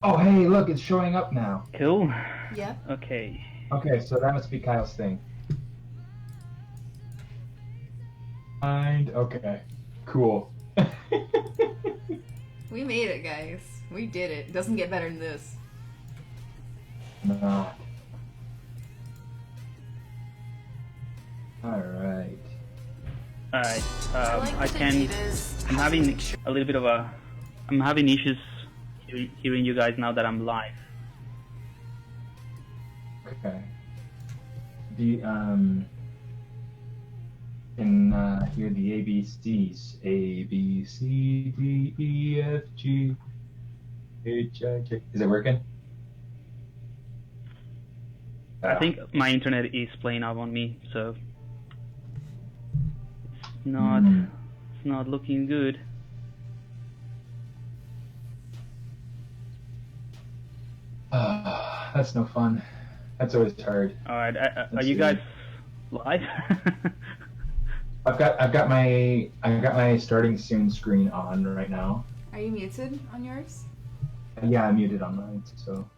Oh, hey, look, it's showing up now. Cool. Yeah. Okay. Okay, so that must be Kyle's thing. And okay, cool. We made it, guys. We did it. Doesn't get better than this. Not. All right. Alright. I like I the can. potatoes. I'm having a little bit of a. I'm having issues hearing you guys now that I'm live. Okay. The can hear the ABCs. A B C D E F G H I J. Is it working? I think my internet is playing up on me, so it's not. It's not looking good. That's no fun. That's always hard. Alright. Are Let's you see. guys live? I've got my starting soon screen on right now. Are you muted on yours? Yeah, I'm muted on mine, so.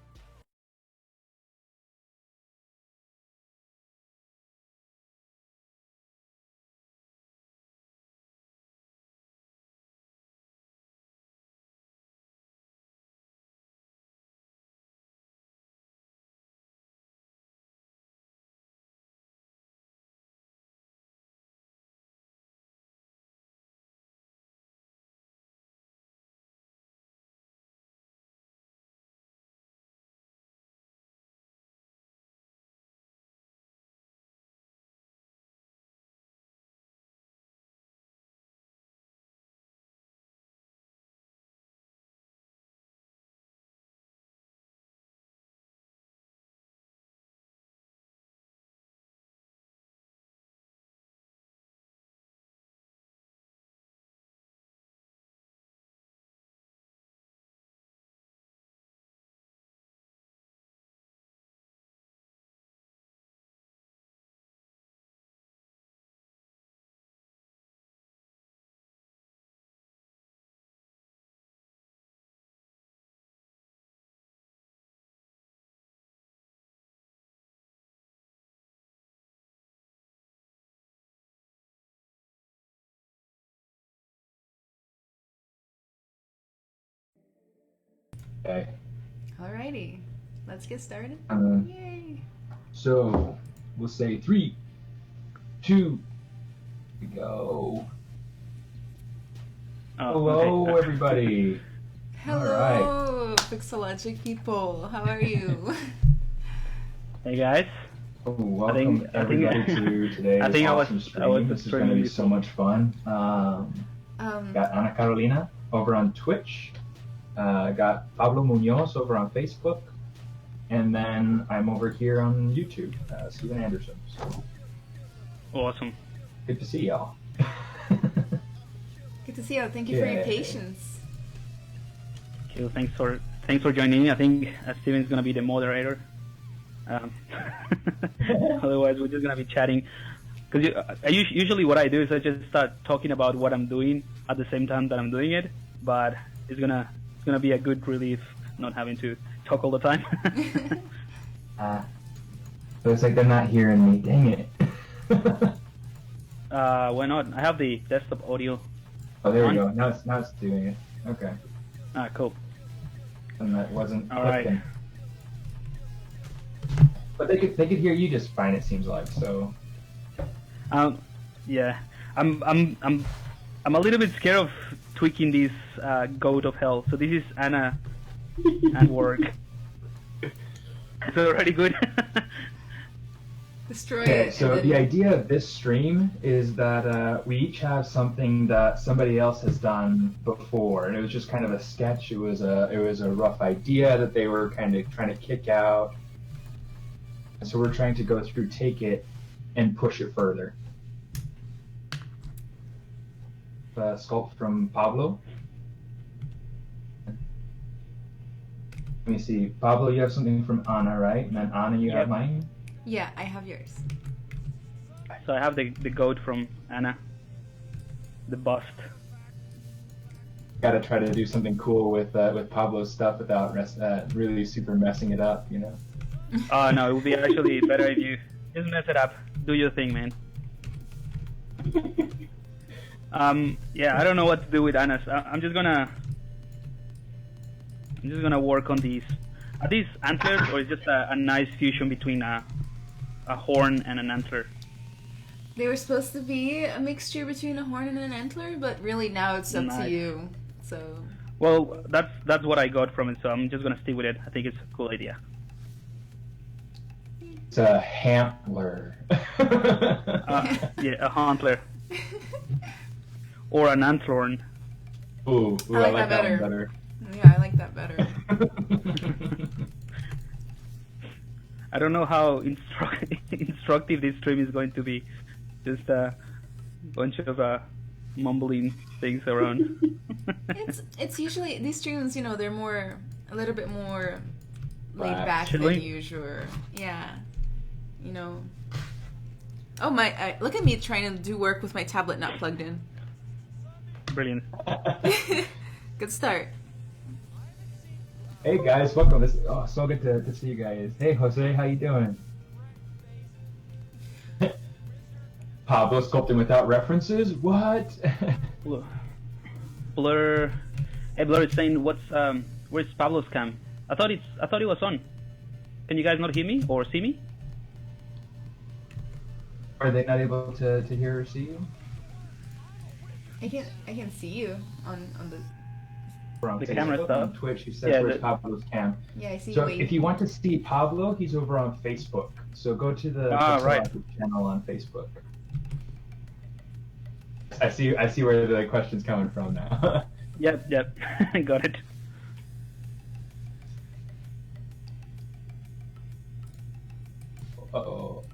Okay. Alrighty. Let's get started. Yay. So we'll say 3, 2, go. Oh, Hello, okay. everybody. Hello, Pixelogic people. How are you? Hey guys. Oh, welcome everybody to today's I think awesome stream. This is going to be so before. much fun. Got Ana Carolina over on Twitch. Got Pablo Munoz over on Facebook. And then I'm over here on YouTube, Stephen Anderson. So Awesome. good to see y'all. Good to see you. Thank you for your Yeah. patience. Cool. Thanks for joining me. I think Steven's gonna be the moderator. Otherwise, we're just gonna be chatting. Because usually what I do is I just start talking about what I'm doing at the same time that I'm doing it. But it's gonna be a good relief not having to talk all the time. Looks like they're not hearing me. Dang it. Why not? I have the desktop audio. Oh, there we on. go. Now it's doing it. Okay. Cool. And that wasn't All right. clicking. But they could hear you just fine. It seems like so. Yeah. I'm a little bit scared of tweaking this goat of hell. So this is Anna at work. It's already good. Destroy Okay, it. so and the then- idea of this stream is that we each have something that somebody else has done before, and it was just kind of a sketch. It was a rough idea that they were kind of trying to kick out. So we're trying to go through, take it, and push it further. The sculpt from Pablo. Let me see. Pablo, you have something from Ana, right? And then Ana, you have mine? Yeah, I have yours. So I have the goat from Anna. The bust. got to try to do something cool with Pablo's stuff without really super messing it up, you know. Oh no, it would be actually better if you just mess it up. Do your thing, man. Yeah, I don't know what to do with Anna's. I'm just gonna work on these. Are these antlers, or is just a nice fusion between a horn and an antler? They were supposed to be a mixture between a horn and an antler, but really now it's up to you. So. Well, that's what I got from it, so I'm just gonna stick with it. I think it's a cool idea. It's a hantler. Yeah, a hantler. Or an antlorn. Ooh, I like that one better. Yeah, I like that better. I don't know how instructive this stream is going to be. Just a bunch of mumbling things around. It's usually these streams, you know, they're a little bit more laid back Chilling. than usual. Yeah, you know. Oh my! Look at me trying to do work with my tablet not plugged in. Brilliant. Good start. Hey guys, welcome. So good to see you guys. Hey Jose, how you doing? Pablo sculpting without references? What? Blur. Hey, Blur is saying, where's Pablo's cam? I thought it was on. Can you guys not hear me or see me? Are they not able to hear or see you? I can see you on the camera stuff. On Twitch, he says, where's Pablo's cam? Yeah, I see. So if you want to see Pablo, he's over on Facebook. So go to the right. channel on Facebook. I see where the question's coming from now. Yep, got it. Uh-oh.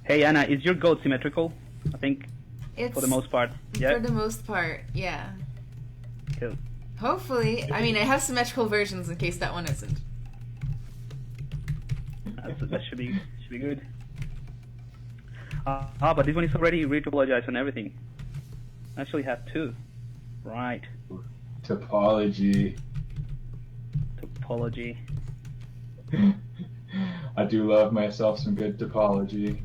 Hey Anna, is your goat symmetrical? I think It's for the most part. Yeah. For the most part, yeah. Cool. Hopefully, I mean, I have symmetrical versions in case that one isn't. That should be good. But this one is already retopologized and everything. I actually have two. Right. Topology. I do love myself some good topology.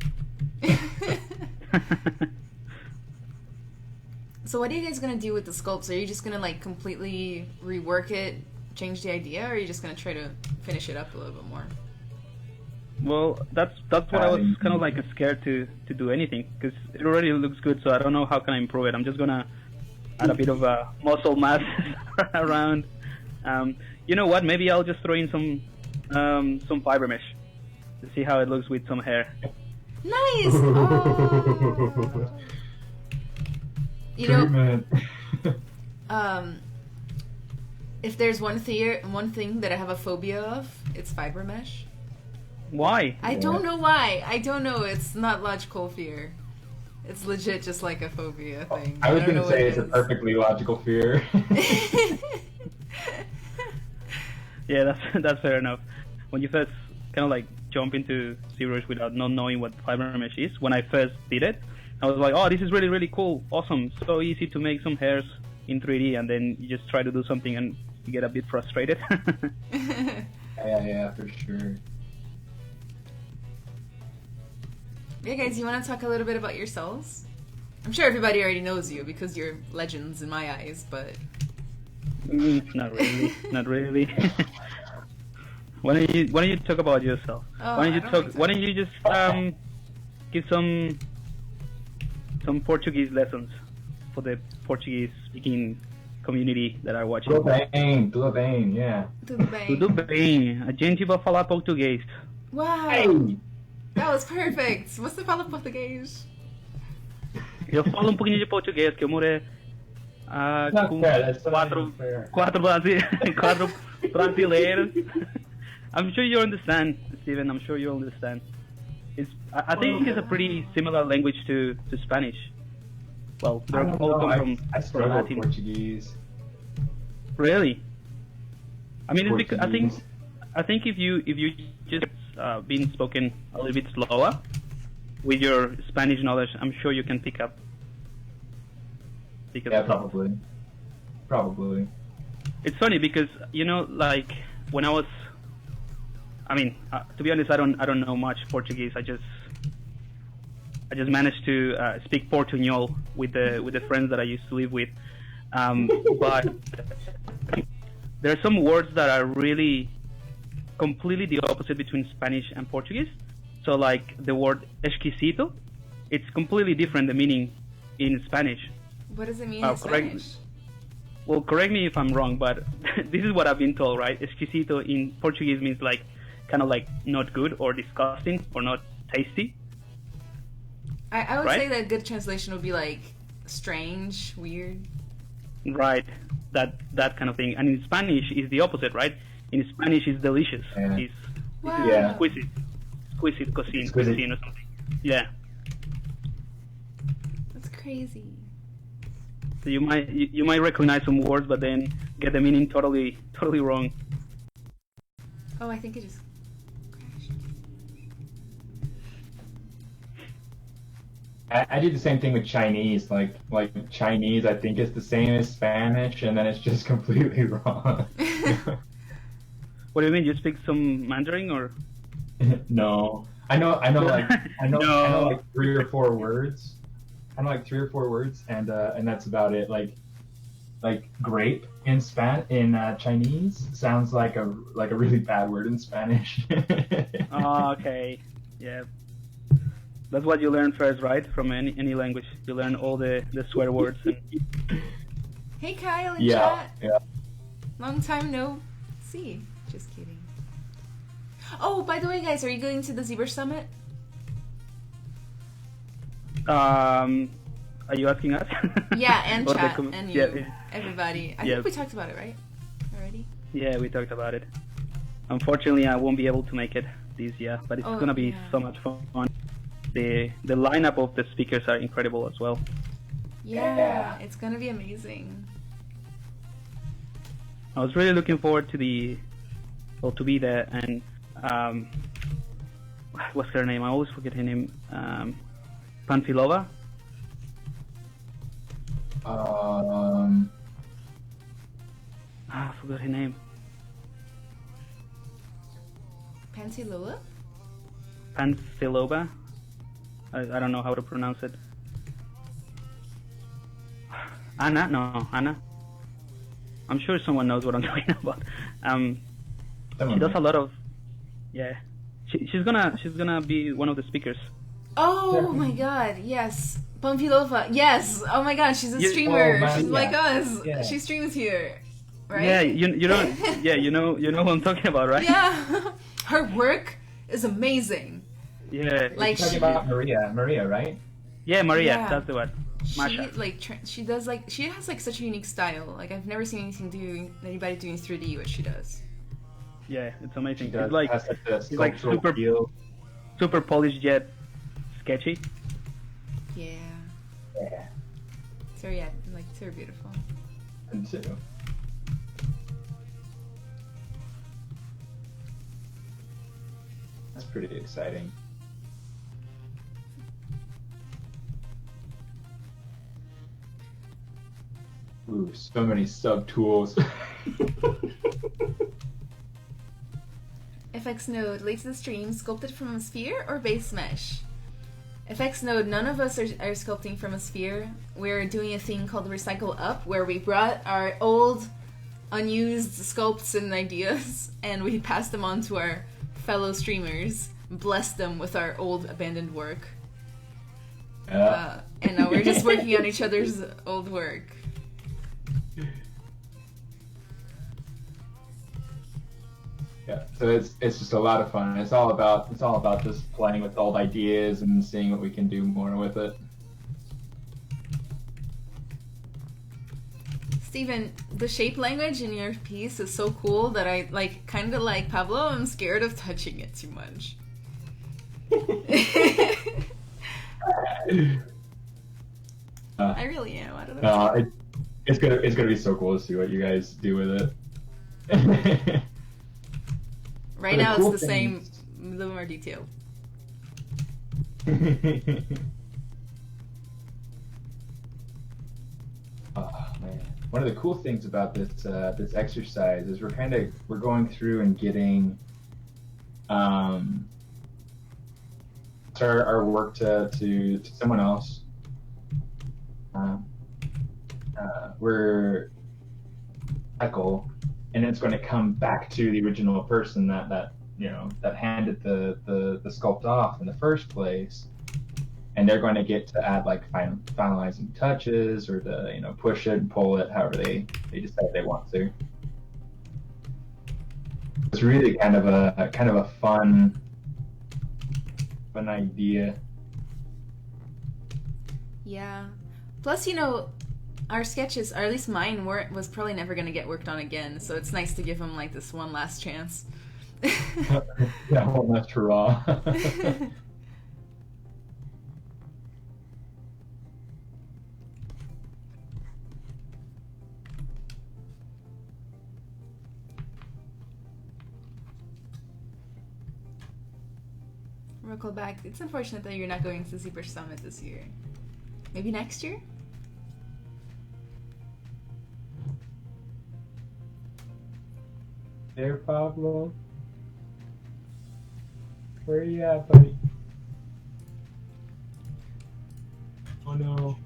So what are you guys gonna do with the sculpts? Are you just gonna like completely rework it, change the idea, or are you just gonna try to finish it up a little bit more? Well, that's what I was kind of like scared to do anything, because it already looks good, so I don't know how can I improve it. I'm just gonna add a bit of muscle mass around. You know what? Maybe I'll just throw in some fiber mesh to see how it looks with some hair. Nice. Oh. You know, if there's one thing that I have a phobia of, it's fiber mesh. Why? I don't know why. I don't know. It's not logical fear. It's legit just like a phobia thing. I was going to say it's a perfectly logical fear. Yeah, that's fair enough. When you first kind of like jump into ZBrush without not knowing what fiber mesh is, when I first did it, I was like, oh, this is really, really cool, awesome, so easy to make some hairs in 3D, and then you just try to do something and you get a bit frustrated. Yeah, for sure. Yeah, guys, you want to talk a little bit about yourselves? I'm sure everybody already knows you because you're legends in my eyes, but... Not really. Why don't you talk about yourself? Oh, Why don't you just give some Portuguese lessons for the Portuguese speaking community that are watching? Tudo bem, yeah. Tudo bem. A gente vai falar português. Wow. Hey. That was perfect. Você fala português? Eu falo um pouquinho de português, que eu morei com quatro brasileiros. I'm sure you understand, Stephen. I'm sure you understand. I think it's a pretty similar language to Spanish. Well, they're all come I from struggle with Latin. Portuguese. Really? I mean, it's because, Portuguese. I think if you just been spoken a little bit slower, with your Spanish knowledge, I'm sure you can pick up. Yeah, probably. It's funny because like when I was, to be honest, I don't know much Portuguese. I just managed to speak Portuñol with the friends that I used to live with. But there are some words that are really completely the opposite between Spanish and Portuguese. So like the word exquisito, it's completely different the meaning in Spanish. What does it mean in Spanish? Well, correct me if I'm wrong, but this is what I've been told, right? Exquisito in Portuguese means like kind of like not good or disgusting or not tasty. I would say that a good translation would be like strange, weird. Right, that kind of thing. And in Spanish is the opposite, right? In Spanish is delicious. Yeah. It's Wow. exquisite cuisine or something. Yeah. That's crazy. So you might recognize some words, but then get the meaning totally wrong. Oh, I think it just crashed. I do the same thing with Chinese. Like Chinese, I think is the same as Spanish, and then it's just completely wrong. What do you mean? You speak some Mandarin or? No, I know like 3 or 4 words. I know like 3 or 4 words, and that's about it. Like grape in Chinese sounds like a really bad word in Spanish. Oh, okay. Yeah. That's what you learn first, right? From any language, you learn all the swear words. Hey, Kyle in Yeah, chat. yeah. Long time no see. Just kidding. Oh, by the way, guys, are you going to the ZBrush Summit? Are you asking us? Yeah, and Or the chat, com- and yeah, you, everybody. I yeah. think we talked about it, right? Already? Yeah, we talked about it. Unfortunately, I won't be able to make it this year, but it's gonna be so much fun. The lineup of the speakers are incredible as well. Yeah, it's gonna be amazing. I was really looking forward to be there, and what's her name? I always forget her name. Panfilova. I forgot her name. Pansy Lola? Panfilova. I don't know how to pronounce it. Anna. I'm sure someone knows what I'm talking about. She does a lot of, yeah. She's gonna be one of the speakers. Oh my god, yes. Pampilova, yes. Oh my god, she's a streamer. She's like us. Yeah. She streams here, right? Yeah, you don't. Yeah, you know what I'm talking about, right? Yeah. Her work is amazing. Yeah. Like You're talking about Maria, right? Yeah, Maria. Yeah. That's the one. Masha. She has like such a unique style. Like I've never seen anybody doing 3D what she does. Yeah, it's amazing. Does, It's like has such a it's like sculptural feel. super polished yet sketchy. Yeah. Yeah. It's very beautiful. And too. That's pretty exciting. Ooh, so many sub tools. FX Node, late to the stream, sculpted from a sphere or base mesh? FX Node, none of us are sculpting from a sphere. We're doing a thing called Recycle Up, where we brought our old, unused sculpts and ideas, and we passed them on to our fellow streamers, blessed them with our old abandoned work. And now we're just working on each other's old work. Yeah, so it's just a lot of fun. It's all about just playing with old ideas and seeing what we can do more with it. Steven, the shape language in your piece is so cool that I kind of like Pablo. I'm scared of touching it too much. I really am. I don't know. It's gonna be so cool to see what you guys do with it. Right now, it's the same, a little more detailed. Oh man! One of the cool things about this exercise is we're going through and getting our work to someone else. We're cycle, and it's going to come back to the original person that handed the sculpt off in the first place, and they're going to get to add like finalizing touches or to push it and pull it however they decide they want to. It's really kind of a fun idea. Yeah. Plus, our sketches, or at least mine, was probably never going to get worked on again, so it's nice to give them like this one last chance. Yeah, one last hurrah. Circle back. It's unfortunate that you're not going to the ZBrush Summit this year. Maybe next year? There, Pablo. Where are you at, buddy? Oh no.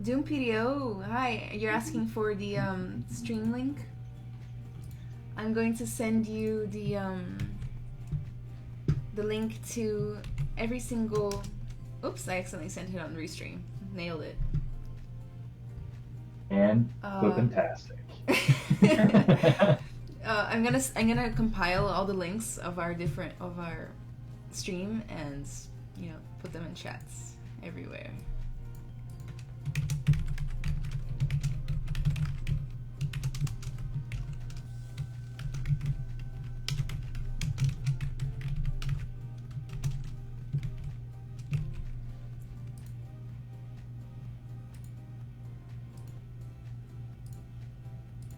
Doom PDO, hi. You're asking for the stream link? I'm going to send you the link to every single. Oops! I accidentally sent it on Restream. Nailed it. And fantastic. I'm gonna compile all the links of our stream and put them in chats everywhere.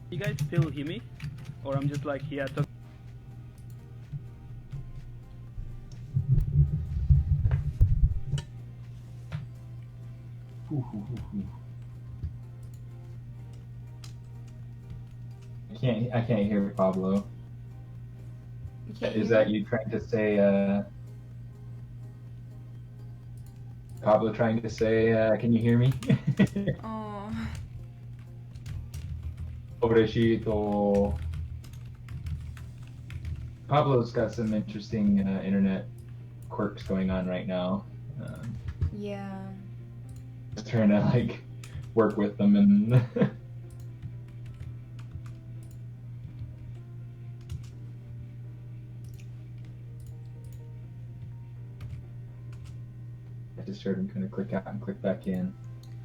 You guys still hear me? Or I'm just like here talking? I can't hear Pablo. Is that you trying to say Pablo trying to say can you hear me? Oh. Pobrecito. Pablo's got some interesting internet quirks going on right now. Yeah. Just trying to like work with them and I just heard him kind of click out and click back in.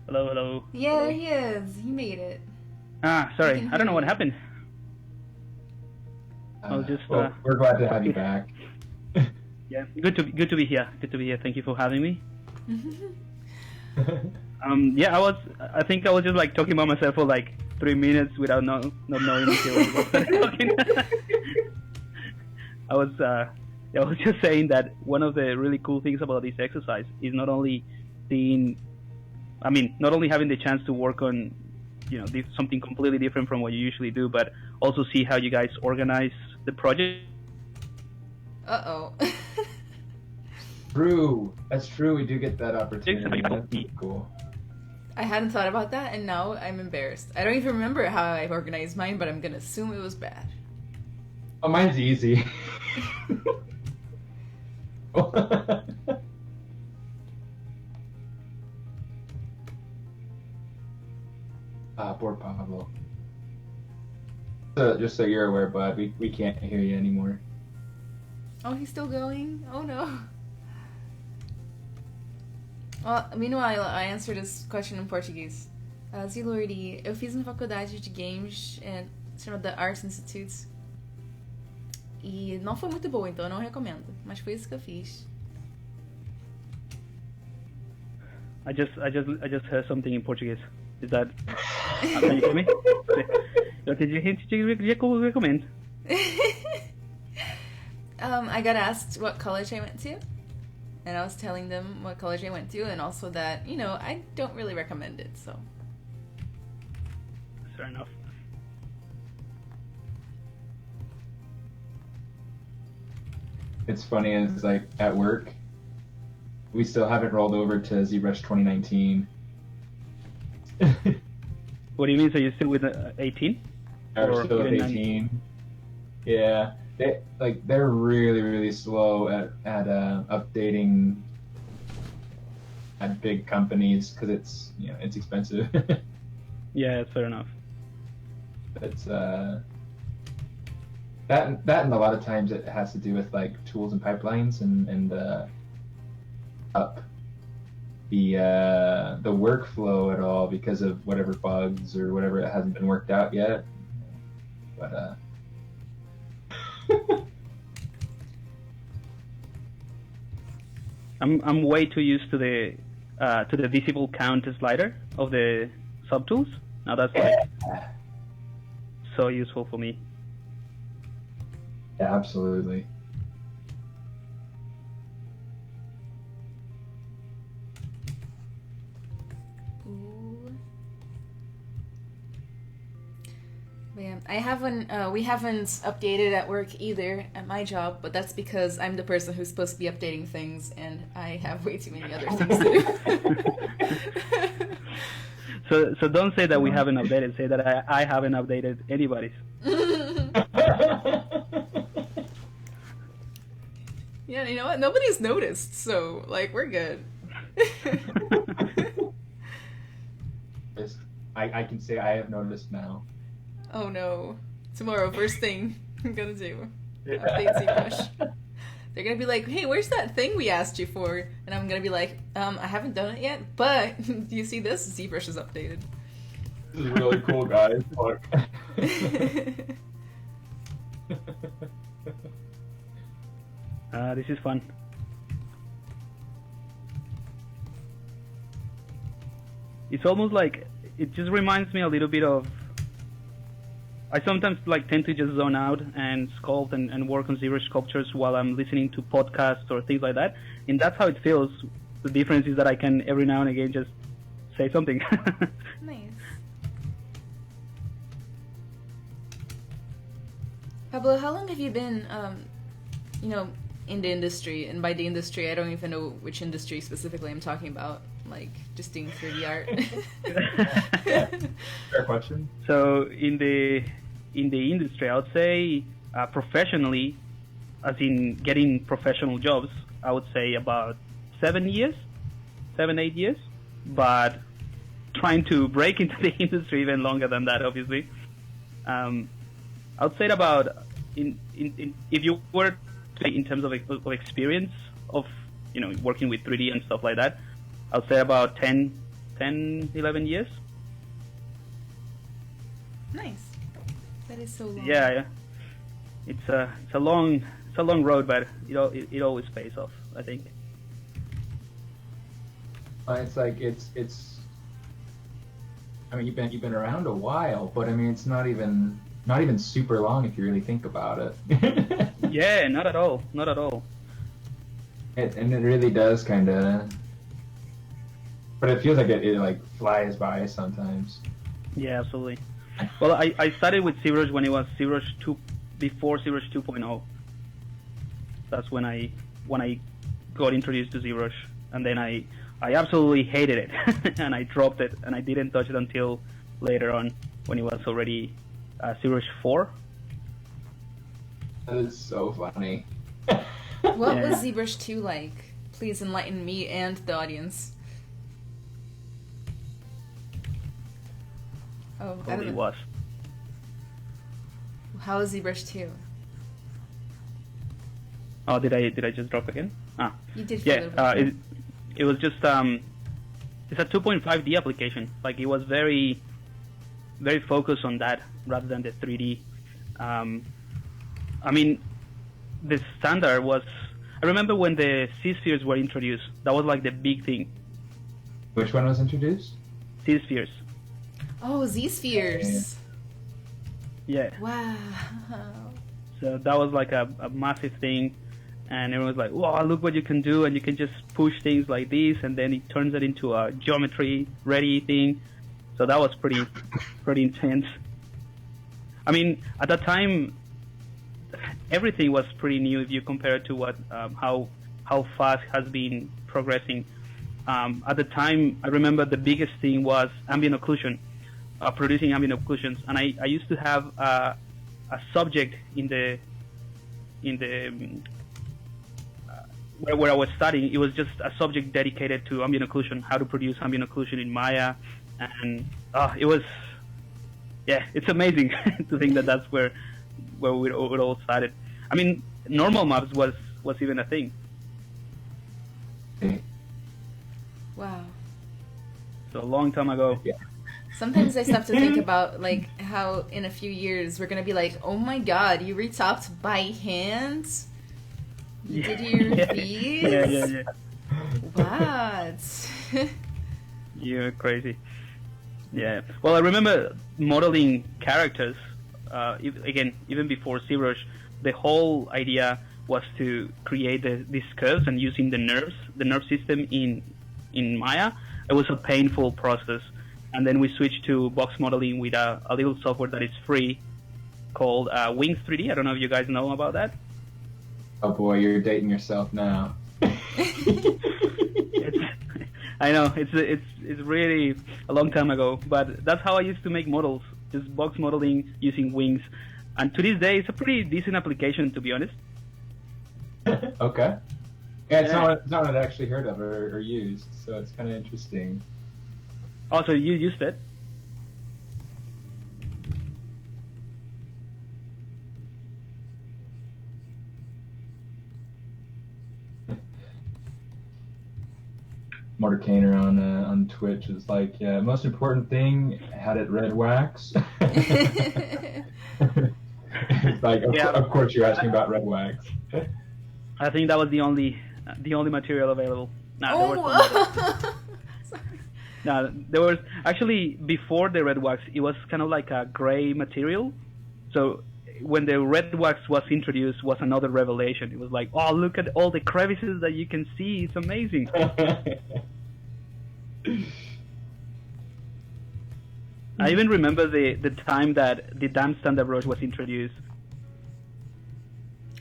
Hello, hello. Yeah, there he is. He made it. Ah, sorry. I don't know what happened. I'll just. Well, we're glad to have you back. Yeah, good to be here. Good to be here. Thank you for having me. Yeah, I think I was just like talking about myself for like 3 minutes without not knowing until I started talking. I was just saying that one of the really cool things about this exercise is not only having the chance to work on, something completely different from what you usually do, but also see how you guys organize the project. Uh-oh. True. That's true. We do get that opportunity. That's cool. I hadn't thought about that, and now I'm embarrassed. I don't even remember how I organized mine, but I'm gonna assume it was bad. Oh, mine's easy. Poor Pablo. Just so you're aware, bud, we can't hear you anymore. Oh, he's still going? Oh no. Well, meanwhile, I answered this question in Portuguese. Zilordi, eu fiz uma faculdade de games chamada Arts Institute. E não foi muito boa, então eu não recomendo. Mas foi isso que eu fiz. I just heard something in Portuguese. Is that? Can you hear me? Eu entendi, a gente recomendo. I got asked what college I went to, and I was telling them what college I went to, and also that, I don't really recommend it, so. Fair enough. It's funny, it's like at work, we still haven't rolled over to ZBrush 2019. What do you mean? So you're still with 18? We're still at 18. Yeah, they're really, really slow at updating at big companies because it's it's expensive. Yeah, fair enough. It's that and a lot of times it has to do with like tools and pipelines and up the workflow at all because of whatever bugs or whatever it hasn't been worked out yet. But I'm way too used to the visible count slider of the subtools. Now that's like so useful for me. Yeah, absolutely. Ooh. Yeah, we haven't updated at work either at my job, but that's because I'm the person who's supposed to be updating things, and I have way too many other things to do. So don't say that we haven't updated. Say that I haven't updated anybody's. Yeah, you know what? Nobody's noticed, so like we're good. I can say I have noticed now. Oh no! Tomorrow, first thing I'm gonna do, update ZBrush. They're gonna be like, "Hey, where's that thing we asked you for?" And I'm gonna be like, I haven't done it yet, but do you see this? ZBrush is updated." This is really cool, guys. Look. This is fun. It's almost like it just reminds me a little bit of. I sometimes tend to just zone out and sculpt and work on ZBrush sculptures while I'm listening to podcasts or things like that, and that's how it feels. The difference is that I can every now and again just say something. Nice. Pablo, how long have you been, in the industry? And by the industry, I don't even know which industry specifically I'm talking about. Like, just doing 3D art. Fair question. So in the industry, I would say professionally, as in getting professional jobs, I would say about 7 years, 8 years. But trying to break into the industry even longer than that, obviously. I would say about if you were in terms of experience of working with 3D and stuff like that, I'll say about 10, 11 years. Nice. That is so long. Yeah. It's a long road, but it always pays off, I think. It's like it's. I mean, you've been around a while, but I mean, it's not even super long if you really think about it. Yeah, not at all. And it really does kind of. But it feels like it like flies by sometimes. Yeah, absolutely. Well, I started with ZBrush when it was ZBrush 2, before ZBrush 2.0. That's when I got introduced to ZBrush, and then I absolutely hated it, and I dropped it, and I didn't touch it until later on when it was already ZBrush 4. That is so funny. What was ZBrush 2 like? Please enlighten me and the audience. Oh, I don't know. It was. How is ZBrush 2? Oh, did I just drop again? Ah. You did for a little bit. It was just it's a 2.5D application. Like, it was very, very focused on that rather than the 3D. I mean, the standard was. I remember when the Z-spheres were introduced. That was like the big thing. Which one was introduced? Z-spheres. Oh, Z-spheres. Yeah. Wow. So that was like a massive thing, and everyone was like, "Wow, look what you can do!" And you can just push things like this, and then it turns it into a geometry-ready thing. So that was pretty intense. I mean, at that time, everything was pretty new if you compare it to what how fast has been progressing. At the time, I remember the biggest thing was ambient occlusion, producing ambient occlusions, and I used to have a subject in the where I was studying. It was just a subject dedicated to ambient occlusion, how to produce ambient occlusion in Maya, and it was, yeah, it's amazing to think that that's where it all started. I mean, normal maps was even a thing. Wow. So a long time ago. Yeah. Sometimes I stop to think about like how in a few years we're gonna be like, oh my god, you retopped by hand? You did your fees? Yeah. What? You're crazy. Yeah. Well, I remember modeling characters. Again, even before ZBrush, the whole idea was to create these curves and using the nerve system in Maya. It was a painful process, and then we switched to box modeling with a little software that is free called Wings 3D. I don't know if you guys know about that. Oh boy, you're dating yourself now. I know it's really a long time ago, but that's how I used to make models, just box modeling using Wings, and to this day it's a pretty decent application, to be honest. Okay. Yeah, it's not what I'd actually heard of or used, so it's kind of interesting. Also, you used it. Mordekainer on Twitch is like, yeah, most important thing, had it red wax. It's like, of course you're asking about red wax. I think that was the only material available. There was actually, before the red wax, it was kind of like a gray material. So when the red wax was introduced, was another revelation. It was like, oh, look at all the crevices that you can see. It's amazing. I even remember the time that the damn standard brush was introduced.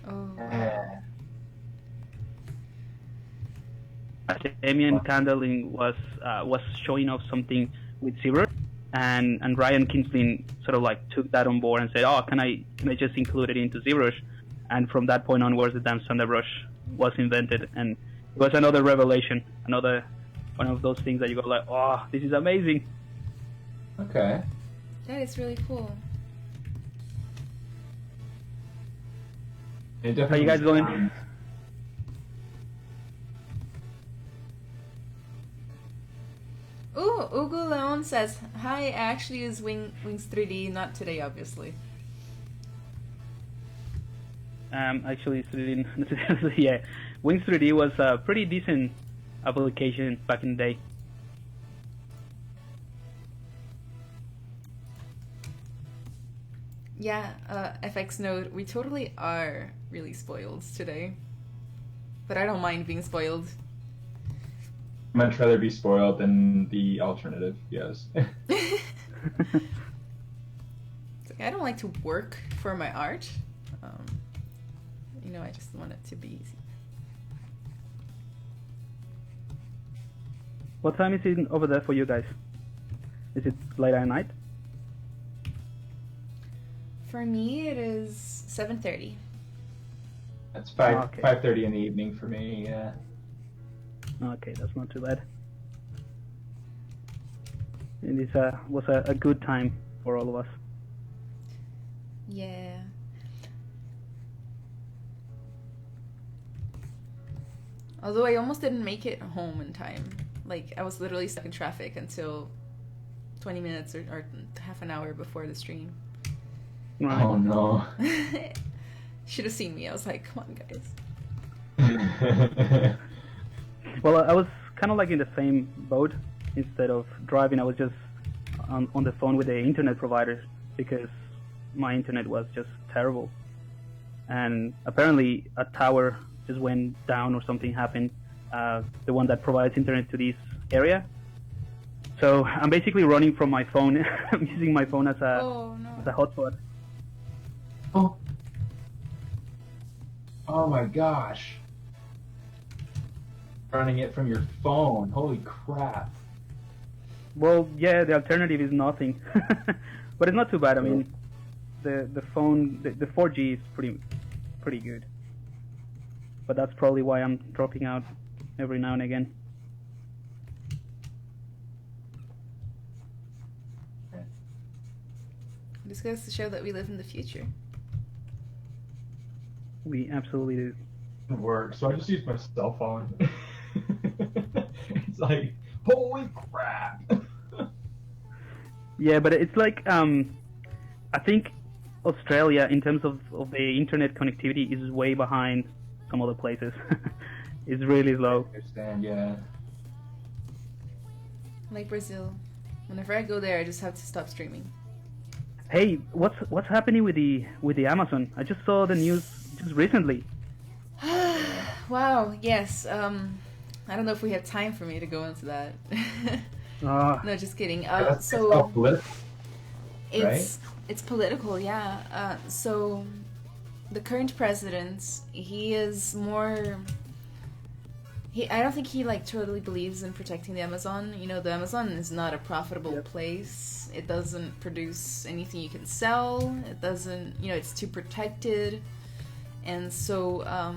Oh. Damien Candling was showing off something with ZBrush, and Ryan Kinsling sort of like took that on board and said, "Oh, can I just include it into ZBrush?" And from that point onwards, the damn standard brush was invented, and it was another revelation, another one of those things that you go like, "Oh, this is amazing." Okay. That is really cool. How you guys going? Ooh, Ugo Leon says, hi, I actually use Wings 3D, not today, obviously. Actually, yeah, Wings 3D was a pretty decent application back in the day. Yeah, FX Node, we totally are really spoiled today. But I don't mind being spoiled. I'd much rather be spoiled than the alternative, yes. It's like, I don't like to work for my art. I just want it to be easy. What time is it over there for you guys? Is it late at night? For me, it is 7:30. That's 5:30 in the evening for me, yeah. Okay, that's not too bad. And it was a good time for all of us. Yeah. Although I almost didn't make it home in time. Like, I was literally stuck in traffic until 20 minutes or half an hour before the stream. Right. Oh no. Should have seen me. I was like, come on, guys. Well, I was kind of like in the same boat. Instead of driving, I was just on the phone with the internet provider because my internet was just terrible. and apparently a tower just went down or something happened. The one that provides internet to this area. So I'm basically running from my phone. I'm using my phone as a hotspot. Oh. Oh my gosh. Running it from your phone. Holy crap. Well, yeah, the alternative is nothing. But it's not too bad. I mean, the phone, the 4G is pretty good. But that's probably why I'm dropping out every now and again. This goes to show that we live in the future. We absolutely do. It works. So I just use my cell phone. It's like, holy crap. Yeah, but it's like, I think Australia, in terms of the internet connectivity, is way behind some other places. It's really slow. I understand, yeah. Like Brazil. Whenever I go there, I just have to stop streaming. Hey, what's happening with the Amazon? I just saw the news just recently. Wow, yes. I don't know if we have time for me to go into that. No, just kidding. So political, it's political, yeah. So the current president, he is more. I don't think he like totally believes in protecting the Amazon. You know, the Amazon is not a profitable place. It doesn't produce anything you can sell. It doesn't, you know, it's too protected. And so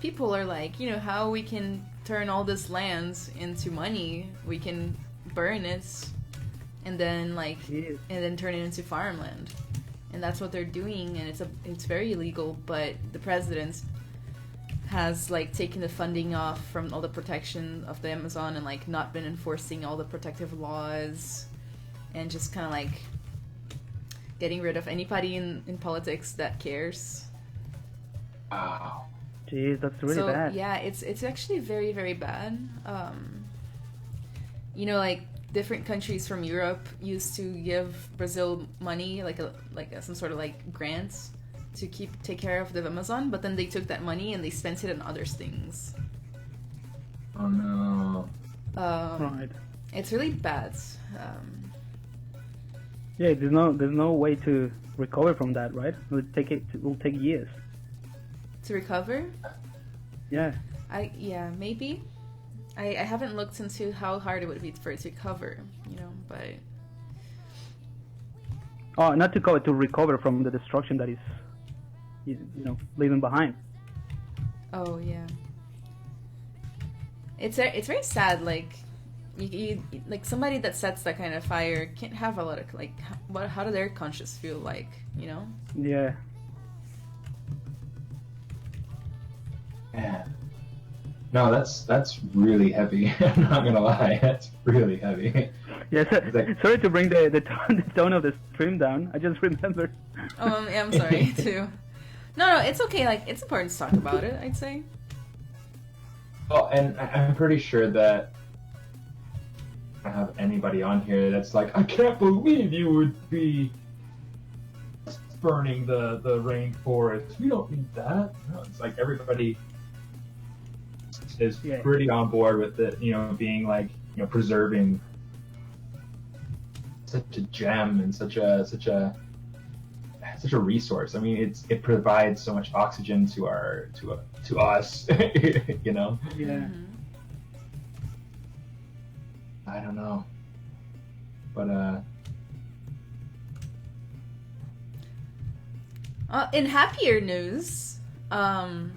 people are like, you know, how we can turn all this land into money. We can burn it and then turn it into farmland. And that's what they're doing, and it's very illegal, but the president has like taken the funding off from all the protection of the Amazon and like not been enforcing all the protective laws and just kind of like getting rid of anybody in politics that cares. Wow. Jeez, that's really bad. Yeah, it's actually very, very bad. You know, like different countries from Europe used to give Brazil money, like some sort of like grants to take care of the Amazon, but then they took that money and they spent it on other things. Oh no. Right. It's really bad. Yeah, there's no way to recover from that, right? It will take years. To recover? Yeah. Maybe. I haven't looked into how hard it would be for it to recover, you know, but... Oh, not to recover from the destruction that is, you know, leaving behind. Oh, yeah. It's very sad, like, you like, somebody that sets that kind of fire can't have a lot of, like, how do their conscience feel like, you know? Yeah. Man. No, that's really heavy. I'm not gonna lie, that's really heavy. Yeah, sorry to bring the tone of the stream down. I just remembered. Yeah, I'm sorry too. No, it's okay. Like, it's important to talk about it, I'd say. Well, and I'm pretty sure that I have anybody on here that's like, I can't believe you would be burning the rainforest. We don't need that. No, it's like everybody is pretty on board with it, you know, being like, you know, preserving such a gem and such a resource. I mean, it provides so much oxygen to us, you know. Yeah. Mm-hmm. I don't know, but in happier news, I'm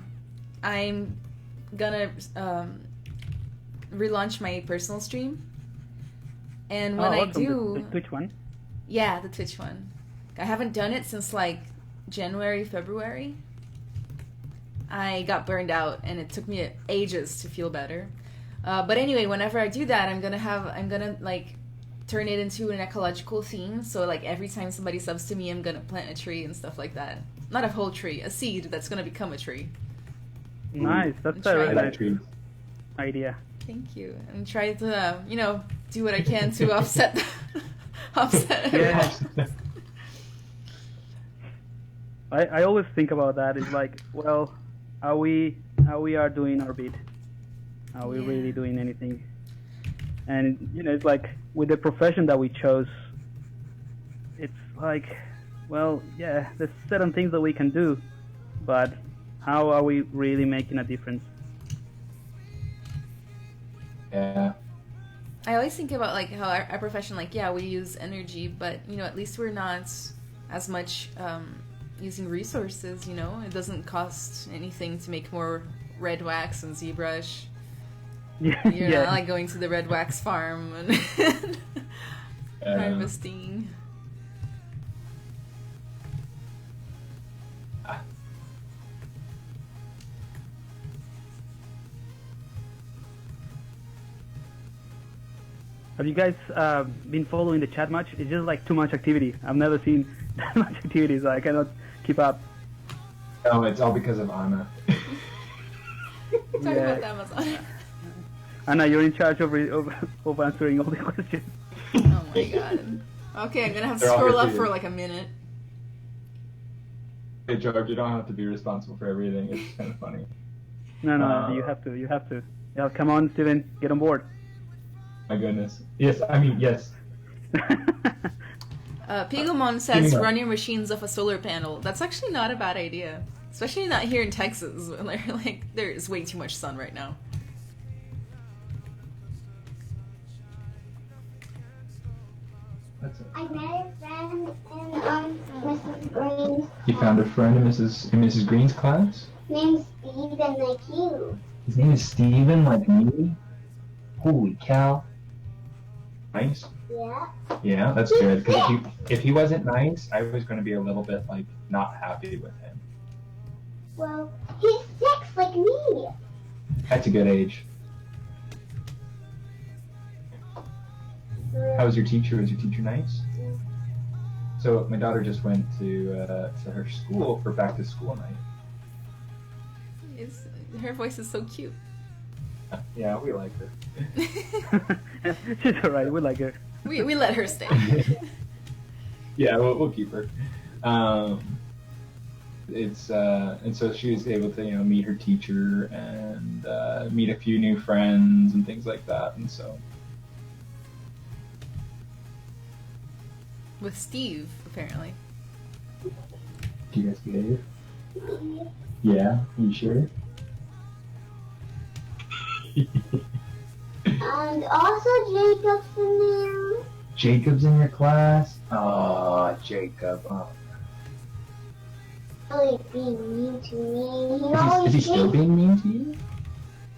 gonna relaunch my personal stream, and when I do, the Twitch one. Yeah, the Twitch one. I haven't done it since like January, February. I got burned out, and it took me ages to feel better. But anyway, whenever I do that, I'm gonna like turn it into an ecological theme. So like every time somebody subs to me, I'm gonna plant a tree and stuff like that. Not a whole tree, a seed that's gonna become a tree. Nice, that's a really nice idea. Thank you, and try to you know, do what I can to offset Yeah. I always think about that. It's like, well, are we are doing our bit? Are we really doing anything? And it's like with the profession that we chose, it's like, well, yeah, there's certain things that we can do, but how are we really making a difference? Yeah. I always think about like how our profession, like, yeah, we use energy, but at least we're not as much using resources. It doesn't cost anything to make more red wax and ZBrush. You're not like going to the red wax farm and harvesting. Have you guys been following the chat much? It's just like too much activity. I've never seen that much activity, so I cannot keep up. Oh, it's all because of Anna. Talk about Amazon. Anna, you're in charge of answering all the questions. Oh my god. Okay, I'm gonna have to scroll up for like a minute. Hey, George, you don't have to be responsible for everything. It's kind of funny. No, you have to. Yeah, come on, Stephen, get on board. My goodness. Yes, I mean, yes. Pigomon says run your machines off a solar panel. That's actually not a bad idea. Especially not here in Texas. Like, there's way too much sun right now. I met a friend in Mrs. Green's. You found a friend in Mrs. Green's class? Name's Steven, like you. His name is Steven, like me? Holy cow. Nice. Yeah. Yeah, that's good. Because if he wasn't nice, I was going to be a little bit, like, not happy with him. Well, he's 6 like me. That's a good age. How was your teacher? Was your teacher nice? Yeah. So my daughter just went to her school for back to school night. Her voice is so cute. Yeah, we like her. She's alright. We like her. We let her stay. Yeah, we'll keep her. And so she was able to meet her teacher and meet a few new friends and things like that, and so. With Steve, apparently. Do you guys behave? Yeah, you sure? And also Jacob's in there. Jacob's in your class? Oh, Jacob. Oh. Really being mean to me. Is he still being mean to you?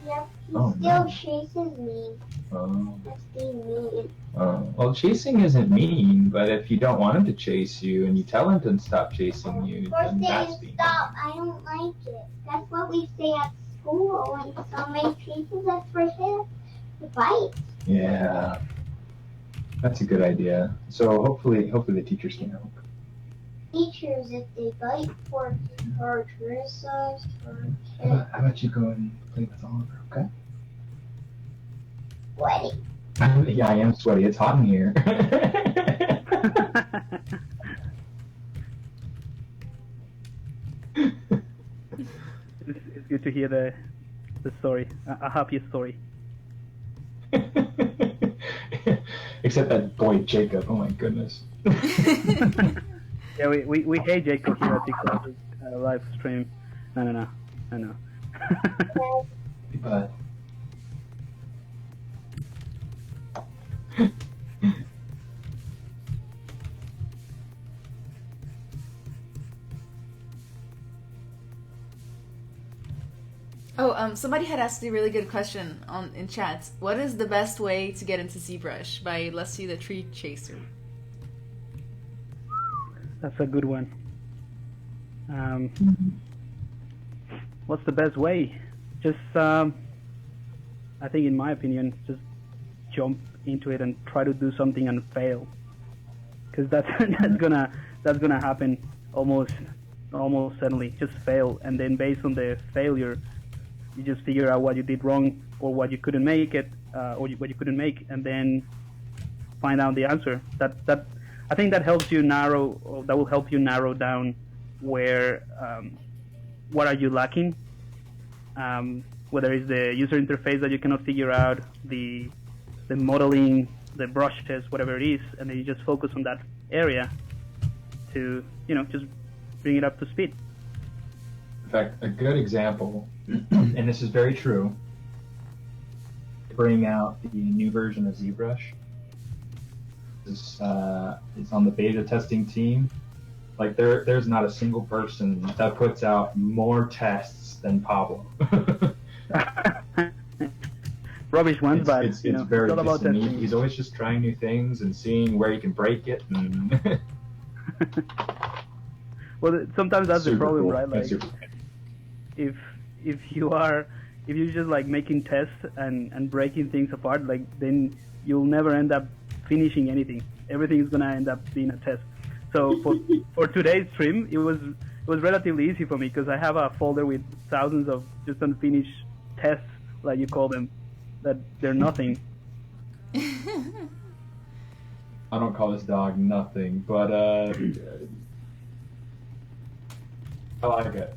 Yep, he Oh, still no. chases me. Oh. That's being mean. Well, chasing isn't mean, but if you don't want him to chase you and you tell him to stop chasing you, We're then that's saying being stop. I don't like it. That's what we say at school when somebody chases us for him to bite. Yeah. That's a good idea. So hopefully the teachers can help. Teachers, if they bite or criticize or How about you go and play with Oliver, okay? sweaty. Yeah, I am sweaty. It's hot in here. It's good to hear the story, a happy story. Except that boy Jacob. Oh my goodness. Yeah, we hate Jacob here at TikTok live stream. No. I know. But Somebody had asked a really good question in chat. What is the best way to get into ZBrush by Leslie the Tree Chaser? That's a good one. What's the best way? Just, I think, in my opinion, just jump into it and try to do something and fail, because that's gonna happen almost certainly. Just fail, and then based on the failure, you just figure out what you did wrong or what you couldn't make it, what you couldn't make, and then find out the answer. That I think that helps you narrow. That will help you narrow down where what are you lacking, whether it's the user interface that you cannot figure out, the modeling, the brushes, whatever it is, and then you just focus on that area to, just bring it up to speed. In fact, a good example, and this is very true, bring out the new version of ZBrush. It's on the beta testing team. Like there's not a single person that puts out more tests than Pablo. Rubbish ones, but it's very all about testing. He's always just trying new things and seeing where he can break it. And well, sometimes that's the problem, cool. right? Like, if you're just like making tests and breaking things apart, like then you'll never end up finishing anything. Everything is gonna end up being a test. So for today's stream, it was relatively easy for me because I have a folder with thousands of just unfinished tests, like you call them, that they're nothing. I don't call this dog nothing, but I like it.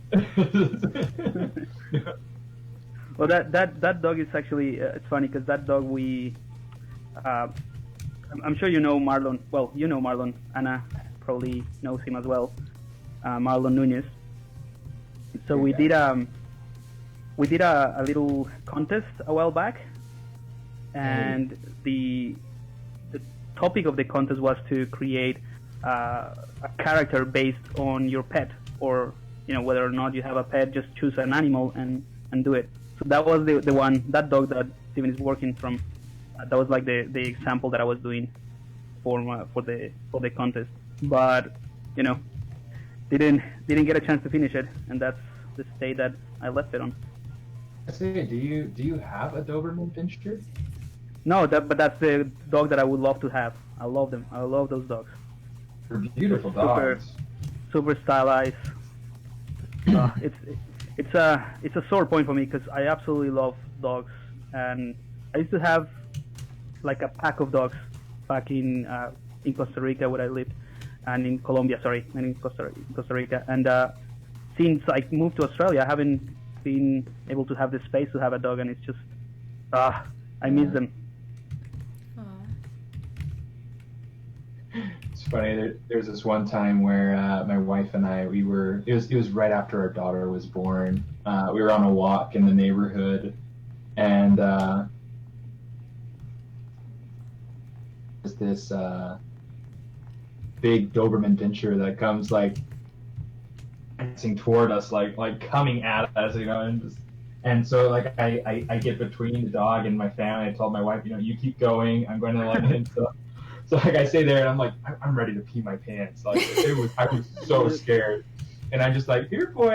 Well, that dog is actually it's funny because that dog I'm sure you know Marlon. Well, you know Marlon. Anna probably knows him as well. Marlon Nunez. So we did a little contest a while back, and the topic of the contest was to create a character based on your pet, or whether or not you have a pet, just choose an animal and do it. So that was the one, that dog that Stephen is working from. That was like the example that I was doing for the contest, but didn't get a chance to finish it, and that's the state that I left it on. I say, do you have a Doberman Pinscher? No, but that's the dog that I would love to have. I love them. I love those dogs. They're beautiful dogs. Super stylized. It's a sore point for me because I absolutely love dogs, and I used to have like a pack of dogs back in Costa Rica where I lived, and in Colombia, sorry, and in Costa Rica. And since I moved to Australia, I haven't been able to have the space to have a dog, and it's just I miss them. It's funny. There's this one time where my wife and I, it was right after our daughter was born. We were on a walk in the neighborhood, and there's this big Doberman Pinscher that comes like dancing toward us, like coming at us, and so like I get between the dog and my family. I told my wife, you keep going. I'm going to let him. So like I stay there and I'm like, I'm ready to pee my pants. Like I was so scared. And I'm just like, here boy,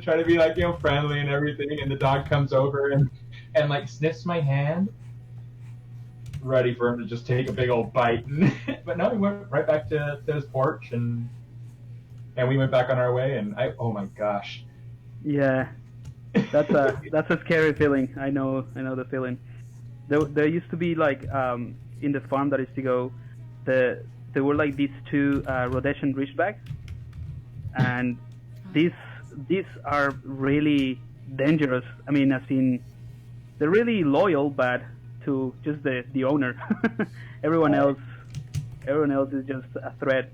try to be like, friendly and everything. And the dog comes over and like sniffs my hand, ready for him to just take a big old bite. But no, he went right back to his porch and we went back on our way. And oh my gosh. Yeah, that's a scary feeling. I know the feeling. There used to be like in the farm that I used to go, there were like these two Rhodesian Ridgebacks, and these are really dangerous. I mean, as in, they're really loyal, but to just the owner. Everyone else is just a threat.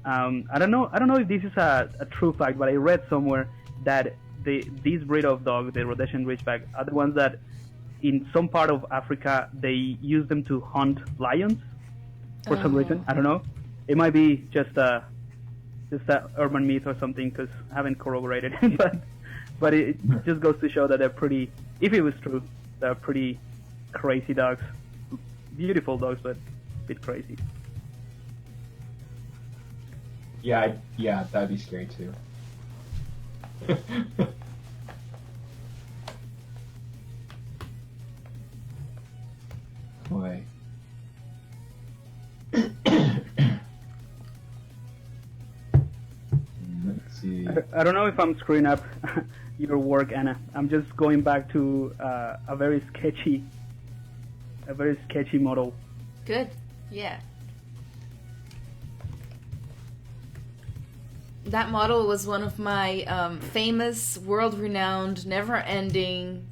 I don't know if this is a true fact, but I read somewhere that this breed of dog, the Rhodesian Ridgeback, are the ones that in some part of Africa they use them to hunt lions for some reason. I don't know. It might be just a urban myth or something because I haven't corroborated it. but it just goes to show that they're pretty. If it was true, they're pretty crazy dogs. Beautiful dogs, but a bit crazy. Yeah, that'd be scary too. Boy. Let's see. I don't know if I'm screwing up your work, Anna. I'm just going back to a very sketchy model. Good. Yeah. that model was one of my famous, world-renowned, never-ending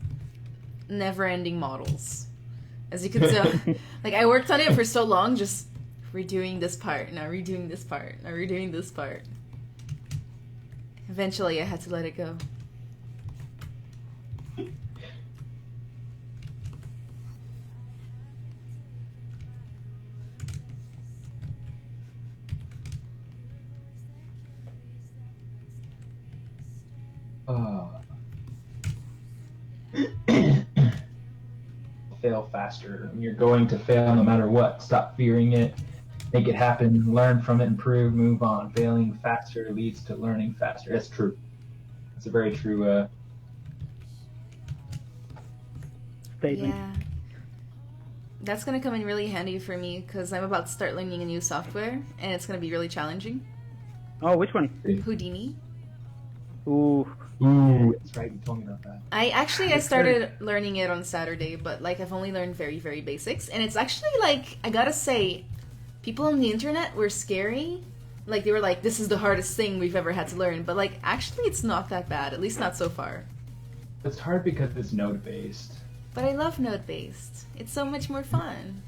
models. As you can tell, like I worked on it for so long, just redoing this part, now redoing this part, now redoing this part. Eventually, I had to let it go. Fail faster. You're going to fail no matter what. Stop fearing it. Make it happen. Learn from it. Improve. Move on. Failing faster leads to learning faster. That's true. It's a very true statement. Yeah. That's going to come in really handy for me because I'm about to start learning a new software and it's going to be really challenging. Oh, which one? Houdini. Ooh. Ooh, that's right. You told me about that. I started learning it on Saturday, but like I've only learned very, very basics. And it's actually like, I gotta say, people on the internet were scary. Like they were like, this is the hardest thing we've ever had to learn. But like, actually it's not that bad, at least not so far. It's hard because it's node-based. But I love node-based. It's so much more fun.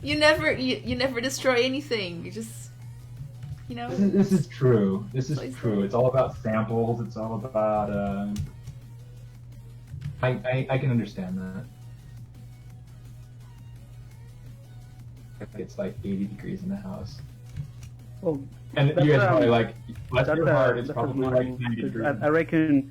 You never destroy anything. You just, you know. This is true. This is true. It's all about samples. It's all about. I can understand that. It's like 80 degrees in the house. Well, and you guys probably like, bless your heart, it's that's probably like 90 degrees. I reckon.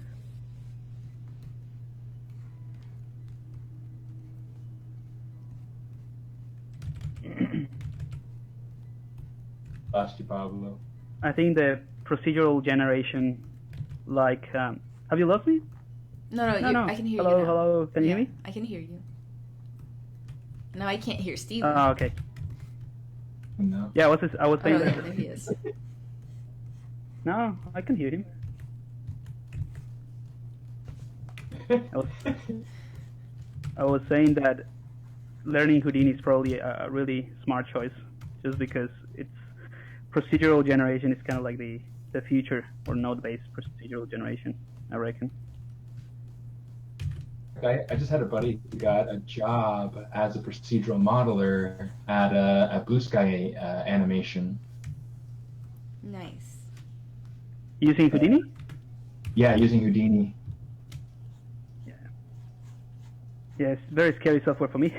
Lost you, Pablo. I think the procedural generation, like, have you lost me? No, I can hear hello, you now. Hello, can you hear me? I can hear you. No, I can't hear Stephen. Oh, okay. No. Yeah, I was saying Oh, that. there he is. No, I can hear him. I was saying that learning Houdini is probably a really smart choice, just because it's procedural generation is kind of like the future, or node-based procedural generation, I reckon. I just had a buddy who got a job as a procedural modeler at Blue Sky Animation. Nice. Using Houdini? Yeah, using Houdini. Yeah, it's very scary software for me.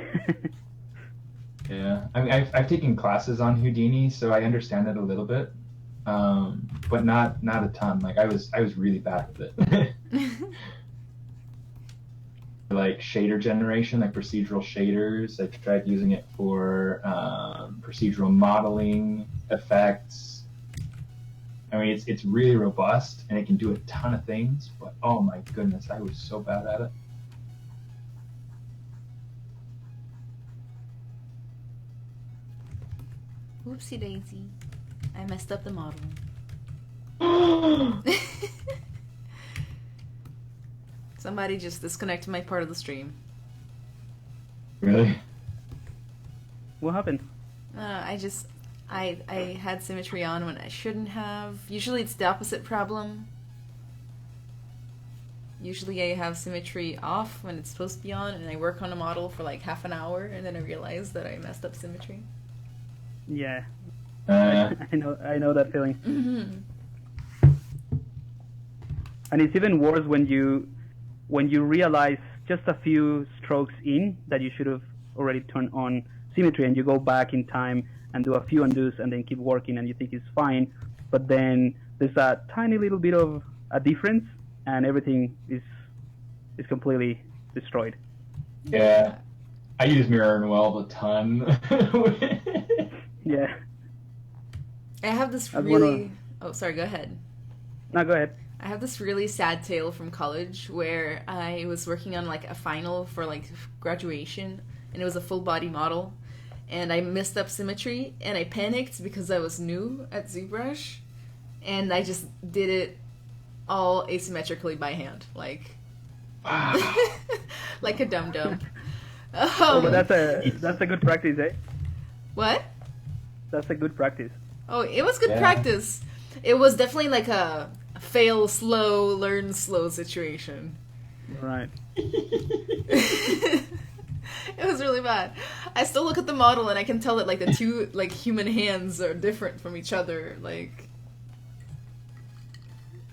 Yeah, I mean, I've taken classes on Houdini, so I understand it a little bit, but not a ton. Like I was really bad with it. Like shader generation, like procedural shaders. I tried using it for procedural modeling effects. I mean, it's really robust and it can do a ton of things. But oh my goodness, I was so bad at it. Whoopsie daisy. I messed up the model. Somebody just disconnected my part of the stream. Really? What happened? I had symmetry on when I shouldn't have. Usually it's the opposite problem. Usually I have symmetry off when it's supposed to be on, and I work on a model for like half an hour, and then I realize that I messed up symmetry. Yeah. I know that feeling. Mm-hmm. And it's even worse when you realize just a few strokes in that you should have already turned on symmetry, and you go back in time and do a few undos and then keep working, and you think it's fine, but then there's a tiny little bit of a difference and everything is completely destroyed. Yeah. I use Mirror and Weld a ton. Yeah. I have this really... Oh, sorry, go ahead. No, go ahead. I have this really sad tale from college where I was working on like a final for like graduation, and it was a full body model, and I messed up symmetry, and I panicked because I was new at ZBrush, and I just did it all asymmetrically by hand, like Wow. like a dum-dum. Oh, but Oh, that's a good practice, eh? what? That's a good practice. Oh, it was good Yeah. practice. It was definitely like a fail slow, learn slow situation. Right. It was really bad. I still look at the model and I can tell that like the two like human hands are different from each other. Like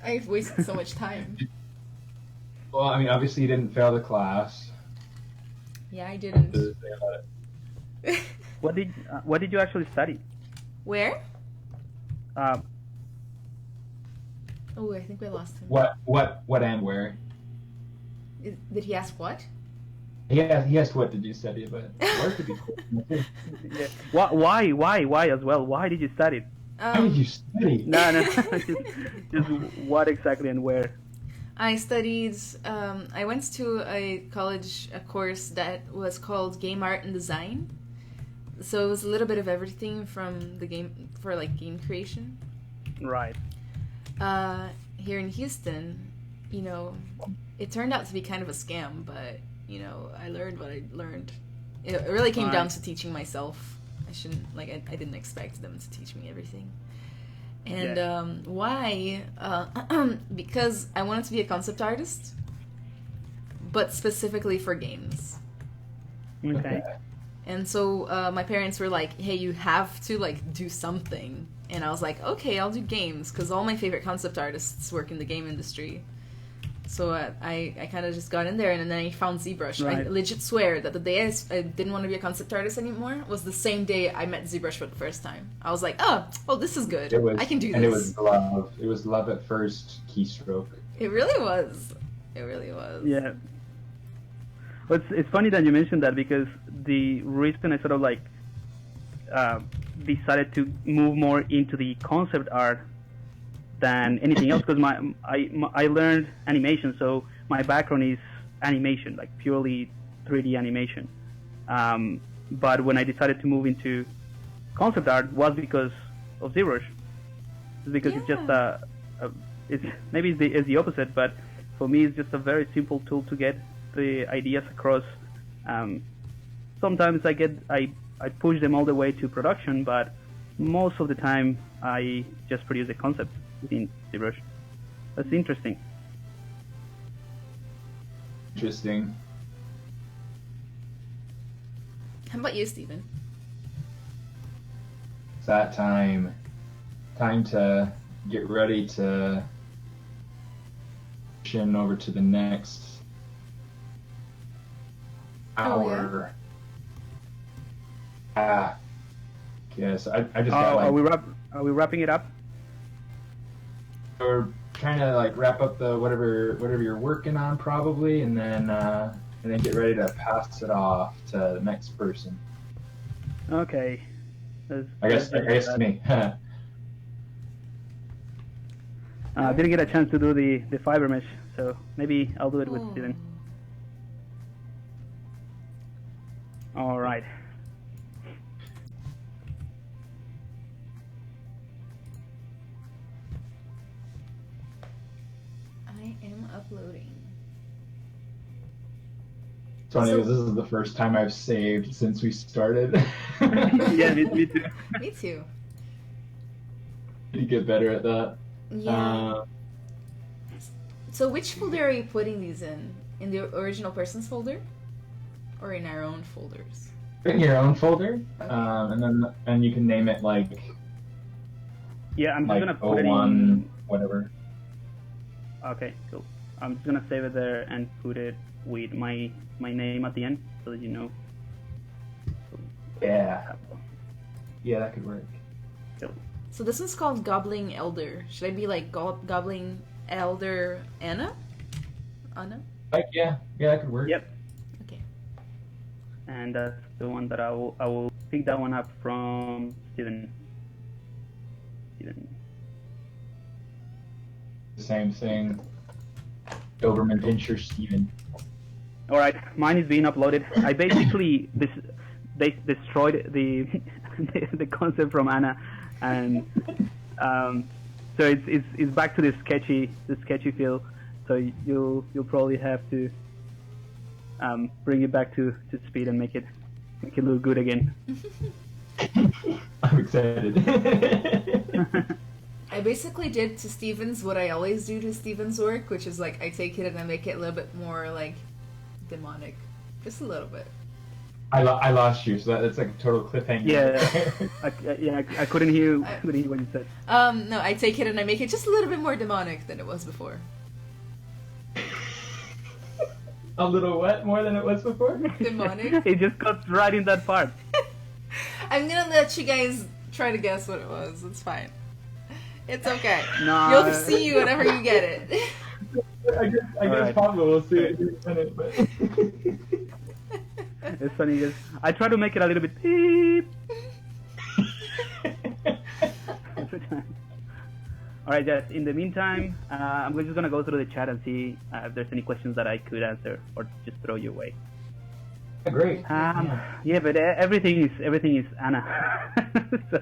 I've wasted so much time. Well, I mean, obviously you didn't fail the class. Yeah, I didn't. To say about it. What did you actually study? Where? Uh, Oh, I think we lost him. What and where? Did he ask what? He asked what did you study, but where could be cool. yeah. Why as well? Why did you study? How did you study? No. just what exactly and where? I studied. I went to a course that was called Game Art and Design. So it was a little bit of everything from the game for like game creation. Right. Here in Houston, you know, it turned out to be kind of a scam, but you know, I learned what I learned. It really came down to teaching myself. I shouldn't I didn't expect them to teach me everything. And why? Because I wanted to be a concept artist, but specifically for games. Okay. And so my parents were like, "Hey, you have to like do something." And I was like, "Okay, I'll do games," because all my favorite concept artists work in the game industry. So I kind of just got in there, and then I found ZBrush. Right. I legit swear that the day I didn't want to be a concept artist anymore was the same day I met ZBrush for the first time. I was like, "Oh, well, this is good. I can do this." And it was love. It was love at first keystroke. It really was. It really was. Yeah. Well, it's funny that you mentioned that because the reason I sort of like decided to move more into the concept art than anything else, because I learned animation, so my background is animation, like purely 3D animation. But when I decided to move into concept art was because of ZBrush. It's because it's just it's the opposite, but for me it's just a very simple tool to get the ideas across. Sometimes I push them all the way to production, but most of the time I just produce a concept within ZBrush. That's interesting. Interesting. How about you, Stephen? It's that time. Time to get ready to transition over to the next hour. Yes, I just got like... Are we wrapping it up? We're trying to like wrap up the whatever you're working on probably, and then get ready to pass it off to the next person. Okay. I guess to me. Didn't get a chance to do the fiber mesh, so maybe I'll do it with Steven. All right. I am uploading. It's funny because this is the first time I've saved since we started. Yeah, me too. Me too. You get better at that. Yeah. So which folder are you putting these in? In the original person's folder? Or in our own folders? In your own folder, Okay. and you can name it like Yeah, I'm just like gonna put it 01, in. whatever. Okay, cool. I'm just gonna save it there and put it with my name at the end so that you know. Yeah. Yeah, that could work. Cool. So this one's called Gobbling Elder. Should I be like Gobbling Elder Anna? Anna? Like, yeah, that could work. Yep. Okay. And that's the one that I will pick that one up from Steven. Same thing. Doberman Pinscher Steven. All right, mine is being uploaded. I basically destroyed the the concept from Anna, and so it's back to the sketchy feel. So you'll probably have to bring it back to speed and make it look good again. I'm excited. I basically did to Stephen's what I always do to Stephen's work, which is like I take it and I make it a little bit more like demonic, just a little bit. I lost you, so that's like a total cliffhanger. Yeah, I couldn't hear what you said. No, I take it and I make it just a little bit more demonic than it was before. A little what more than it was before? Demonic. It just got right in that part. I'm gonna let you guys try to guess what it was. It's fine. It's okay. No. You'll see whenever you get it. I guess Right. Pablo will see it in a minute, but. It's funny because I try to make it a little bit beep. Alright, guys, in the meantime, I'm just gonna go through the chat and see if there's any questions that I could answer or just throw you away. Great. Yeah, but everything is Anna. So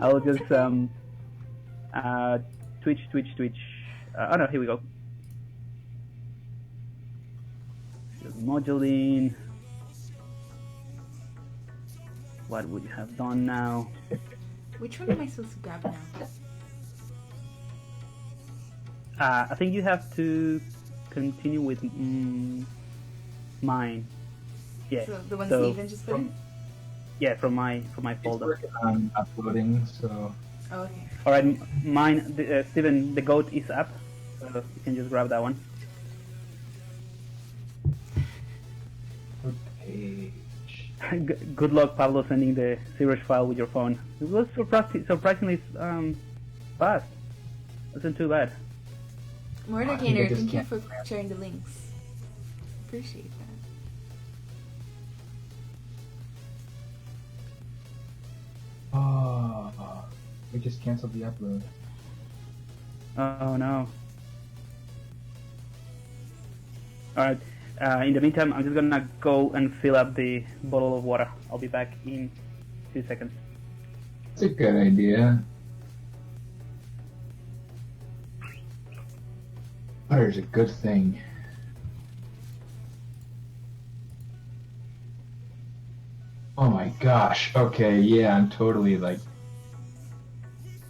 I'll just Twitch. Oh no, here we go. Moduling. What would you have done now? Which one am I supposed to grab now? I think you have to continue with mine. Yeah. So the one so Stephen just put in? Yeah, from my It's folder. working on uploading, so. Oh, okay. All right, mine. Steven, the goat is up. So you can just grab that one. Page. Good luck, Pablo, sending the ZBrush file with your phone. It was surprisingly fast. Wasn't too bad. Mortar think I Gainer, just thank you can't for sharing the links. Appreciate that. Oh, we just canceled the upload. Oh no. Alright, in the meantime, I'm just gonna go and fill up the bottle of water. I'll be back in 2 seconds. That's a good idea. Water's a good thing. Oh my gosh. Okay, yeah, I'm totally like.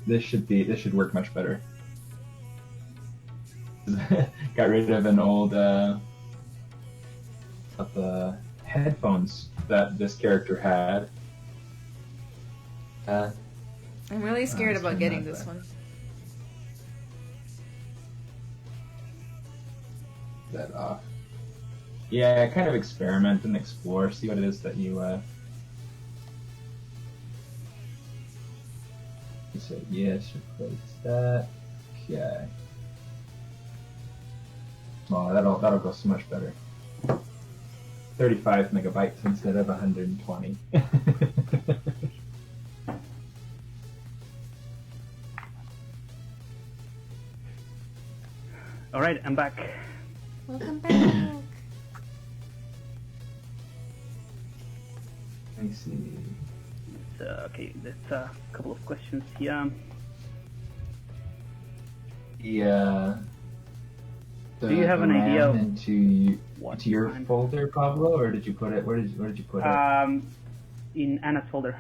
This should work much better. Got rid of an old of the headphones that this character had. I'm really scared let's about turn getting that this back. one. That off. Yeah, kind of experiment and explore, see what it is that you You said yes, replace that. Okay. Oh, that'll go so much better. 35 megabytes instead of 120. Alright, I'm back. Welcome back. Let me see. Okay, there's a couple of questions here. Yeah. Do you have an idea of into what your kind? folder, Pablo, or did you put it? Where did you put it? In Anna's folder.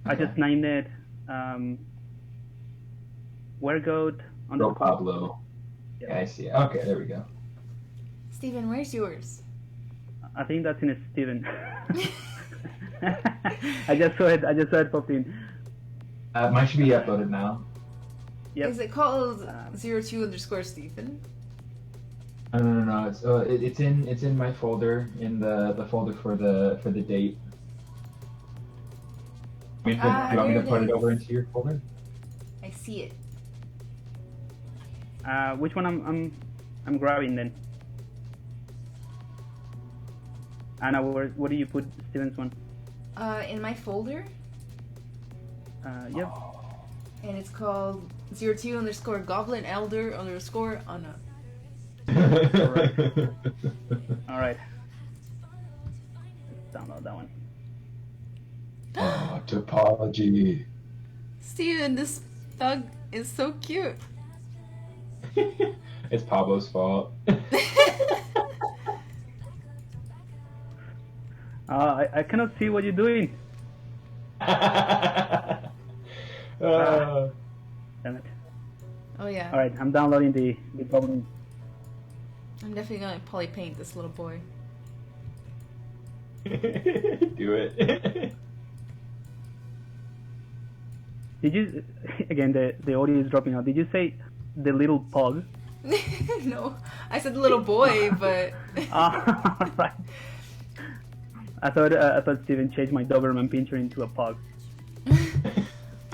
I Okay. just named it Weregoat Pro Pablo. Yep. Yeah, I see it. Okay, there we go. Steven, where's yours? I think that's in a Steven. I just saw it popped in. Mine should be uploaded now. Yep. Is it called 02_Stephen? No. It's in my folder, in the folder for the date. Do you want me here to it put it is. over into your folder? I see it. Which one I'm grabbing then? Anna, what do you put Steven's one? In my folder, Yep. and it's called 02_Goblin Elder _Anna. Alright. Let's download that one. Oh, topology. Steven, this thug is so cute. It's Pablo's fault. I cannot see what you're doing. uh, Damn it. Oh yeah. All right, I'm downloading the goblin. I'm definitely gonna poly paint this little boy. Do it. Did you again? The audio is dropping out. Did you say the little pug? No, I said little boy, but. Right. I thought Stephen changed my Doberman Pinscher into a pug.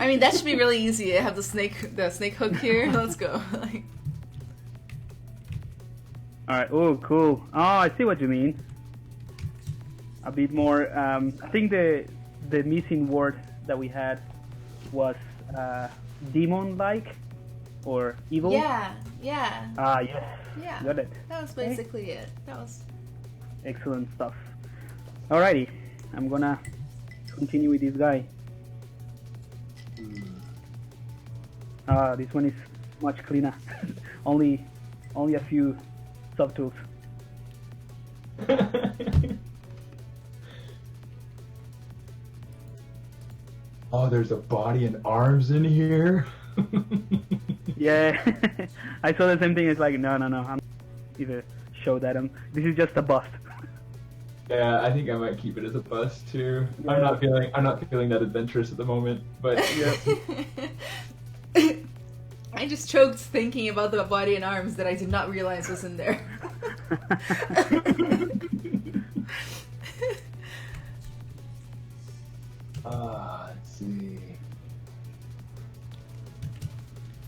I mean, that should be really easy. I have the snake hook here. Let's go. Like, All right. Oh, cool. Oh, I see what you mean. A bit more. I think the missing word that we had was demon-like or evil. yeah. Yes. Yeah. Got it. That was basically it. That was. Excellent stuff. Alrighty, I'm gonna continue with this guy. This one is much cleaner. only a few subtools. Oh, there's a body and arms in here. Yeah, I saw the same thing. It's like no, I'm not either show that this is just a bust. Yeah, I think I might keep it as a bust too. Yeah. I'm not feeling that adventurous at the moment, but yeah. I just choked thinking about the body and arms that I did not realize was in there. Let's see.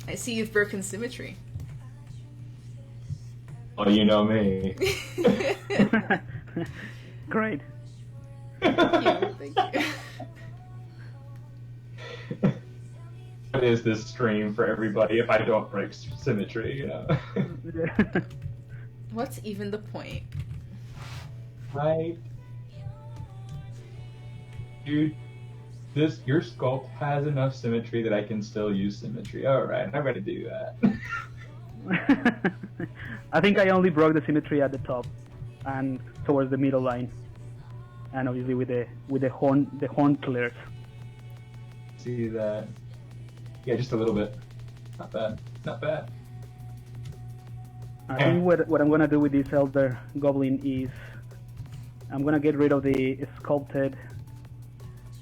I see you've broken symmetry. Oh, you know me. Great. Thank you. What is this stream for everybody if I don't break symmetry, you know? What's even the point? Right? Dude, your sculpt has enough symmetry that I can still use symmetry. Alright, I'm gonna do that. I think I only broke the symmetry at the top and towards the middle line, and obviously with the horn clears. See that? Yeah, just a little bit. Not bad. Not bad. I think what I'm gonna do with this elder goblin is I'm gonna get rid of the sculpted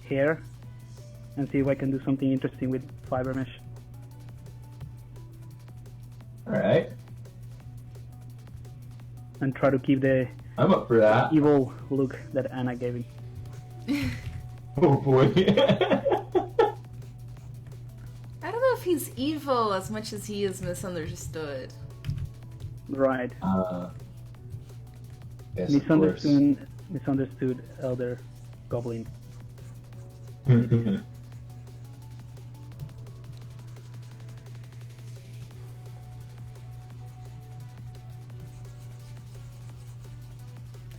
hair and see if I can do something interesting with fiber mesh. Alright. And try to keep the I'm up for that. evil look that Anna gave him. Oh boy. I don't know if he's evil as much as he is misunderstood. Right. Yes, of course. Misunderstood elder goblin.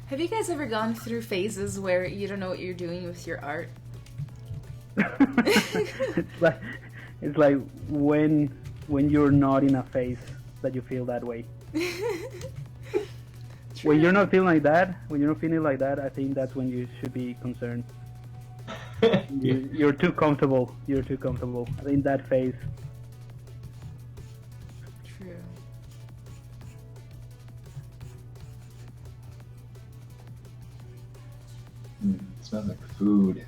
Have you guys ever gone through phases where you don't know what you're doing with your art? it's like when you're not in a phase that you feel that way. When you're not feeling like that, I think that's when you should be concerned. You're too comfortable. I think that phase. True. It smells like food.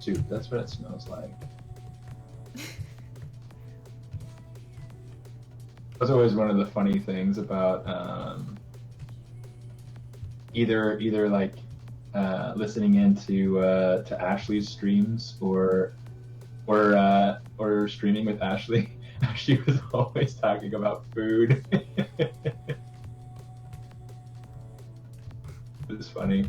Soup, that's what it smells like. That's always one of the funny things about either like listening into to Ashley's streams or streaming with Ashley. She was always talking about food. It's funny.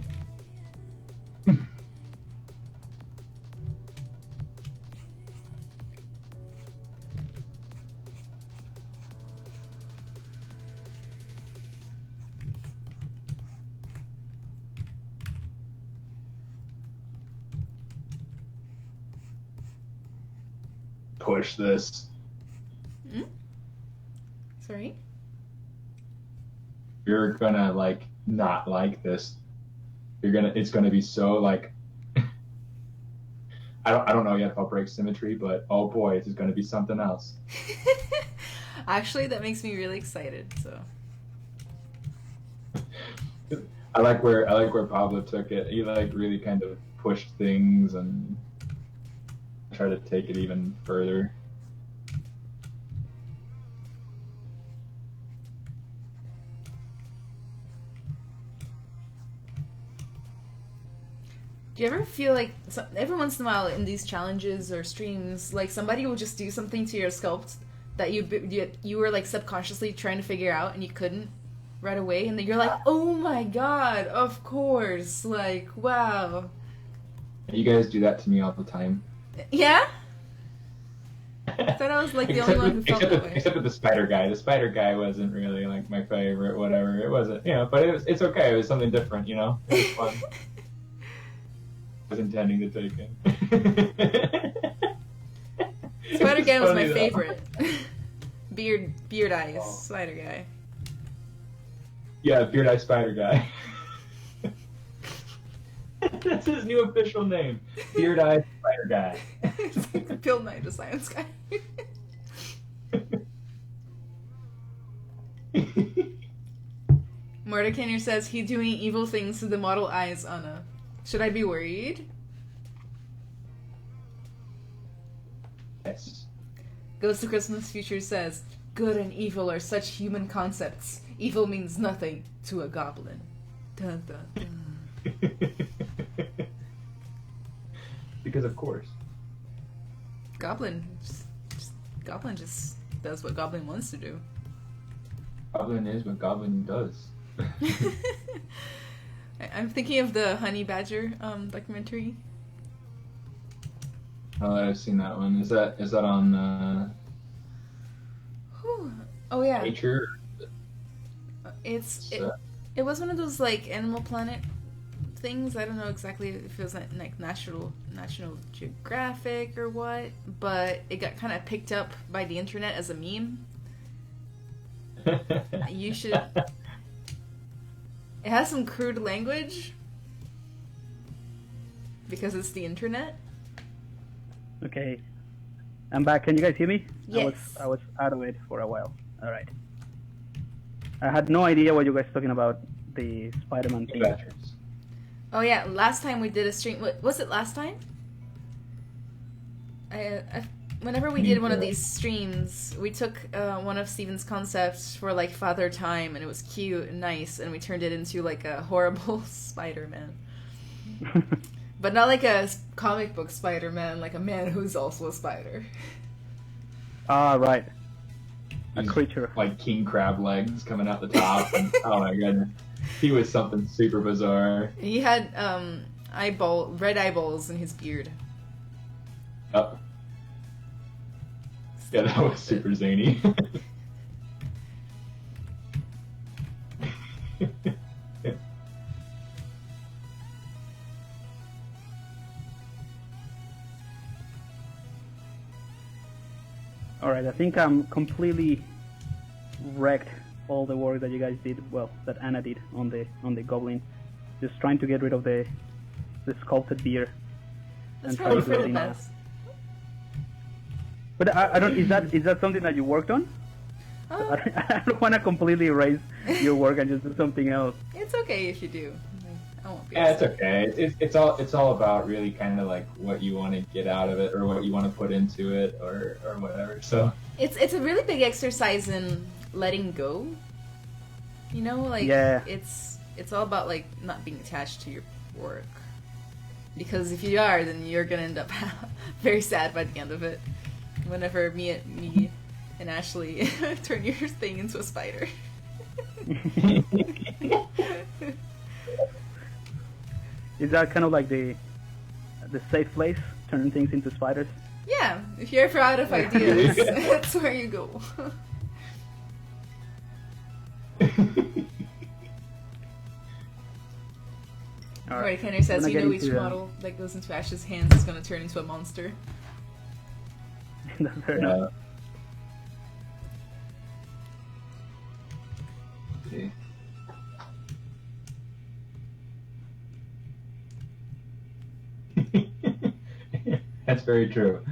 push this. Hmm? Sorry? You're gonna like not like this. It's gonna be so like I don't know yet if I'll break symmetry, but oh boy, this is gonna be something else. Actually, that makes me really excited. So I like where Pablo took it. He like really kind of pushed things and tried to take it even further. do you ever feel like every once in a while in these challenges or streams, like somebody will just do something to your sculpt that you were like subconsciously trying to figure out and you couldn't right away, and then you're like, oh my god, of course, like wow. You guys do that to me all the time. Yeah? I thought I was like the only one who felt that way. Except with the spider guy. The spider guy wasn't really like my favorite, whatever. It wasn't, but it's okay. It was something different, It was fun. I was intending to take it. Spider guy was my though. favorite. Beard eyes, spider guy. Yeah, beard eye spider guy. That's his new official name. Beard eye spider guy. It's like Bill Nye the Science Guy. Mordekainer says he doing evil things to the model eyes, Anna. Should I be worried? Yes. Ghost of Christmas Future says, good and evil are such human concepts. Evil means nothing to a goblin. Dun, dun, dun. Because of course. Goblin just does what Goblin wants to do. Goblin is what Goblin does. I'm thinking of the Honey Badger documentary. Oh, I've seen that one. Is that on Whew. Oh yeah, Nature? it was one of those like Animal Planet things. I don't know exactly if it was like National Geographic or what, but it got kind of picked up by the internet as a meme. You should. It has some crude language because it's the internet. Okay, I'm back. Can you guys hear me? Yes. I was out of it for a while. All right. I had no idea what you guys were talking about, the Spider-Man thing. Oh yeah, last time we did a stream. Was it last time? Whenever we did one of these streams, we took one of Steven's concepts for like Father Time, and it was cute and nice, and we turned it into like a horrible Spider-Man. But not like a comic book Spider-Man, like a man who's also a spider. Ah, right. A creature. Like king crab legs coming out the top. And, oh my goodness. He was something super bizarre. He had red eyeballs in his beard. Oh. Yeah, that was super zany. Alright, I think I'm completely wrecked all the work that you guys did, well, that Anna did on the goblin. Just trying to get rid of the sculpted beard. That's and probably try to for do the it now. best. But I don't. Is that something that you worked on? I don't want to completely erase your work and just do something else. It's okay if you do. I won't be. Yeah, it's upset. okay. It's all about really kind of like what you want to get out of it or what you want to put into it or whatever. So It's a really big exercise in letting go. You know, like Yeah. it's all about like not being attached to your work. Because if you are, then you're gonna end up very sad by the end of it. Whenever me and Ashley turn your thing into a spider. Is that kind of like the safe place, turning things into spiders? Yeah, if you're ever out of ideas, that's where you go. Alright, Kenner says, I'm you gonna know get each into, model that goes into Ash's hands is going to turn into a monster. That's fair enough. Okay. That's very true.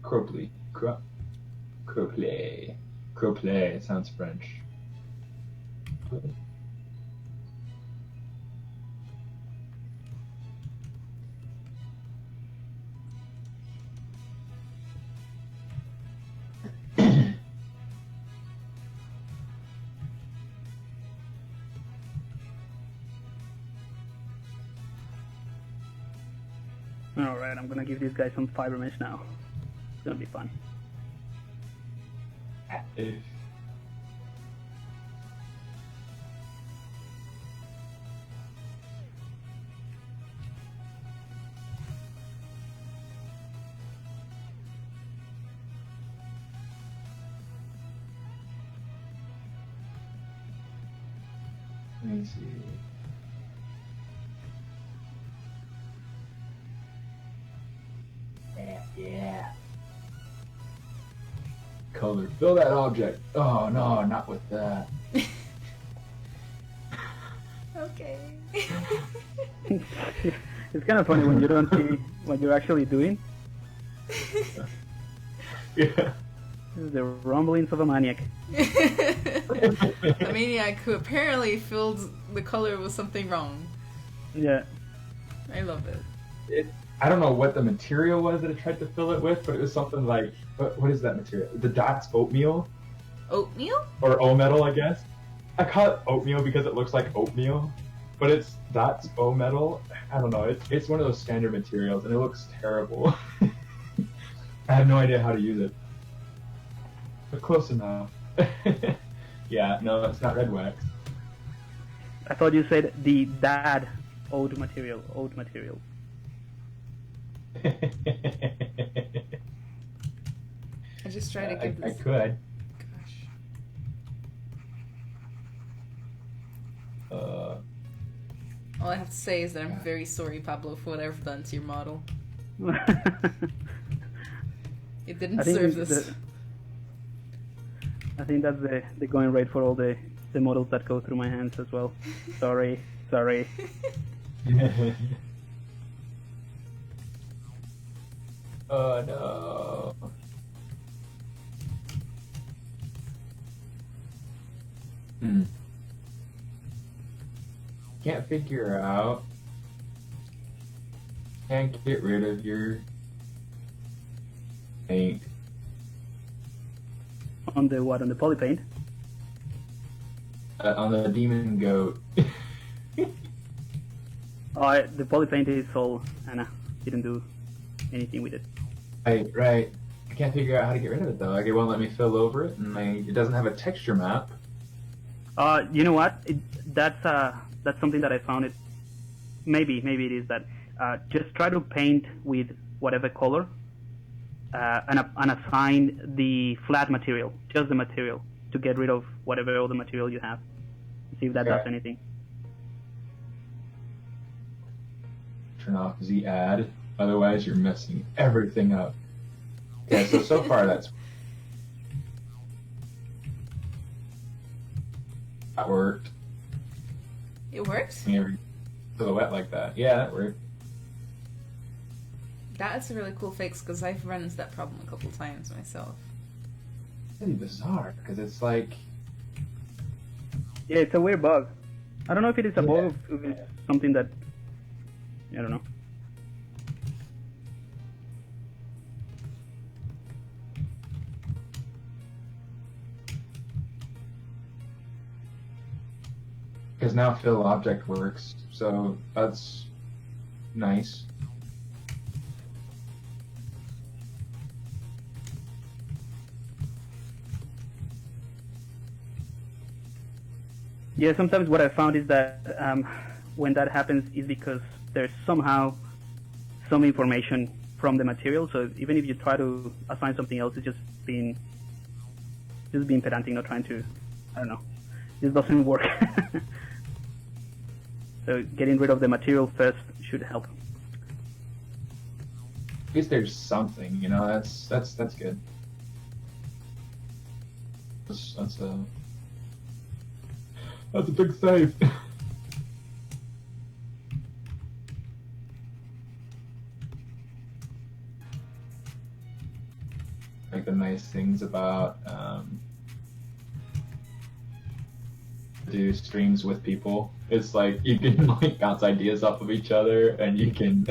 Cropley. Cropley. Cropley. It sounds French. Alright, I'm gonna give these guys some fiber mesh now. It's gonna be fun. Let me see. Yeah. Color. Fill that object. Oh no, not with that. Okay. It's kind of funny when you don't see what you're actually doing. Yeah. This is the rumblings of a maniac. A maniac who apparently filled the color with something wrong. Yeah. I love it. I don't know what the material was that I tried to fill it with, but it was something like, what is that material? The Dots oatmeal? Oatmeal? Or O-metal, I guess. I call it oatmeal because it looks like oatmeal, but it's Dots O-metal. I don't know, it's one of those standard materials, and it looks terrible. I have no idea how to use it. But close enough. Yeah, no, it's not red wax. I thought you said the dad oat material. I just try to give I this. could. Gosh. All I have to say is that I'm very sorry, Pablo, for what I've done to your model. It didn't serve this. I think that's the going rate for all the models that go through my hands as well. Sorry. Oh no. Can't figure out. Can't get rid of your paint. On the what? On the poly paint? On the demon goat. Oh, the poly paint is all Anna. Didn't do anything with it. Right. I can't figure out how to get rid of it though. Like it won't let me fill over it, and it doesn't have a texture map. You know what? That's something that I found. It maybe it is that. Just try to paint with whatever color, and assign the flat material, just the material, to get rid of whatever other material you have. See if that does anything. Turn off Z add, otherwise you're messing everything up. Yeah, so far that worked. It worked? Every silhouette like that. Yeah, that worked. That's a really cool fix because I've run into that problem a couple times myself. It's really bizarre because it's like. Yeah, it's a weird bug. I don't know if it is a bug or if it's something that. I don't know. Because now fill object works, so that's nice. Yeah, sometimes what I found is that when that happens is because there's somehow some information from the material. So even if you try to assign something else, it's just being pedantic, not trying to. I don't know. This doesn't work. So getting rid of the material first should help. At least there's something, you know. That's good. That's a big save. Like the nice things about do streams with people. It's like you can like bounce ideas off of each other, and you can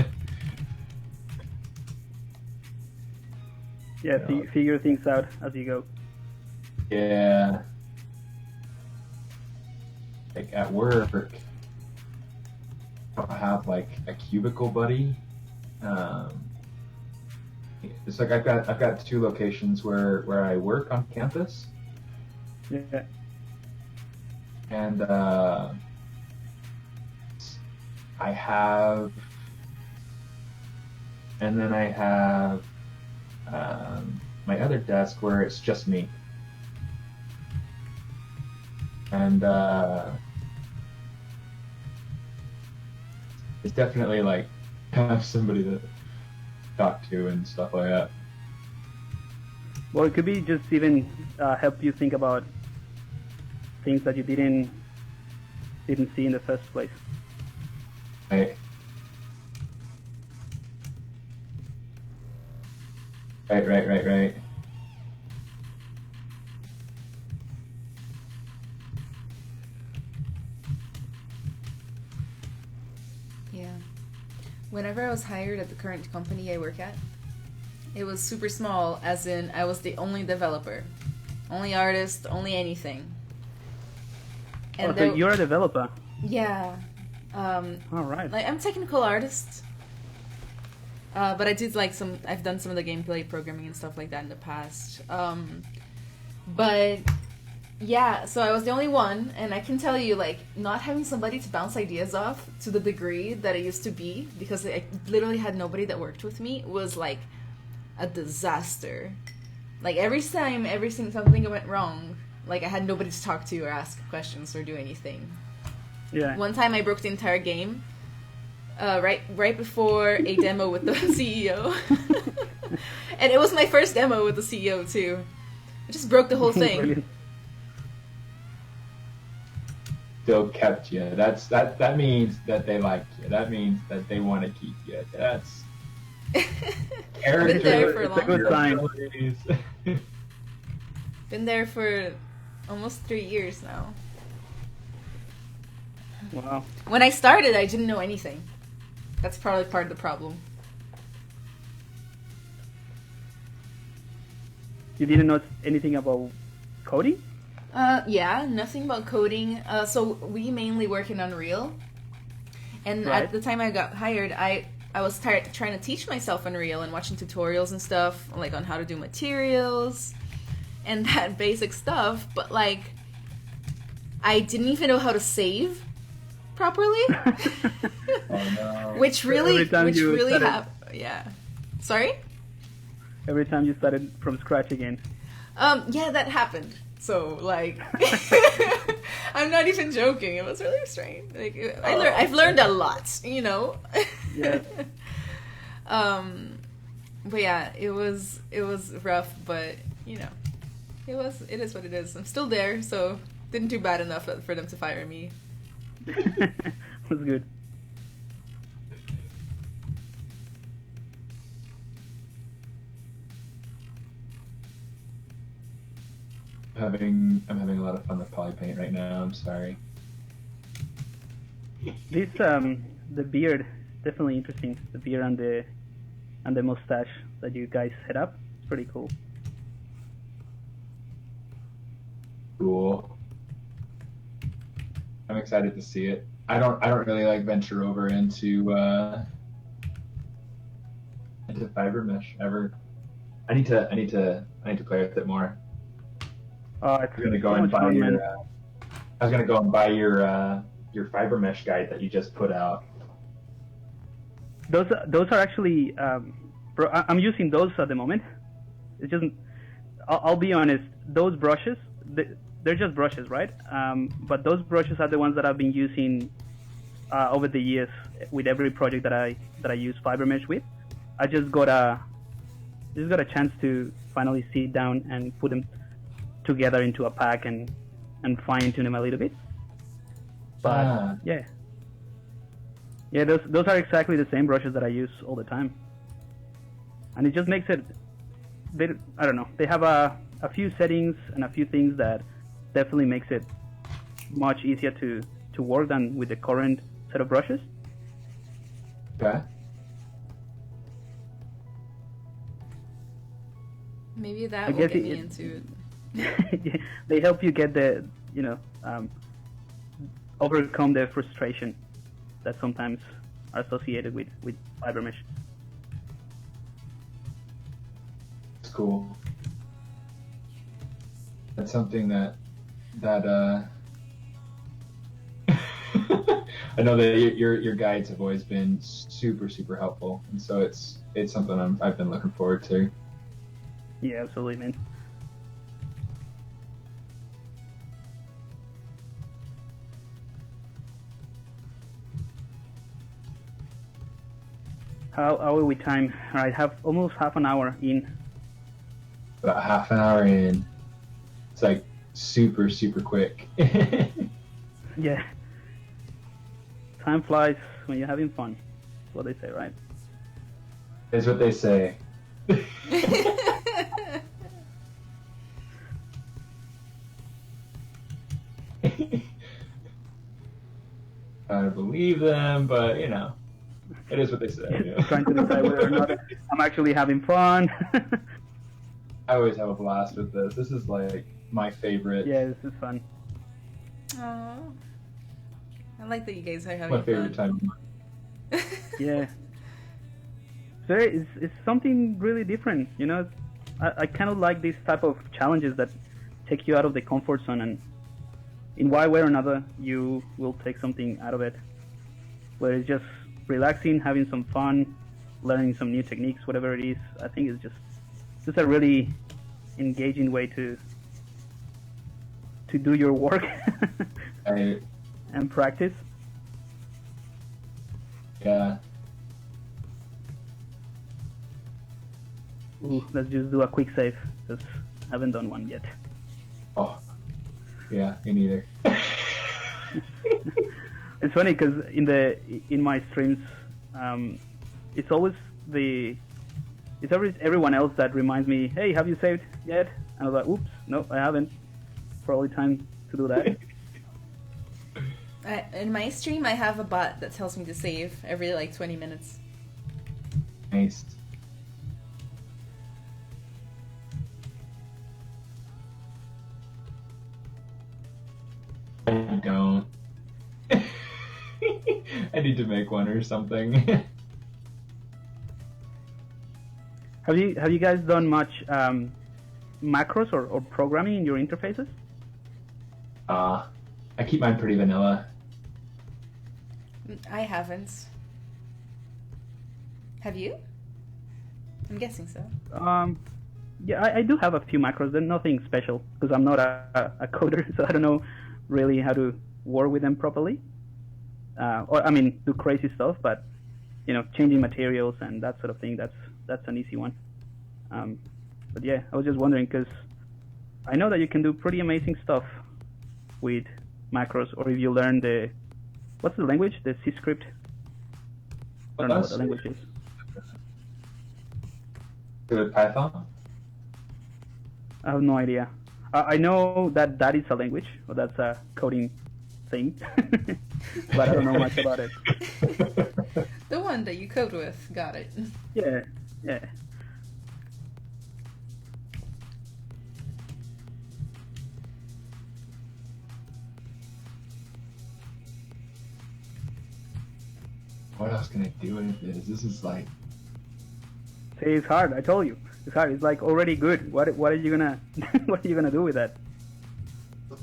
Yeah, figure things out as you go. yeah. Like at work, I don't have like a cubicle buddy. It's like I've got 2 locations where I work on campus, Yeah. and I have, and then I have my other desk where it's just me, and it's definitely like have somebody to talk to and stuff like that. Well, it could be just even help you think about things that you didn't see in the first place. Right. Right. Yeah. Whenever I was hired at the current company I work at, it was super small, as in I was the only developer, only artist, only anything. And so you're a developer? Yeah. All right. Like I'm a technical artist, but I did like I've done some of the gameplay programming and stuff like that in the past. But yeah, so I was the only one, and I can tell you, like, not having somebody to bounce ideas off to the degree that it used to be, because I literally had nobody that worked with me, was like a disaster. Like every time something went wrong, like I had nobody to talk to or ask questions or do anything. Yeah. One time I broke the entire game, right before a demo with the CEO, and it was my first demo with the CEO too. I just broke the whole thing. Brilliant. Still kept you. That means that they like you. That means that they want to keep you. That's character. Been there for a It's a good sign. Been there for almost 3 years now. Wow. When I started, I didn't know anything. That's probably part of the problem. You didn't know anything about coding? Yeah, nothing about coding. So we mainly work in Unreal. And Right. at the time I got hired, I was trying to teach myself Unreal and watching tutorials and stuff, like on how to do materials and that basic stuff. But like, I didn't even know how to save properly. Oh no. Which really started- happened. Yeah. Sorry? Every time you started from scratch again. Yeah, that happened. So, like, I'm not even joking. It was really strange. Like, I've learned a lot, you know? Yeah. But yeah, it was rough, but, you know, it is what it is. I'm still there, so didn't do bad enough for them to fire me. Was good. I'm having a lot of fun with polypaint right now. I'm sorry. This the beard, definitely interesting. The beard and the mustache that you guys set up. It's pretty cool. Cool. I'm excited to see it. I don't really like venture over into fiber mesh ever. I need to play with it more. It's I was gonna go so and much buy fun, your. man. I was gonna go and buy your fiber mesh guide that you just put out. Those are actually I'm using those at the moment. It's just I'll be honest. Those brushes, they're just brushes, right? But those brushes are the ones that I've been using over the years with every project that I use fiber mesh with. I just got a chance to finally sit down and put them together into a pack and fine tune them a little bit. But yeah, those are exactly the same brushes that I use all the time, and it just makes it. I don't know. They have a few settings and a few things that definitely makes it much easier to work than with the current set of brushes. Okay. Maybe that will get me into it. They help you get the, overcome the frustration that sometimes are associated with fiber mesh. That's cool. That's something that I know that your guides have always been super helpful, and so it's something I've been looking forward to. Yeah, absolutely, man. How are we time? All right, have almost half an hour in. About half an hour in. It's like super quick. Yeah. Time flies when you're having fun. That's what they say, right? Is what they say. I don't believe them, but it is what they say. Trying to decide whether or not I'm actually having fun. I always have a blast with this. This is like my favorite. Yeah, this is fun. Aww. I like that you guys are having My favorite fun. time. Yeah. So it's something really different, I kind of like these type of challenges that take you out of the comfort zone, and in one way or another you will take something out of it, where it's just relaxing, having some fun, learning some new techniques, whatever it is. I think it's just a really engaging way to do your work and practice. Yeah. Ooh, let's just do a quick save, because I haven't done one yet. Oh. Yeah, me neither. It's funny because in my streams, it's always everyone else that reminds me, hey, have you saved yet? And I was like, oops, no, I haven't. Probably time to do that. In my stream, I have a bot that tells me to save every 20 minutes. Nice. I don't. I need to make one or something. Have you guys done much macros or programming in your interfaces? I keep mine pretty vanilla. I haven't. Have you? I'm guessing so. Yeah, I do have a few macros. They're nothing special because I'm not a coder, so I don't know really how to work with them properly. Do crazy stuff, but changing materials and that sort of thing, that's an easy one. But yeah, I was just wondering because I know that you can do pretty amazing stuff with macros, or if you learn what's the language? The C script? I don't know what the language is. Good Python? I have no idea. I know that is a language, or that's a coding thing, but I don't know much about it. The one that you code with, got it. Yeah. What else can I do with this? This is like... See, it's hard. I told you, it's hard. It's like already good. What are you gonna what are you gonna do with that?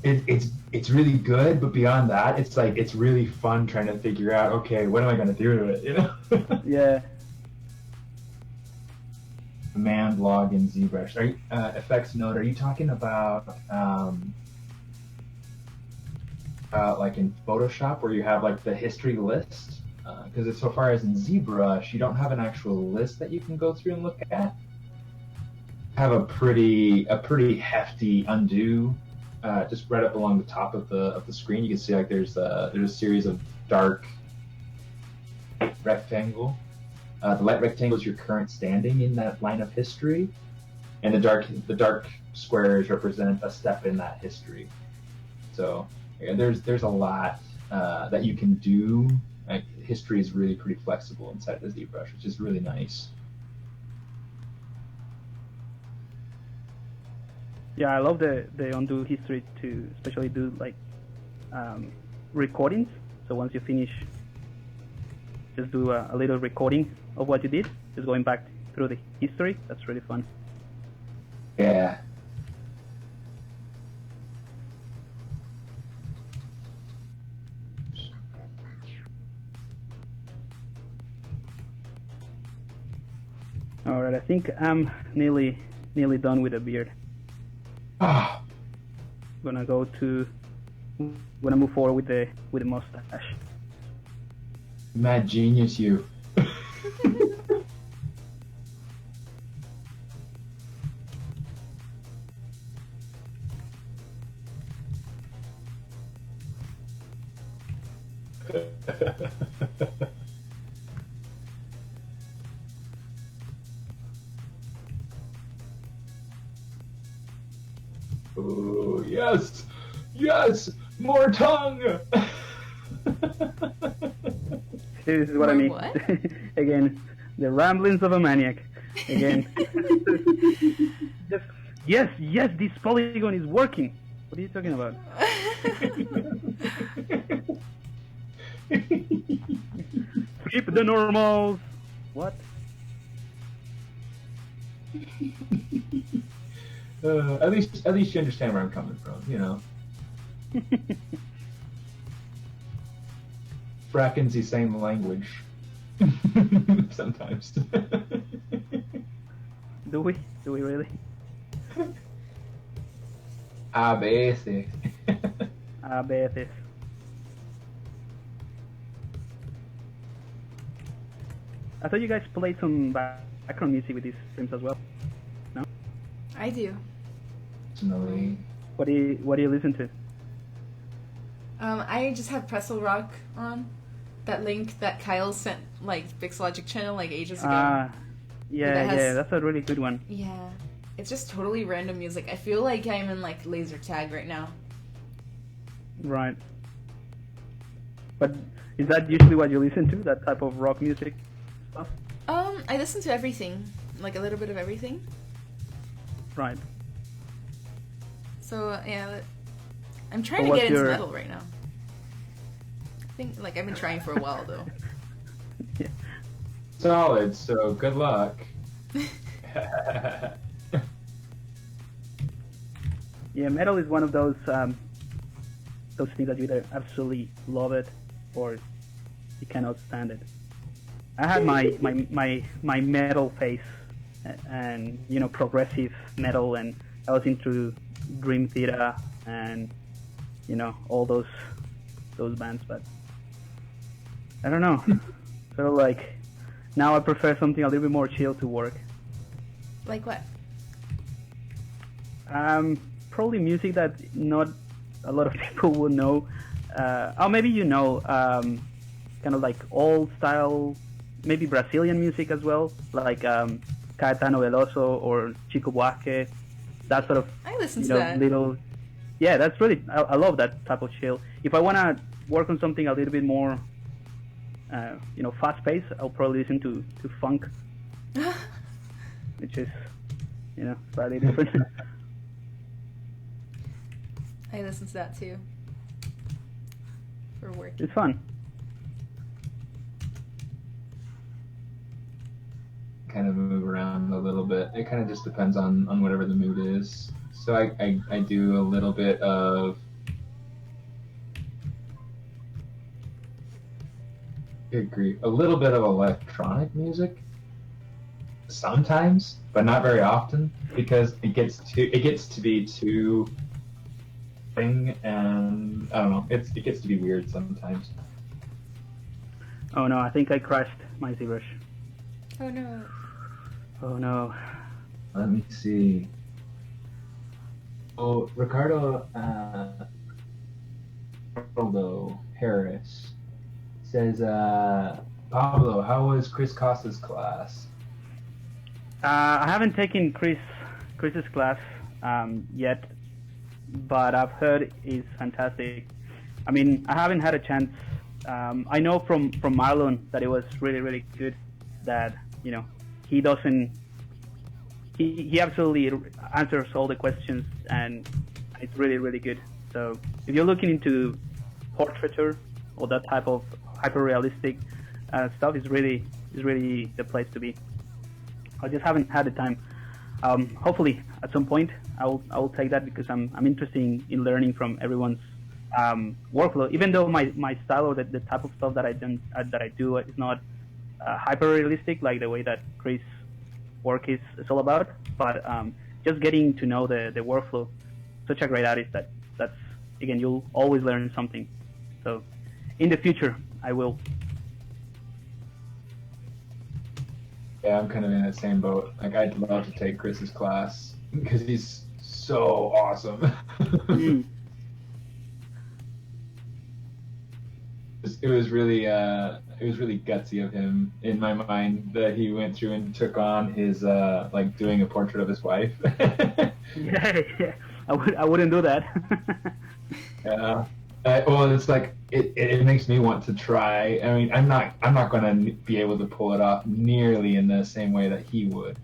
It's really good, but beyond that, it's really fun trying to figure out, okay, what am I gonna do to it? Yeah. Command log in ZBrush. Effects node? Are you talking about like in Photoshop where you have like the history list Because so far as in ZBrush, you don't have an actual list that you can go through and look at. Have a pretty hefty undo, just right up along the top of the screen. You can see like there's a series of dark rectangle. The light rectangle is your current standing in that line of history, and the dark squares represent a step in that history. So yeah, there's a lot that you can do. Like, history is really pretty flexible inside the ZBrush, which is really nice. Yeah, I love the undo history to especially do like recordings. So once you finish, just do a little recording of what you did, just going back through the history. That's really fun. Yeah. All right, I think I'm nearly done with the beard. Ah, Gonna move forward with the mustache. mad genius, you. Oh, yes! Yes! More tongue! This is what I More mean. what? Again, the ramblings of a maniac. Again. Yes, this polygon is working. What are you talking about? Flip the normals. What? At least you understand where I'm coming from, you know. Fracken's the same language. Sometimes. Do we really? A veces. A veces. I thought you guys played some background music with these streams as well. No? I do. Personally. What do you listen to? I just have Pretzel Rock on. That link that Kyle sent, like, Pixelogic channel, like, ages ago. Yeah, that's a really good one. Yeah. It's just totally random music. I feel like I'm in, like, laser tag right now. Right. But is that usually what you listen to? That type of rock music stuff? I listen to everything. Like, a little bit of everything. Right. So, yeah. I'm trying So to what's get into your- metal right now. I think, like, I've been trying for a while, though. Yeah. Solid, so good luck. Yeah, metal is one of those things that you either absolutely love it or you cannot stand it. I had my metal phase, and progressive metal, and I was into Dream Theater and all those bands, but I don't know. So like now I prefer something a little bit more chill to work. Like what? Probably music that not a lot of people will know. Or maybe kind of like old style, maybe Brazilian music as well, like Caetano Veloso or Chico Buarque. That sort of I listen to that. little. Yeah, that's really. I love that type of chill. If I wanna work on something a little bit more, fast paced, I'll probably listen to funk, which is, slightly different. I listen to that too. For work. It's fun. Kind of move around a little bit. It kind of just depends on whatever the mood is. So I do a little bit of a little bit of electronic music sometimes, but not very often, because it gets to be too thing, and I don't know, it gets to be weird sometimes. Oh no, I think I crashed my ZBrush. Oh no. Oh no. Let me see. Oh, Ricardo Harris says, Pablo, how was Chris Costa's class? I haven't taken Chris's class yet, but I've heard it's fantastic. I mean, I haven't had a chance. I know from Marlon that it was really, really good. That, you know, he doesn't. He absolutely answers all the questions, and it's really, really good. So if you're looking into portraiture or that type of hyper-realistic stuff, is really the place to be. I just haven't had the time. Hopefully, at some point, I will take that, because I'm interested in learning from everyone's workflow. Even though my style or the type of stuff that I do is not hyper realistic like the way that Chris' work is all about, but just getting to know the workflow. Such a great artist that's again, you'll always learn something. So in the future, I will. Yeah, I'm kind of in that same boat. Like, I'd love to take Chris's class because he's so awesome. It was really gutsy of him, in my mind, that he went through and took on his like doing a portrait of his wife. yeah. I wouldn't do that. Yeah. Well, it's like it makes me want to try. I mean, I'm not going to be able to pull it off nearly in the same way that he would,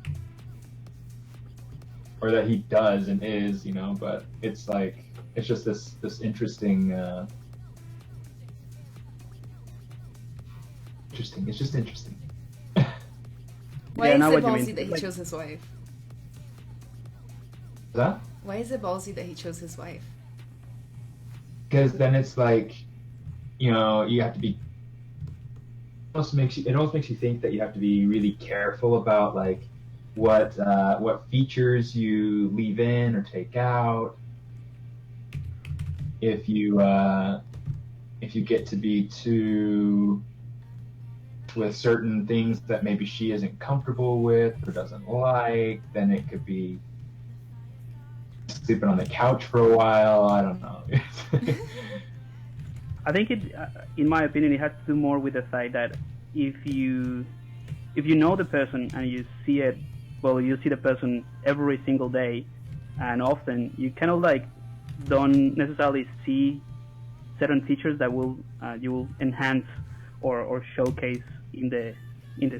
or that he does and is, you know. But it's like, it's just this interesting. Interesting. It's just interesting. Why Yeah, is I know it what you mean. ballsy that he Like- chose his wife? Is that? Why is it ballsy that he chose his wife? Because then it's like, you know, you have to be. It almost makes you think that you have to be really careful about like what features you leave in or take out. If you get to be too with certain things that maybe she isn't comfortable with or doesn't like, then it could be sleeping on the couch for a while. I don't know. I think it, in my opinion, it has to do more with the fact that if you know the person and you see the person every single day, and often, you kind of like don't necessarily see certain features that you will enhance or showcase in the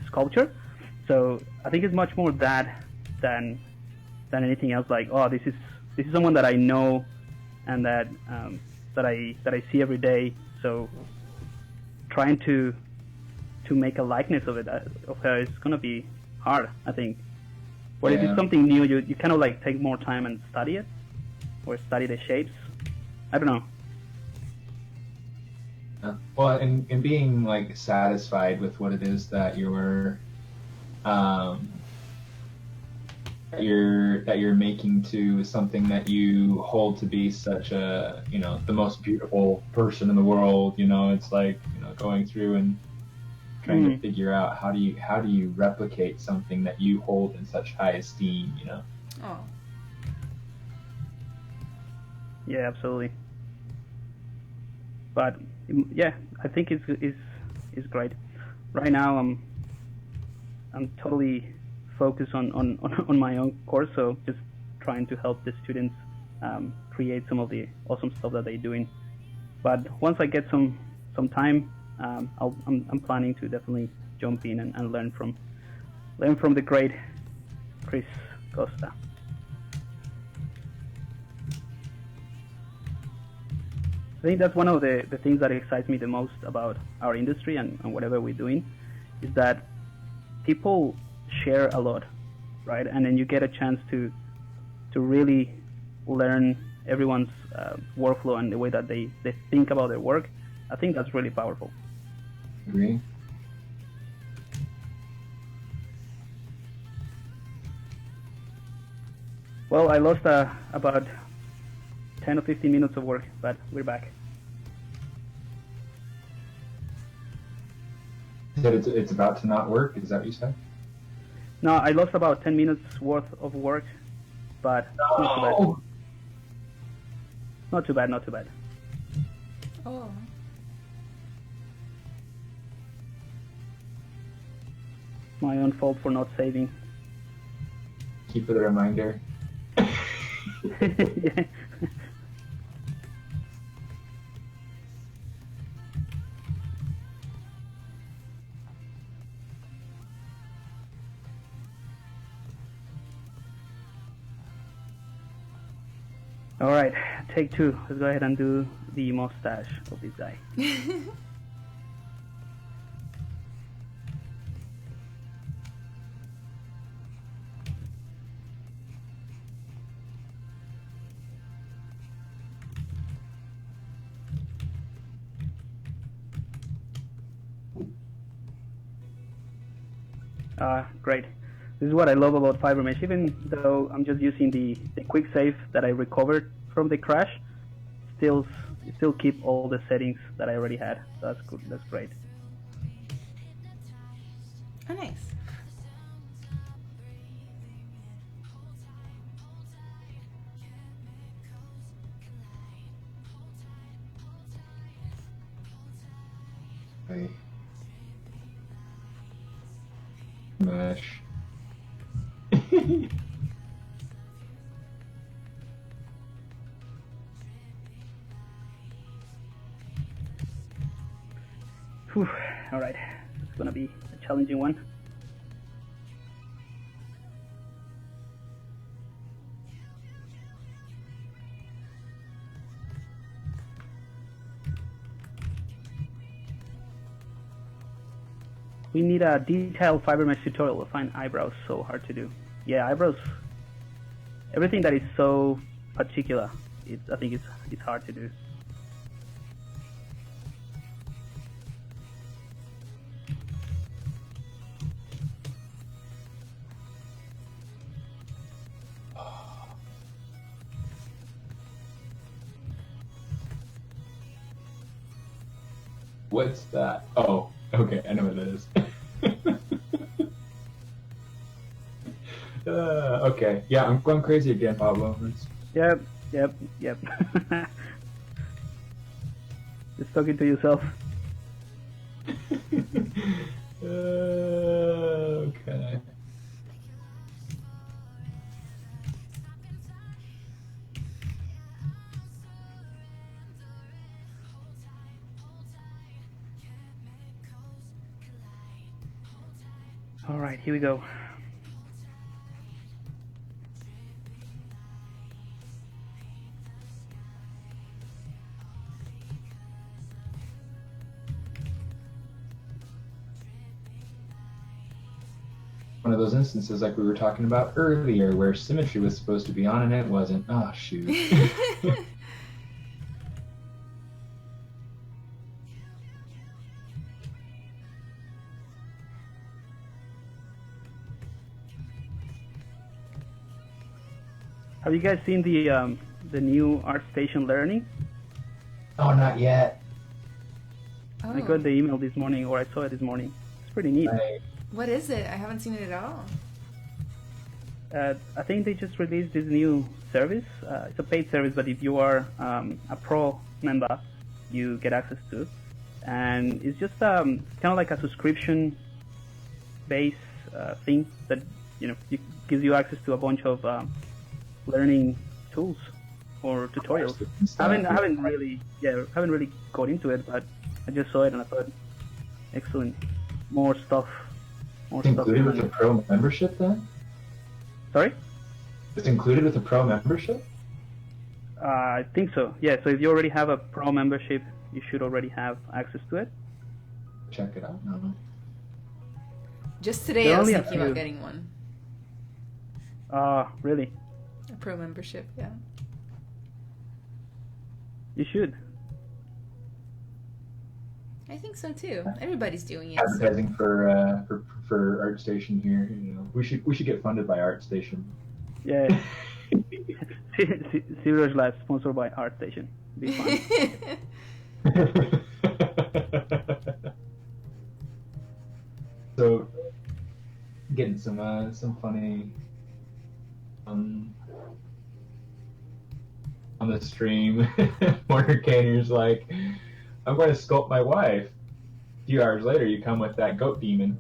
sculpture. So I think it's much more that than anything else. Like, oh, this is someone that I know and that I see every day. So trying to make a likeness of her is gonna be hard, I think. But if it's something new, you kind of like take more time and study it, or study the shapes. I don't know. Well, and being like satisfied with what it is that you're making to something that you hold to be such a, you know, the most beautiful person in the world. You know, it's like, you know, going through and trying to figure out how do you replicate something that you hold in such high esteem. You know. Oh. Yeah, absolutely. But yeah, I think it's great. Right now, I'm totally focused on my own course, so just trying to help the students create some of the awesome stuff that they're doing. But once I get some time, I'm planning to definitely jump in and learn from the great Chris Costa. I think that's one of the things that excites me the most about our industry and whatever we're doing, is that people share a lot, right? And then you get a chance to really learn everyone's workflow and the way that they think about their work. I think that's really powerful. Agree. Well, I lost about 10 or 15 minutes of work, but we're back. You said it's about to not work. Is that what you said? No, I lost about 10 minutes worth of work, but not too bad. Oh. Not too bad, not too bad. Oh. My own fault for not saving. Keep it a reminder. Yeah. All right, take two. Let's go ahead and do the mustache of this guy. Great. This is what I love about FiberMesh. Even though I'm just using the quick save that I recovered from the crash, still keep all the settings that I already had. So that's good. That's great. Oh, nice. Okay. Mesh. Whew. All right, it's gonna be a challenging one. We need a detailed FiberMesh tutorial. We'll find eyebrows so hard to do. Yeah, eyebrows. Everything that is so particular, I think it's hard to do. What's that? Oh, okay, I know what it is. Okay, yeah, I'm going crazy again, Pablo. Yep. Just talking to yourself. Okay. All right, here we go. One of those instances like we were talking about earlier where symmetry was supposed to be on and it wasn't. Oh, shoot. Have you guys seen the new ArtStation Learning? Oh, not yet. Oh. I got the email this morning, or I saw it this morning. It's pretty neat. What is it? I haven't seen it at all. I think they just released this new service. It's a paid service, but if you are a pro member, you get access to. And it's just kind of like a subscription-based thing that gives you access to a bunch of learning tools or tutorials. I haven't really got into it, but I just saw it and I thought, excellent, more stuff. It's included with the pro membership then? Sorry? It's included with the pro membership? I think so. Yeah. So if you already have a pro membership, you should already have access to it. Check it out. No. Just today There I was only a thinking about few. getting one. Really? A pro membership, yeah. You should. I think so too. Everybody's doing it. So. Advertising for ArtStation here. We should get funded by ArtStation. Yeah. ZBrush Live, sponsored by ArtStation. Be fun. So getting some funny on the stream. Warner Canier's like, I'm going to sculpt my wife. A few hours later, you come with that goat demon.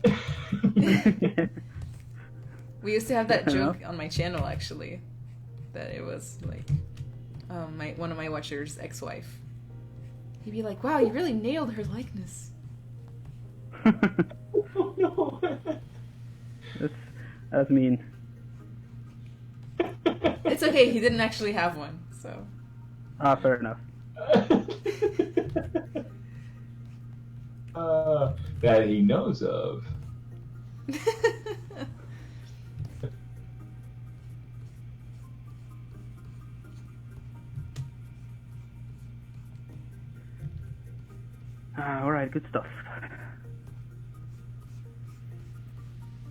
We used to have that joke on my channel, actually, that it was like one of my watchers' ex-wife. He'd be like, "Wow, you really nailed her likeness." Oh, no. That's mean. It's okay. He didn't actually have one, so. Fair enough. That he knows of. All right, good stuff.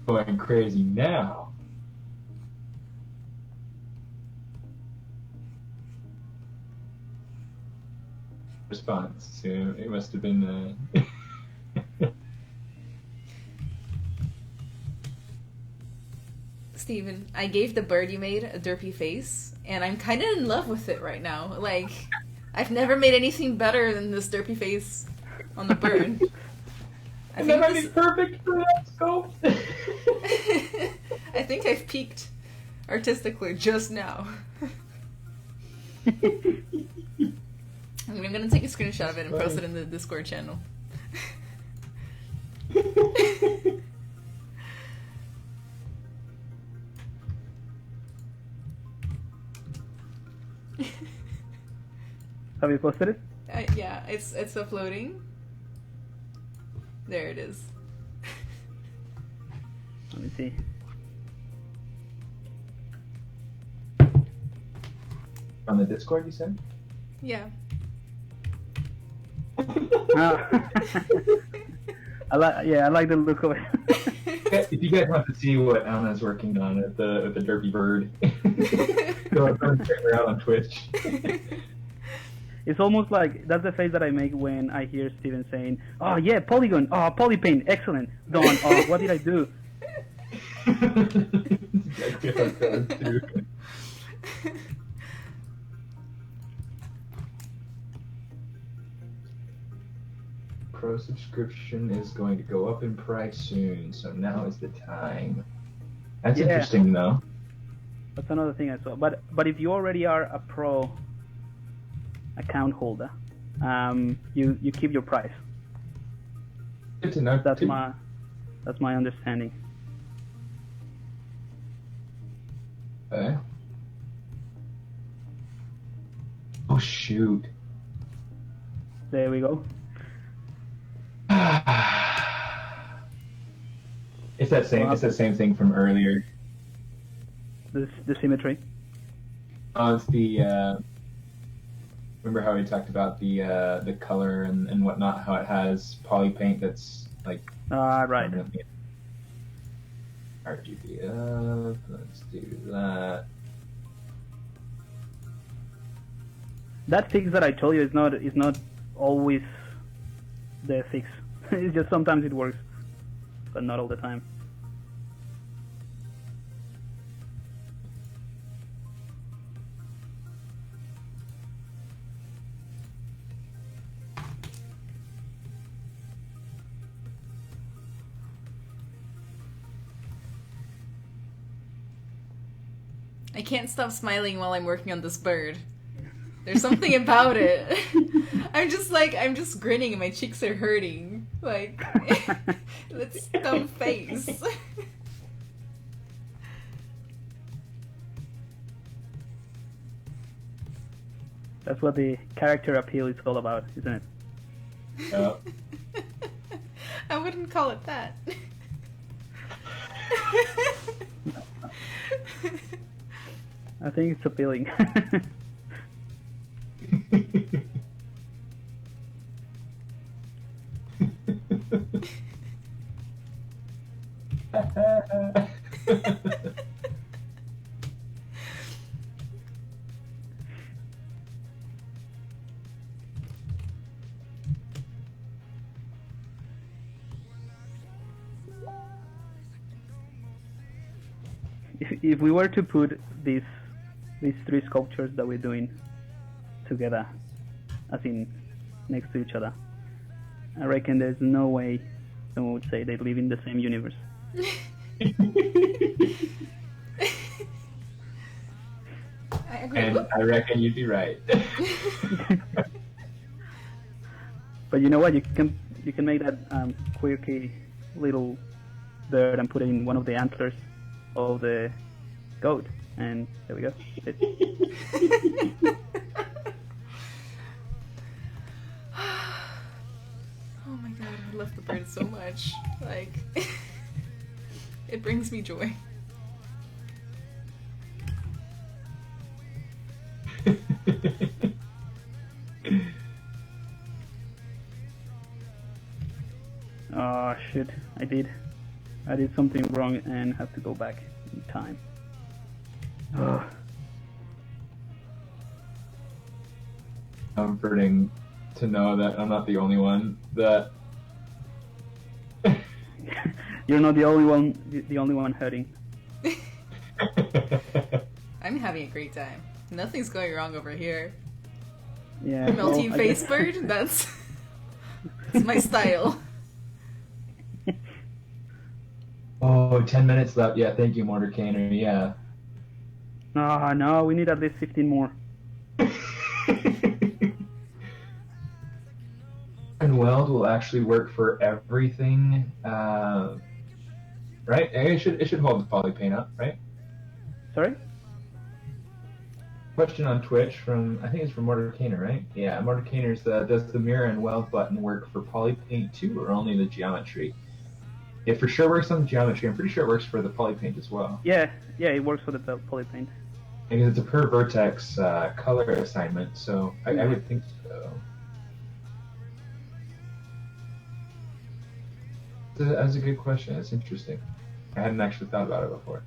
Going crazy now. Response to it must have been Steven, I gave the bird you made a derpy face, and I'm kind of in love with it right now. Like, I've never made anything better than this derpy face on the bird. I think that might be perfect for that scope. I think I've peaked artistically just now. I'm gonna take a screenshot of it and post it in the Discord channel. Have you posted it? Yeah, it's uploading. There it is. Let me see. On the Discord, you said? Yeah. I like the look of it. If you guys want to see what Anna's working on at the Derpy Bird, go and check her out on Twitch. It's almost like that's the face that I make when I hear Steven saying, "Oh yeah, polygon, oh polypaint, excellent, done. Oh, what did I do?" Exactly how it goes, too. Pro subscription is going to go up in price soon, so now is the time. That's Yeah. interesting, though. That's another thing I saw. But if you already are a pro account holder, you keep your price. Good to know. That's too. my understanding. Okay. Oh shoot. There we go. It's that same thing from earlier. The symmetry. Oh, it's the remember how we talked about the color and whatnot, how it has poly paint that's like Right. permanently RGB up. Let's do that. That fix that I told you is not always the fix. It's just sometimes it works, but not all the time. I can't stop smiling while I'm working on this bird. There's something about it. I'm just grinning and my cheeks are hurting. Like, this dumb face. That's what the character appeal is all about, isn't it? Yeah. I wouldn't call it that. I think it's appealing. If we were to put these three sculptures that we're doing together, as in next to each other, I reckon there's no way someone would say they live in the same universe. I agree. And I reckon you'd be right. But you know what? You can make that quirky little bird and put it in one of the antlers of the goat, and there we go. Oh my god, I love the bird so much. Like, it brings me joy. Oh shit! I did something wrong and have to go back in time. Ugh. Comforting to know that I'm not the only one that. You're not the only one. The only one hurting. I'm having a great time. Nothing's going wrong over here. Yeah. Melty well, I face guess- bird, that's my style. Oh, 10 minutes left. Yeah, thank you, Mordecai. Yeah. No, we need at least 15 more. And weld will actually work for everything, right? It should hold the poly paint up, right? Sorry? Question on Twitch from, I think it's from Mordecai, right? Yeah, Mordecai's does the mirror and weld button work for poly paint too, or only the geometry? It for sure works on the geometry. I'm pretty sure it works for the poly paint as well. Yeah, it works for the poly paint. Because it's a per vertex color assignment, so I would think so. That's a good question. That's interesting. I hadn't actually thought about it before.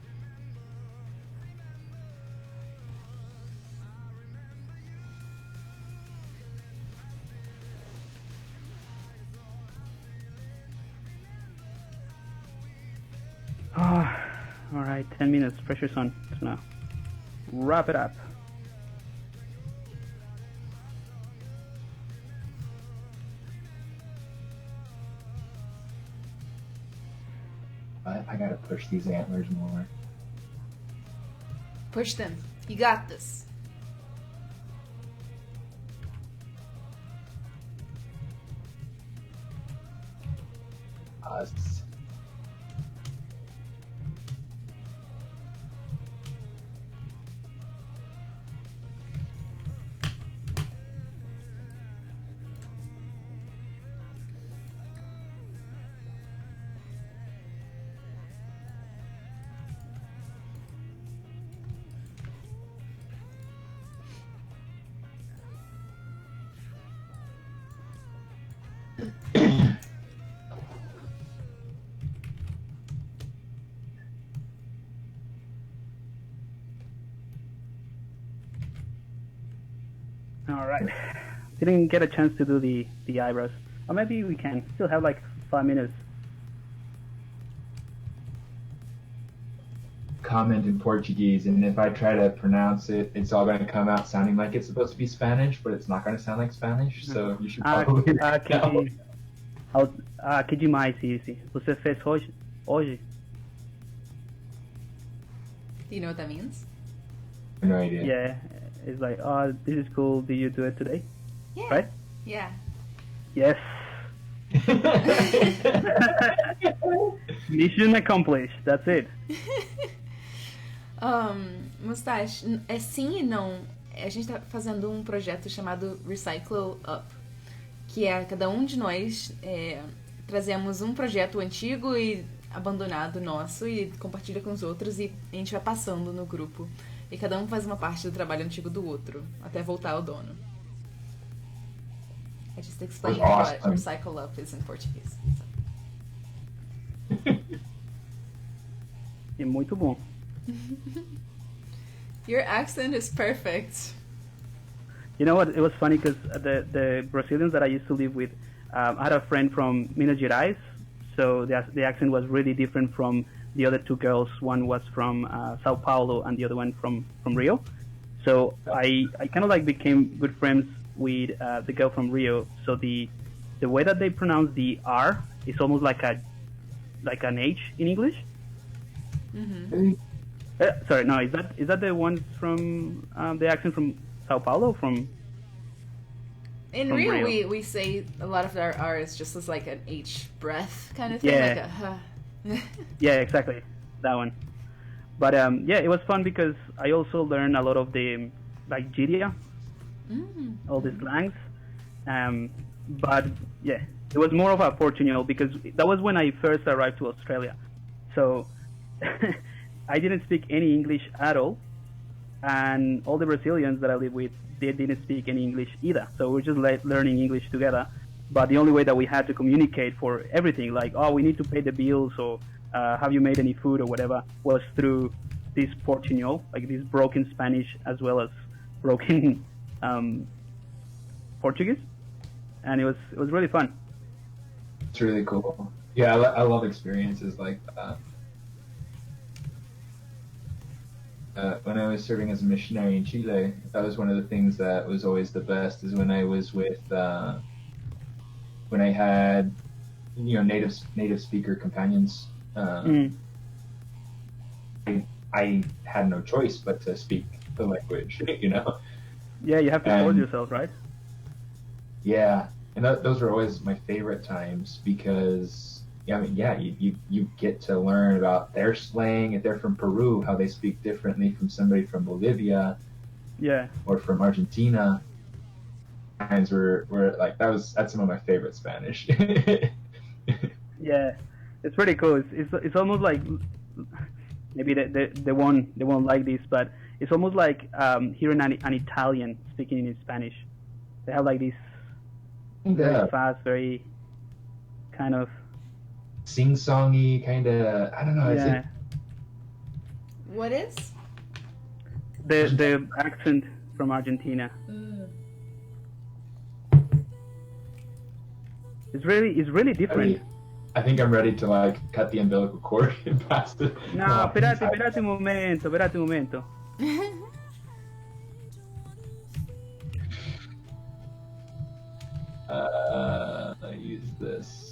Alright, 10 minutes. Pressure's on. So now, wrap it up. I gotta push these antlers more. Push them. You got this. Us. Alright. Didn't get a chance to do the eyebrows. Or maybe we can. Still have like 5 minutes. Comment in Portuguese, and if I try to pronounce it, it's all going to come out sounding like it's supposed to be Spanish, but it's not going to sound like Spanish, so you should probably know. Que demais isso. Você fez hoje? Hoje? Do you know what that means? No idea. Yeah. It's like, oh, this is cool. Did you do it today? Yeah. Right? Yeah. Yes. Mission accomplished. That's it. Mustache, é sim e não. A gente tá fazendo um projeto chamado Recycle Up, que é cada um de nós trazemos um projeto antigo e abandonado nosso e compartilha com os outros e a gente vai passando no grupo. E cada um faz uma parte do trabalho antigo do outro, até voltar ao dono. I just explained what Recycle Up is in Portuguese. É muito bom. Your accent is perfect. You know what? It was funny because the Brazilians that I used to live with, I had a friend from Minas Gerais, so the accent was really different from the other two girls. One was from Sao Paulo and the other one from Rio. So I kind of like became good friends with the girl from Rio. So the way that they pronounce the R is almost like an H in English. Mm-hmm. Sorry, no, is that the one from the accent from Sao Paulo from? In from Rio, we say a lot of our R is just as like an H breath kind of thing, Yeah. like a huh. Yeah, exactly, that one. But yeah, it was fun because I also learned a lot of the like Jiria, all the slangs. But yeah, it was more of a Portugal because that was when I first arrived to Australia. So I didn't speak any English at all, and all the Brazilians that I live with, they didn't speak any English either. So we were just learning English together. But the only way that we had to communicate for everything, like, oh, we need to pay the bills, or have you made any food or whatever, was through this Portuñol, like this broken Spanish as well as broken Portuguese, and it was really fun. It's really cool. Yeah, I love experiences like that. When I was serving as a missionary in Chile, that was one of the things that was always the best. Is when I was with, when I had, native speaker companions. I had no choice but to speak the language. Yeah, you have to force yourself, right? Yeah, and those were always my favorite times because. You get to learn about their slang. If they're from Peru, how they speak differently from somebody from Bolivia, or from Argentina. Times were like that's some of my favorite Spanish. Yeah, it's pretty cool. It's almost like maybe they won't like this, but it's almost like hearing an Italian speaking in Spanish. They have like this very fast, very kind of sing-songy kind of, I don't know. Yeah. What is? The accent from Argentina. It's really different. I think I'm ready to like cut the umbilical cord and pass it. No, espérate un momento. I use this.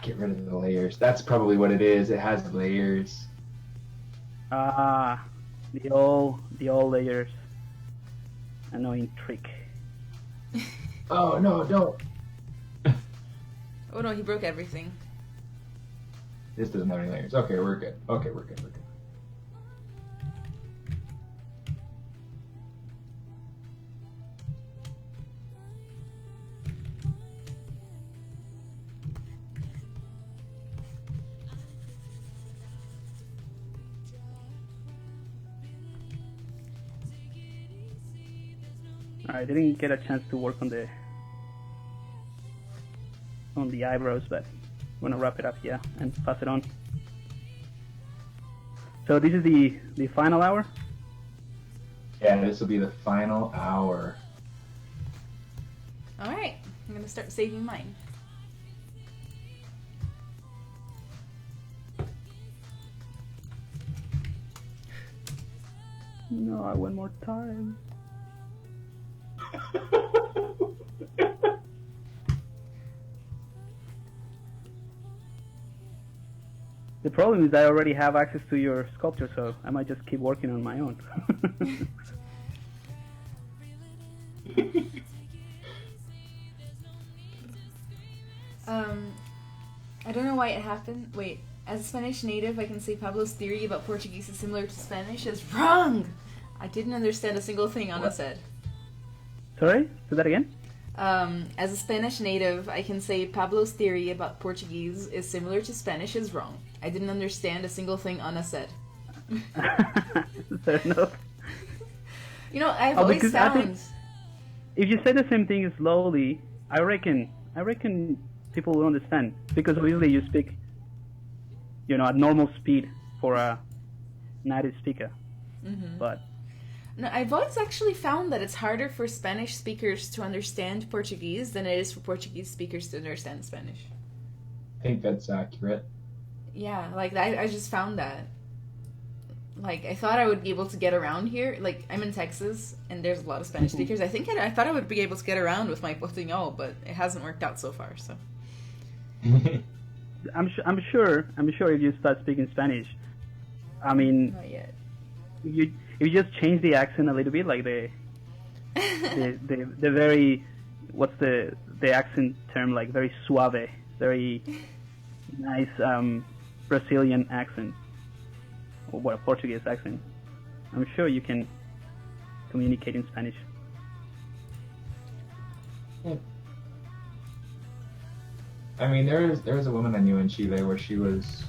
Get rid of the layers. That's probably what it is. It has layers. The all layers. Annoying trick. Oh no, don't. Oh no, he broke everything. This doesn't have any layers. Okay, we're good. I didn't get a chance to work on the eyebrows, but I'm gonna wrap it up here and pass it on. So this is the final hour? Yeah, this will be the final hour. Alright, I'm gonna start saving mine. No, I want more time. The problem is I already have access to your sculpture, so I might just keep working on my own. I don't know why it happened. Wait, as a Spanish native, I can say Pablo's theory about Portuguese is similar to Spanish is wrong! I didn't understand a single thing Anna said. Sorry? Say that again? As a Spanish native, I can say Pablo's theory about Portuguese is similar to Spanish is wrong. I didn't understand a single thing Anna said. Fair enough. I've always found... If you say the same thing slowly, I reckon people will understand. Because obviously you speak, at normal speed for a native speaker. Mm-hmm. But No, I've always actually found that it's harder for Spanish speakers to understand Portuguese than it is for Portuguese speakers to understand Spanish. I think that's accurate. Yeah, like I just found that. Like I thought I would be able to get around here. Like I'm in Texas and there's a lot of Spanish speakers. I thought I would be able to get around with my portuñol, but it hasn't worked out so far. So. I'm sure if you start speaking Spanish, I mean, Not yet. if you just change the accent a little bit, like the very, what's the accent term, like very suave, very nice Brazilian accent, or what, Portuguese accent. I'm sure you can communicate in Spanish. Yeah. I mean, there was a woman I knew in Chile where she was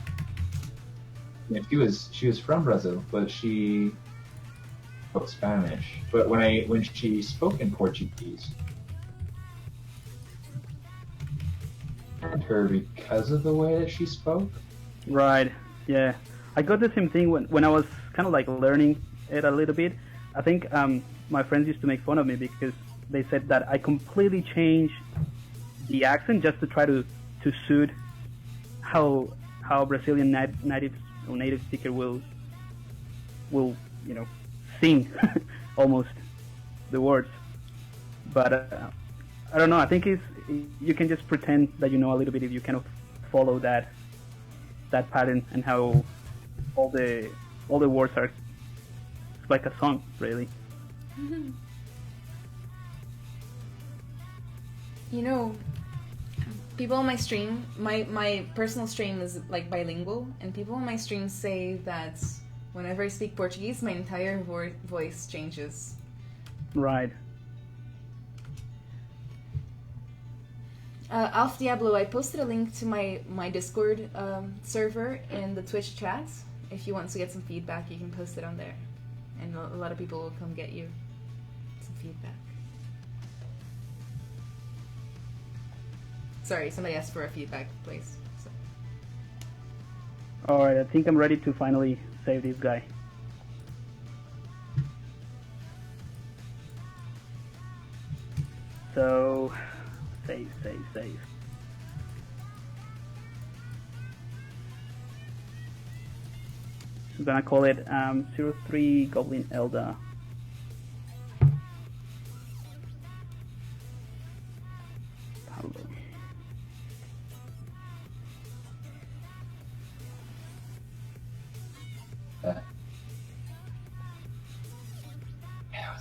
from Brazil, but she spoke Spanish. But when she spoke in Portuguese, I learned her because of the way that she spoke. Right. Yeah. I got the same thing when I was kind of like learning it a little bit. I think my friends used to make fun of me because they said that I completely changed the accent just to try to suit how Brazilian native speaker will sing almost the words. But I don't know. I think you can just pretend that you know a little bit if you kind of follow that pattern and how all the words are. It's like a song, really. You know, people on my stream, my personal stream is like bilingual, and people on my stream say that whenever I speak Portuguese, my entire voice changes. Right. Alf Diablo, I posted a link to my Discord server in the Twitch chat. If you want to get some feedback, you can post it on there. And a lot of people will come get you some feedback. Sorry, somebody asked for a feedback, please. So. Alright, I think I'm ready to finally save this guy. So, save. I'm gonna call it 03 Goblin Elder. Pablo.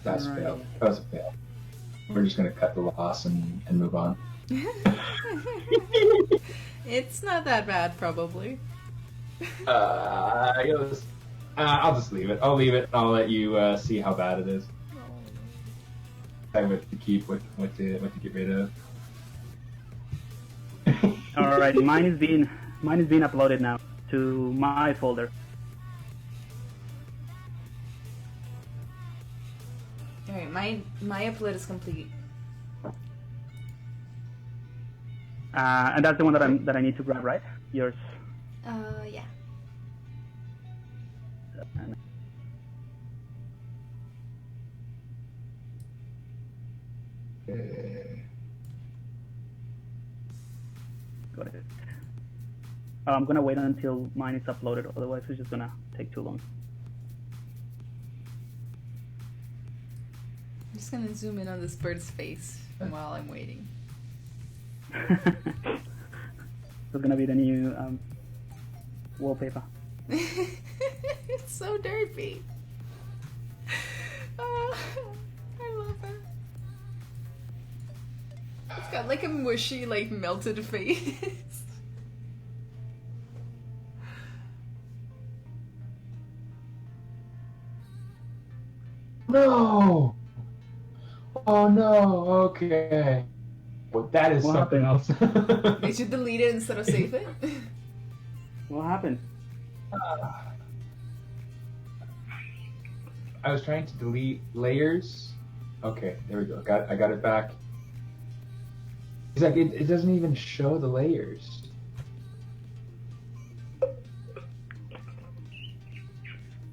That's a fail. That was a fail. We're just gonna cut the loss and move on. It's not that bad, probably. I'll just leave it. I'll leave it. I'll let you see how bad it is. What to keep, what to get rid of. All right, mine is being uploaded now to my folder. All right, my upload is complete. And that's the one that I need to grab, right? Yours. Yeah. Got it. I'm gonna wait until mine is uploaded, otherwise it's just gonna take too long. I'm just gonna zoom in on this bird's face while I'm waiting. It's gonna be the new wallpaper. It's so derpy. I love it. It's got like a mushy, like melted face. No! Oh no, okay. Well, that is What something else. Did you delete it instead of save it? What happened? I was trying to delete layers. Okay, there we go. I got it back. It's like it doesn't even show the layers.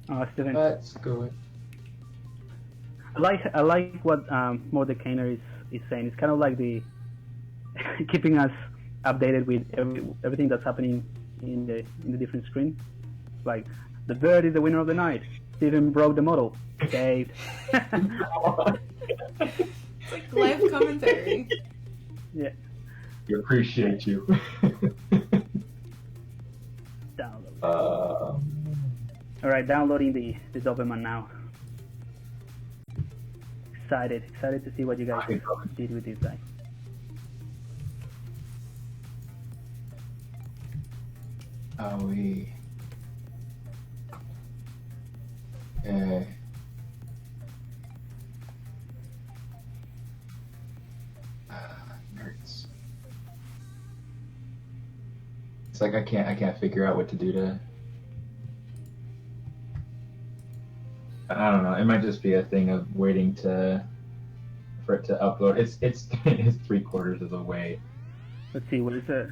Oh, Stephen. Let's go. I like what Mordekainer is saying. It's kind of like the keeping us updated with everything that's happening in the different screen. Like the bird is the winner of the night. Stephen broke the model. Saved. It's like live commentary. Yeah. We appreciate you. Download. uh, All right, downloading the Doberman now. Excited to see what you guys did with this guy. we. Nerds. It's like I can't figure out what to do to. I don't know. It might just be a thing of waiting for it to upload. It's 3/4 of the way. Let's see, what is it?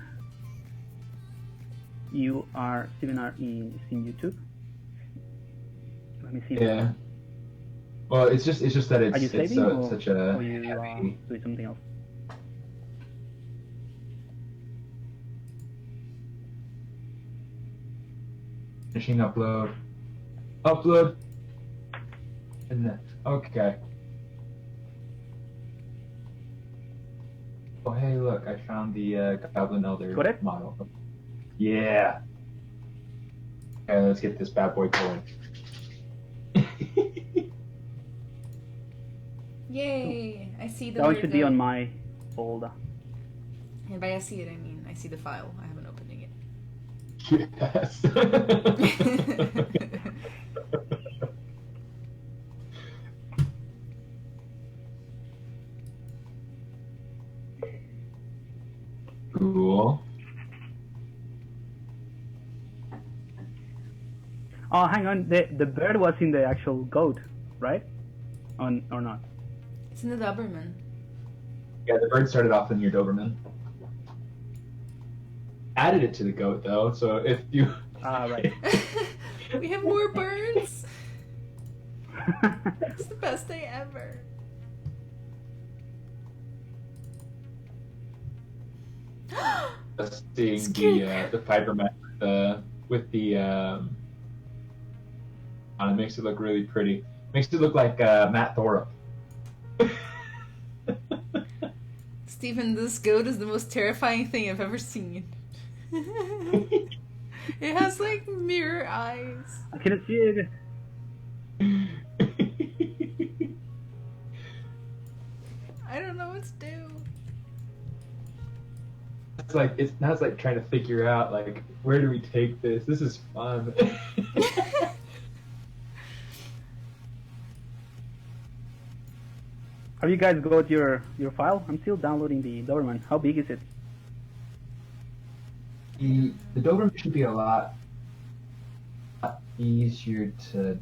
Stephen R. is in YouTube. Let me see. Yeah. Well, it's just that Are you it's saving or such a are you heavy. doing something else? Finishing upload. Upload. And then, okay. Oh, hey, look, I found the Goblin Elder Got it? model. Yeah. Okay, let's get this bad boy going. Yay! I see the That one word should be on my folder. And by I see it, I mean I see the file. I haven't opened it Yes. yet. Cool. Oh, hang on. The bird was in the actual goat, right? Or not? It's in the Doberman. Yeah, the bird started off in your Doberman. Added it to the goat though, so if you. Ah, right. We have more birds. It's the best day ever. Seeing the fiber mat with the on it makes it look really pretty. Makes it look like Matt Thorup. Stephen, this goat is the most terrifying thing I've ever seen. It has like mirror eyes. I cannot see it. I don't know what to do. It's like trying to figure out like where do we take this? This is fun. Have you guys got your file? I'm still downloading the Doberman. How big is it? The Doberman should be a lot easier to.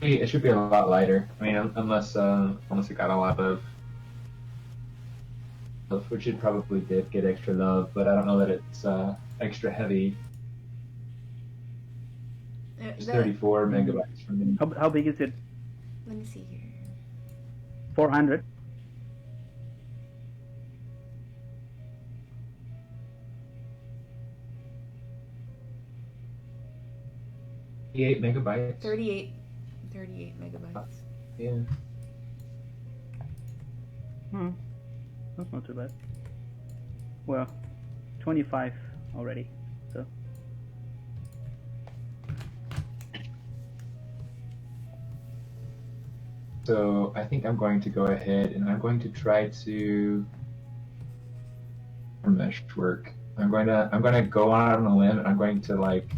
It should be a lot lighter. I mean, unless it got a lot of, which it probably did get extra love, but I don't know that it's extra heavy. It's 34 megabytes for me. How big is it? Let me see here. 400. Megabytes. 38 megabytes. Yeah. That's not too bad. Well, 25 already. So. So I think I'm going to go ahead and I'm going to try to mesh work. I'm going to go out on a limb and I'm going to like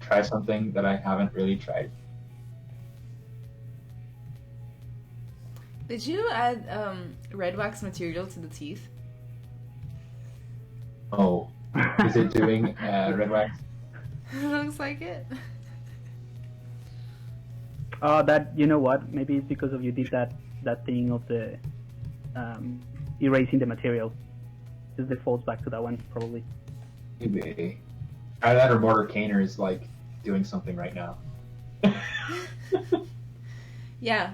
try something that I haven't really tried. Did you add red wax material to the teeth? Oh, is it doing red wax? Looks like it. That, you know what? Maybe it's because of you did that thing of the erasing the material. It defaults back to that one probably. Maybe. Either that or Mordekainer is like doing something right now. Yeah,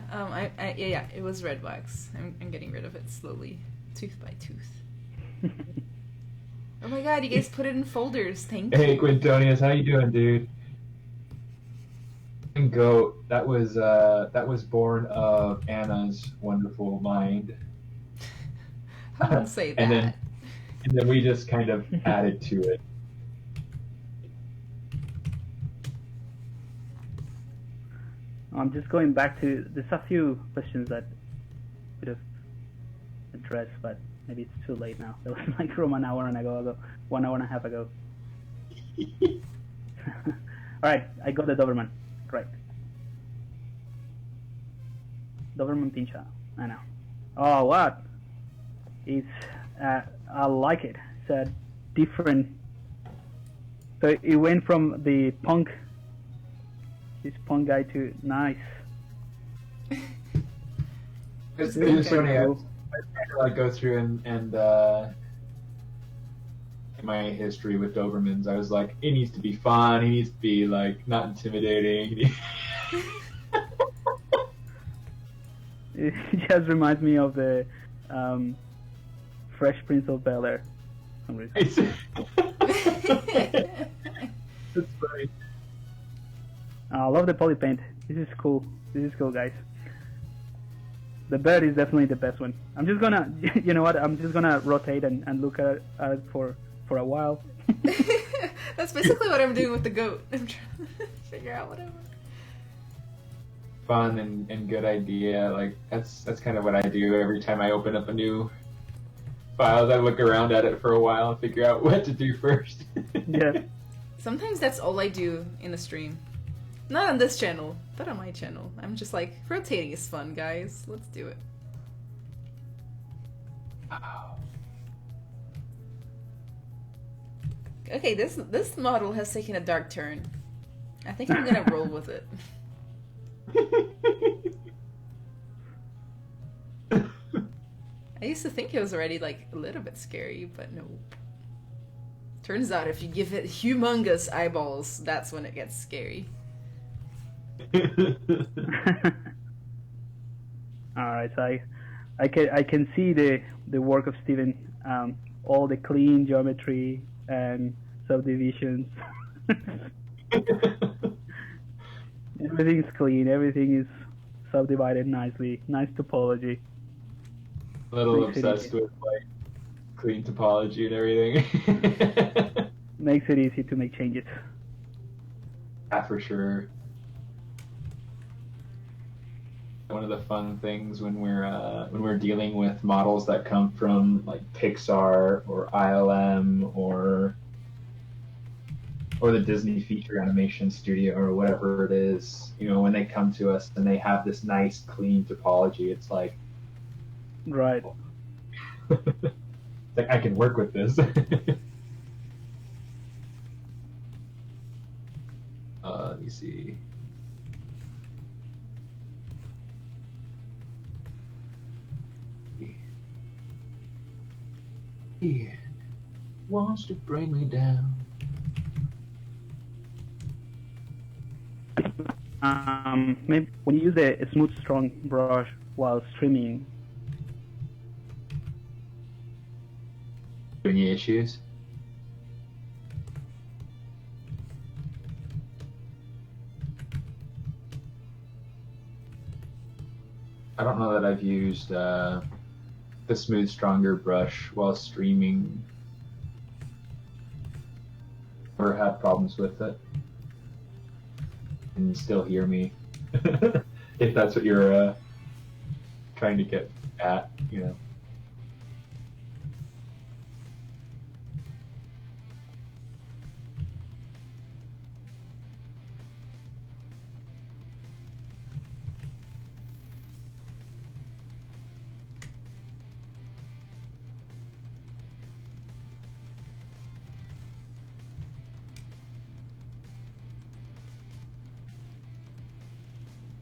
yeah, it was red wax. I'm getting rid of it slowly, tooth by tooth. Oh my god, you guys put it in folders. Thank Hey, you. Quintonius, how you doing, dude? Goat. That was born of Anna's wonderful mind. I wouldn't say that. and then we just kind of added to it. I'm just going back to, there's a few questions that could have addressed, but maybe it's too late now. That was like from an hour and ago, 1 hour and a half ago. All right, I got the Doberman. Right. Doberman pincha. I know. Oh, what? It's, I like it. It's a different. So it went from the punk, this punk guy to nice. It's Really funny. cool. I try to like go through and in my history with Dobermans, I was like, it needs to be fun. He needs to be like not intimidating. It just reminds me of the Fresh Prince of Bel-Air. For some reason. That's funny. I love the poly paint. This is cool. This is cool, guys. The bird is definitely the best one. I'm just gonna, you know what? I'm just gonna rotate and look at it for a while. That's basically what I'm doing with the goat. I'm trying to figure out whatever. Fun and good idea. Like that's kind of what I do every time I open up a new file. I look around at it for a while and figure out what to do first. Yeah. Sometimes that's all I do in a stream. Not on this channel, but on my channel. I'm just like, rotating is fun, guys. Let's do it. Okay, this model has taken a dark turn. I think I'm gonna roll with it. I used to think it was already like a little bit scary, but no. Turns out if you give it humongous eyeballs, that's when it gets scary. All right, so I can see the work of Stephen, all the clean geometry and subdivisions. Everything's clean. Everything is subdivided nicely. Nice topology. A little Makes it obsessed easy. with like clean topology and everything. Makes it easy to make changes. Yeah, for sure. One of the fun things when we're dealing with models that come from like Pixar or ILM or the Disney feature animation studio or whatever it is, you know, when they come to us and they have this nice clean topology, it's like, Right. it's like I can work with this. Let me see. He wants to bring me down. Maybe when you use a smooth, strong brush while streaming, Any issues? I don't know that I've used the smooth, stronger brush while streaming. Never had problems with it. And still hear me. If that's what you're trying to get at, you know.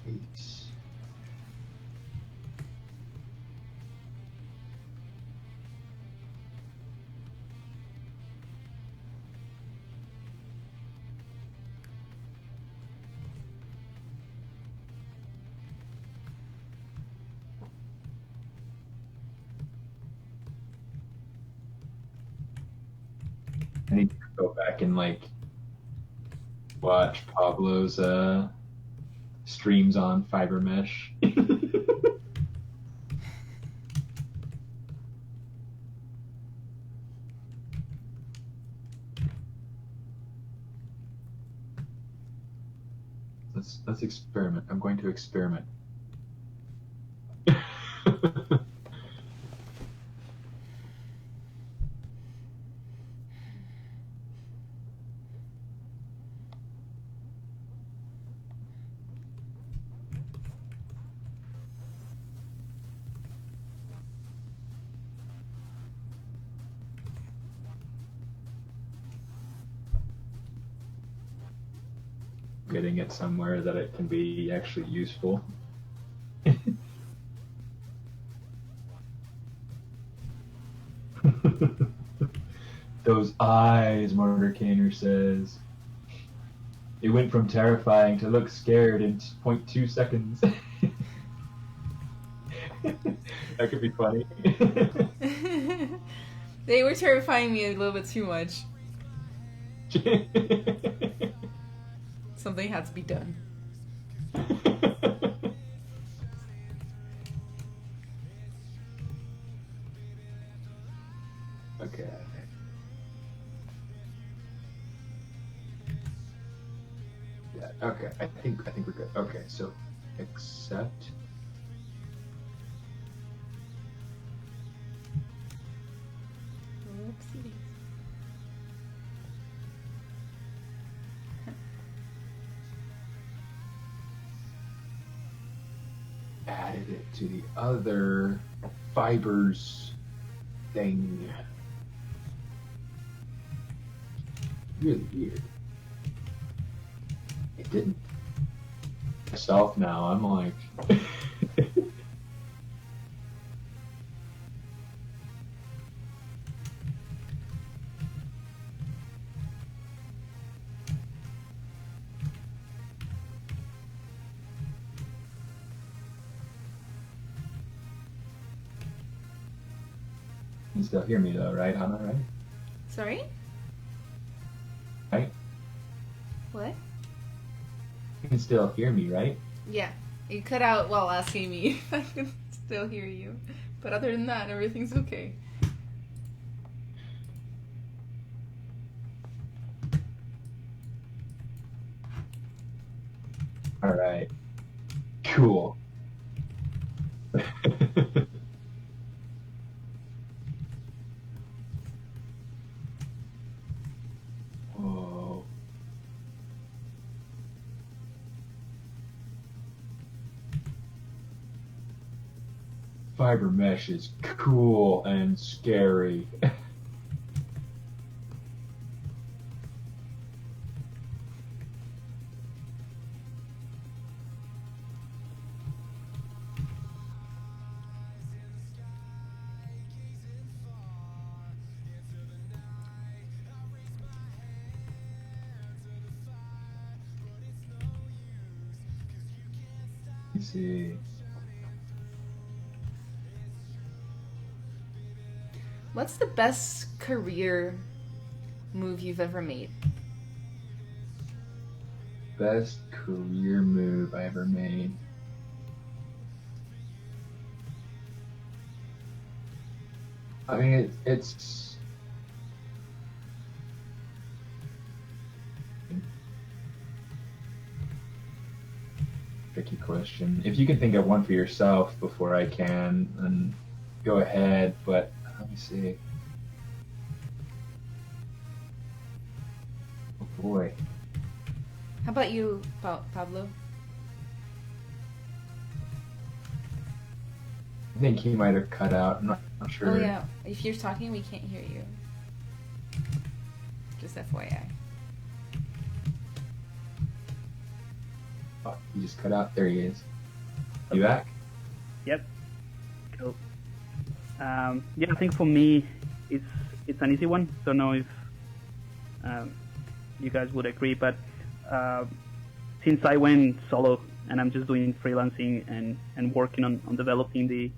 Peace. go back and like watch Pablo's streams on fiber mesh. Let's experiment. I'm going to experiment. Getting it somewhere that it can be actually useful. Those eyes, Mordekainer says. It went from terrifying to look scared in 0.2 seconds. That could be funny. They were terrifying me a little bit too much. Something had to be done. Okay. Yeah, okay. I think we're good. Okay, so accept. Whoopsie. Added it to the other fibers thing. Really weird. It didn't. Myself now, I'm like. You still hear me though, right, Hannah, right? Sorry? Right? What? You can still hear me, right? Yeah. You cut out while asking me if I can still hear you. But other than that, everything's okay. Alright. Cool. Whoa. Fiber mesh is cool and scary. Let's see. What's the best career move you've ever made? Best career move I ever made. I mean, it's tricky question. If you can think of one for yourself before I can, then go ahead. But let me see. Oh boy. How about you, Pablo? I think he might have cut out. I'm not sure. Oh yeah, if you're talking, we can't hear you. Just FYI. Oh, he just cut out. There he is. You back? Yep. Cool. Yeah, I think for me, it's an easy one. Don't know if you guys would agree, but since I went solo and I'm just doing freelancing and working on developing the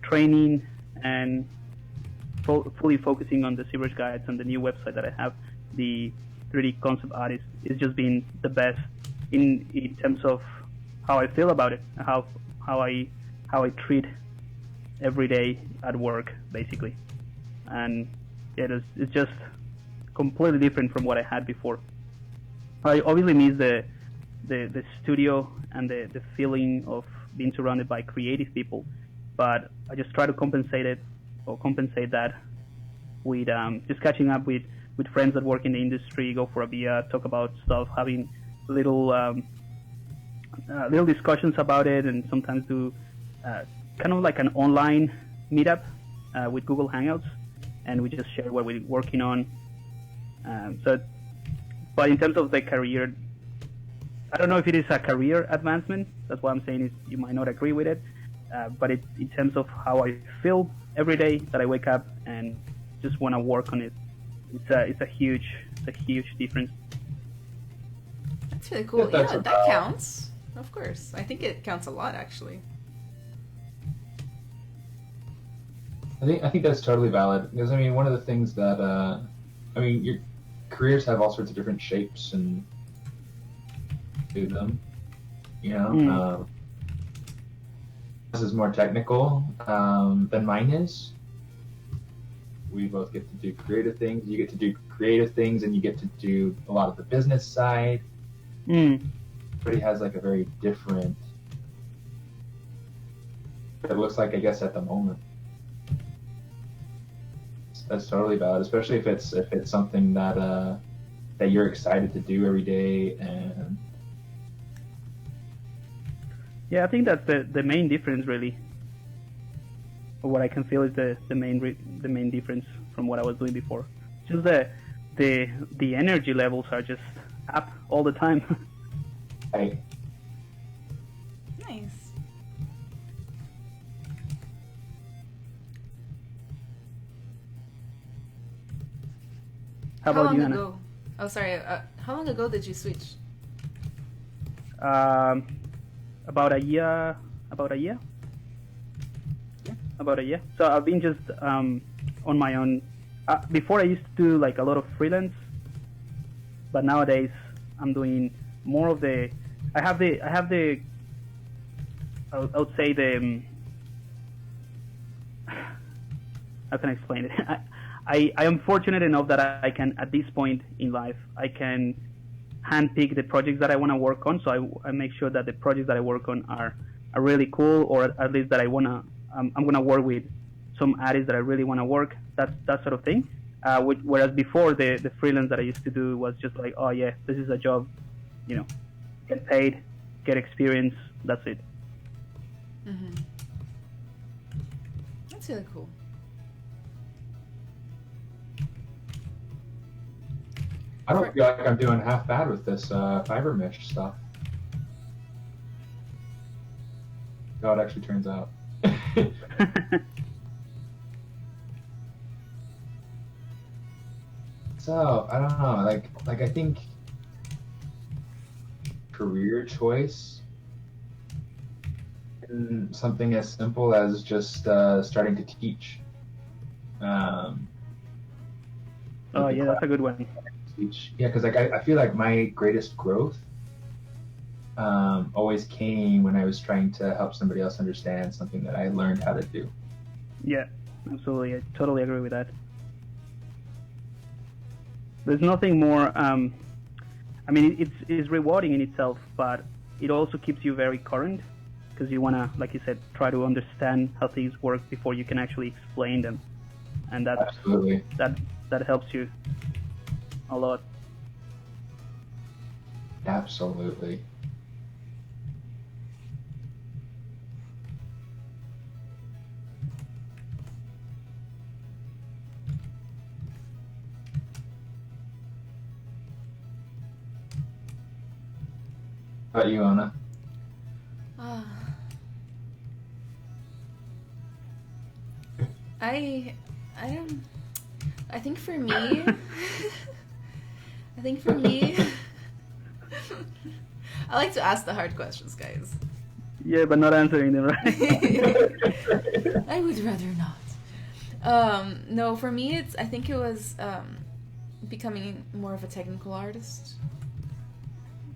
training and fully focusing on the ZBrush guides and the new website that I have, the 3D concept art is just been the best in terms of how I feel about it, how I treat every day at work, basically. And yeah, it's just completely different from what I had before. I obviously miss the studio and the feeling of being surrounded by creative people, but I just try to compensate that with just catching up with friends that work in the industry, go for a beer, talk about stuff, having little discussions about it, and sometimes do kind of like an online meetup with Google Hangouts, and we just share what we're working on. But in terms of the career, I don't know if it is a career advancement. That's what I'm saying is you might not agree with it, but in terms of how I feel every day that I wake up and just want to work on it, it's a huge difference. That's really cool. Yeah, that counts. Of course. I think it counts a lot, actually. I think that's totally valid, because I mean, one of the things that your careers have all sorts of different shapes and to them, you know. This is more technical than mine is. We both get to do creative things. You get to do creative things, and you get to do a lot of the business side. Everybody has like a very different. It looks like, I guess, at the moment. That's totally valid, especially if it's something that you're excited to do every day. And yeah, I think that's the main difference, really. What I can feel is the main difference from what I was doing before. Just the energy levels are just up all the time. Right. Nice. How about you, Anna? Ago? Oh, sorry. How long ago did you switch? About a year. Yeah, about a year. So I've been just on my own. Before I used to do like a lot of freelance, but nowadays I'm doing more of the. I would say the. How can I explain it? I am fortunate enough that I can, at this point in life, I can handpick the projects that I want to work on. So I make sure that the projects that I work on are really cool, or at least that I'm gonna work with some artists that I really want to work. That sort of thing. Whereas before the freelance that I used to do was just like, oh yeah, this is a job, get paid, get experience, that's it. Mm-hmm. That's really cool. I don't feel like I'm doing half bad with this fiber mesh stuff. How it actually turns out. So I don't know, like I think career choice in something as simple as just starting to teach. Oh yeah, that's a good one. Yeah, because like I feel like my greatest growth always came when I was trying to help somebody else understand something that I learned how to do. Yeah, absolutely. I totally agree with that. There's nothing more. I mean, it's rewarding in itself, but it also keeps you very current because you wanna, like you said, try to understand how things work before you can actually explain them, and Absolutely. that helps you a lot. Absolutely. How about you, Anna? I think for me, I like to ask the hard questions, guys. Yeah, but not answering them, right? I would rather not. No, for me, I think it was becoming more of a technical artist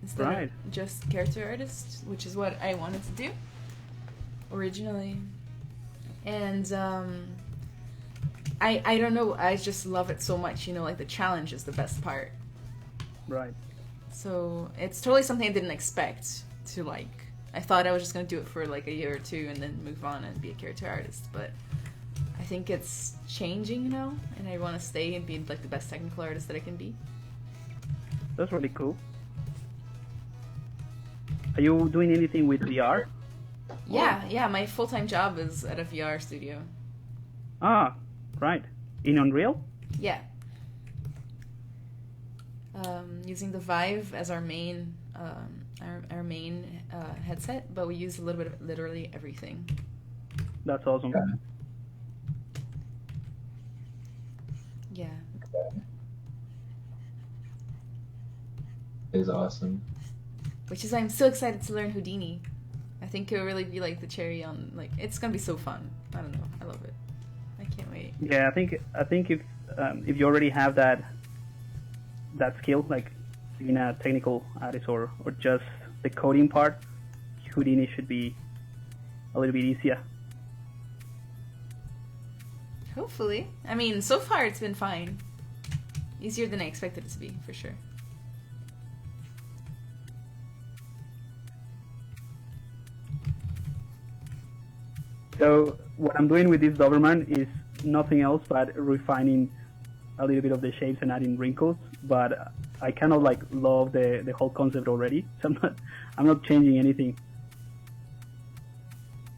instead Right. of just character artist, which is what I wanted to do originally. And I don't know, I just love it so much, you know, like the challenge is the best part. Right. So it's totally something I didn't expect to like. I thought I was just gonna do it for like a year or two and then move on and be a character artist, but I think it's changing now, and I want to stay and be like the best technical artist that I can be. That's really cool. Are you doing anything with VR? Yeah, my full-time job is at a VR studio. Ah, right. In Unreal? Yeah. Using the Vive as our main headset, but we use a little bit of literally everything. That's awesome. Yeah. Is awesome. Which is why I'm so excited to learn Houdini. I think it'll really be like the cherry on, like, it's gonna be so fun. I don't know, I love it. I can't wait. Yeah, I think if you already have that skill, like being a technical artist or just the coding part, Houdini should be a little bit easier. Hopefully. I mean, so far it's been fine. Easier than I expected it to be, for sure. So what I'm doing with this Doberman is nothing else but refining a little bit of the shapes and adding wrinkles, but I kind of like love the whole concept already. So I'm not changing anything.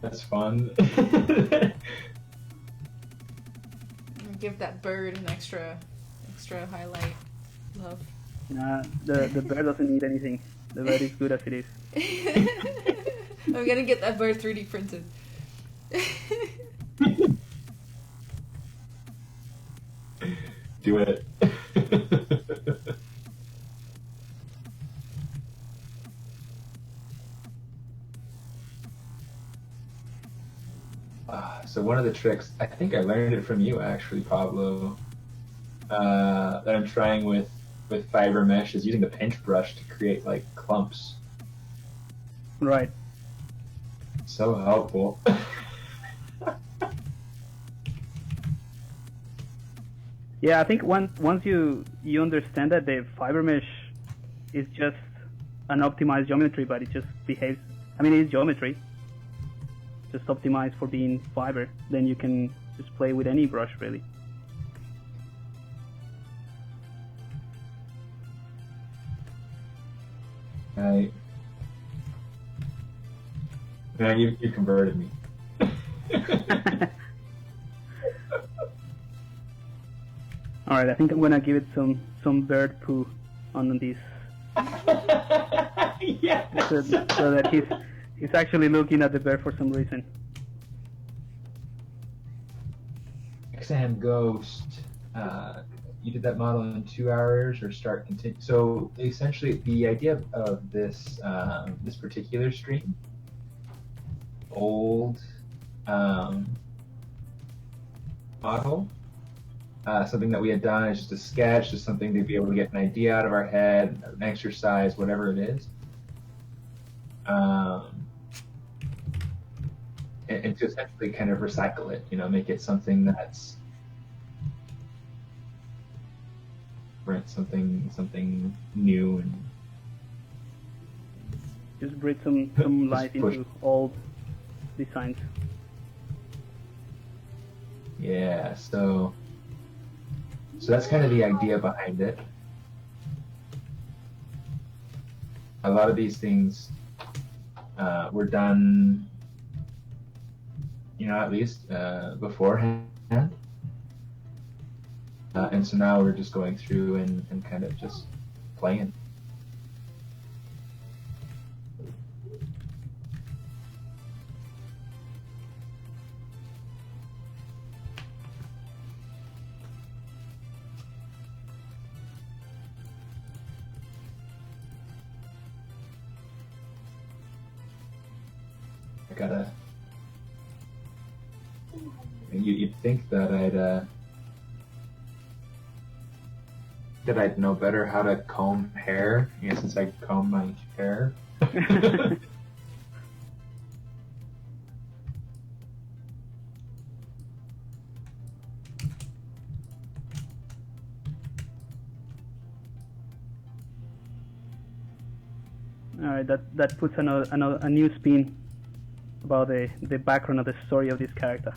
That's fun. Give that bird an extra highlight. Love. The bird doesn't need anything. The bird is good as it is. I'm gonna get that bird 3D printed. Do it. So one of the tricks, I think I learned it from you actually, Pablo, that I'm trying with fiber mesh is using the pinch brush to create like clumps. Right. So helpful. Yeah, I think once you understand that the fiber mesh is just an optimized geometry, but it just behaves. I mean, it's geometry, just optimized for being fiber. Then you can just play with any brush, really. Right. Man, you converted me. All right, I think I'm gonna give it some bird poo on this, Yes. so that he's actually looking at the bird for some reason. Exam Ghost. You did that model in 2 hours or start continue. So essentially, the idea of this this particular stream, old model, something that we had done is just a sketch, just something to be able to get an idea out of our head, an exercise, whatever it is. And to essentially kind of recycle it, you know, make it something that's different, something new, and Just breathe some life push. into old designs. yeah. So that's kind of the idea behind it. A lot of these things were done, you know, at least beforehand. And so now we're just going through and kind of just playing. I gotta. You'd think that I'd that I'd know better how to comb hair, since I comb my hair. All right, that puts a new spin about the background of the story of this character.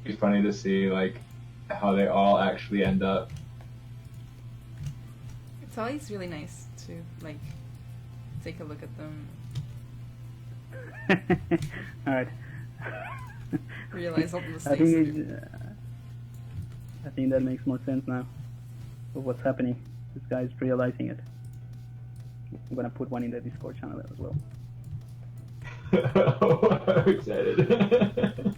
It'd be funny to see like how they all actually end up. It's always really nice to like take a look at them, All right. realize all the mistakes. they do. I think that makes more sense now of what's happening. This guy's realizing it. I'm gonna put one in the Discord channel as well. I'm excited.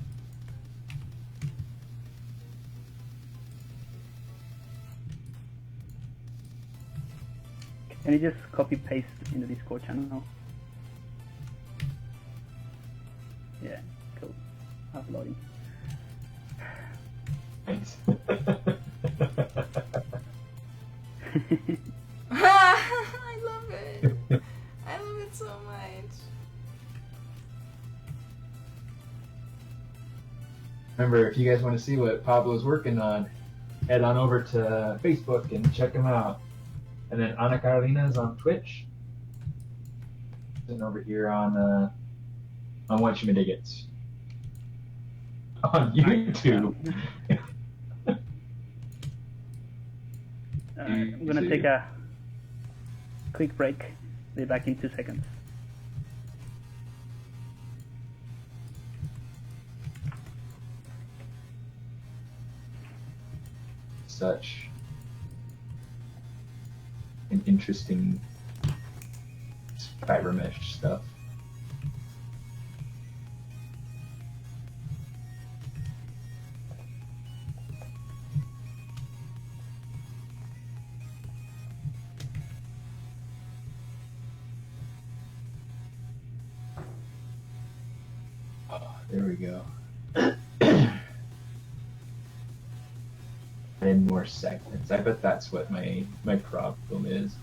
Can you just copy paste in the Discord channel? Yeah, cool. Uploading. Thanks. I love it. I love it so much. Remember, if you guys want to see what Pablo's working on, head on over to Facebook and check him out. And then Ana Carolina is on Twitch. And over here on What You May Dig It. On YouTube. I'm gonna take a quick break. Be back in 2 seconds. Such an interesting fiber mesh stuff. Oh, there we go. And more segments. I bet that's what my problem is.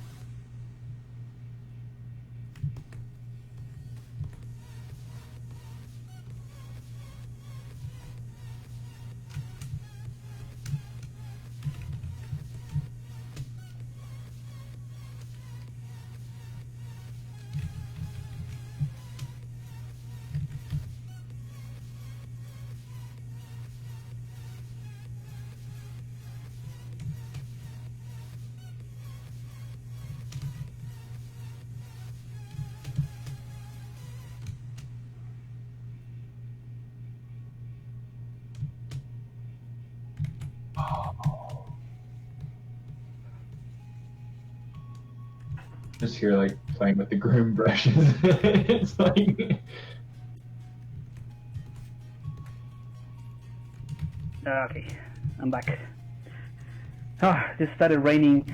Just here, like playing with the groom brushes. It's like Okay, I'm back. Just started raining,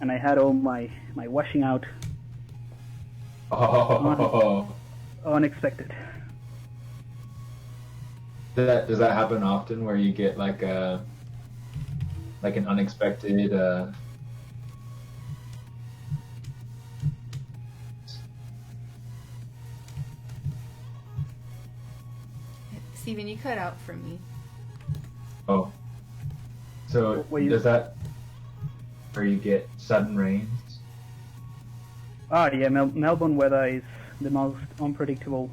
and I had all my washing out. oh. Unexpected. Does that happen often, where you get like an unexpected? Steven, you cut out for me. Oh. So does that, where you get sudden rains? Yeah, Melbourne weather is the most unpredictable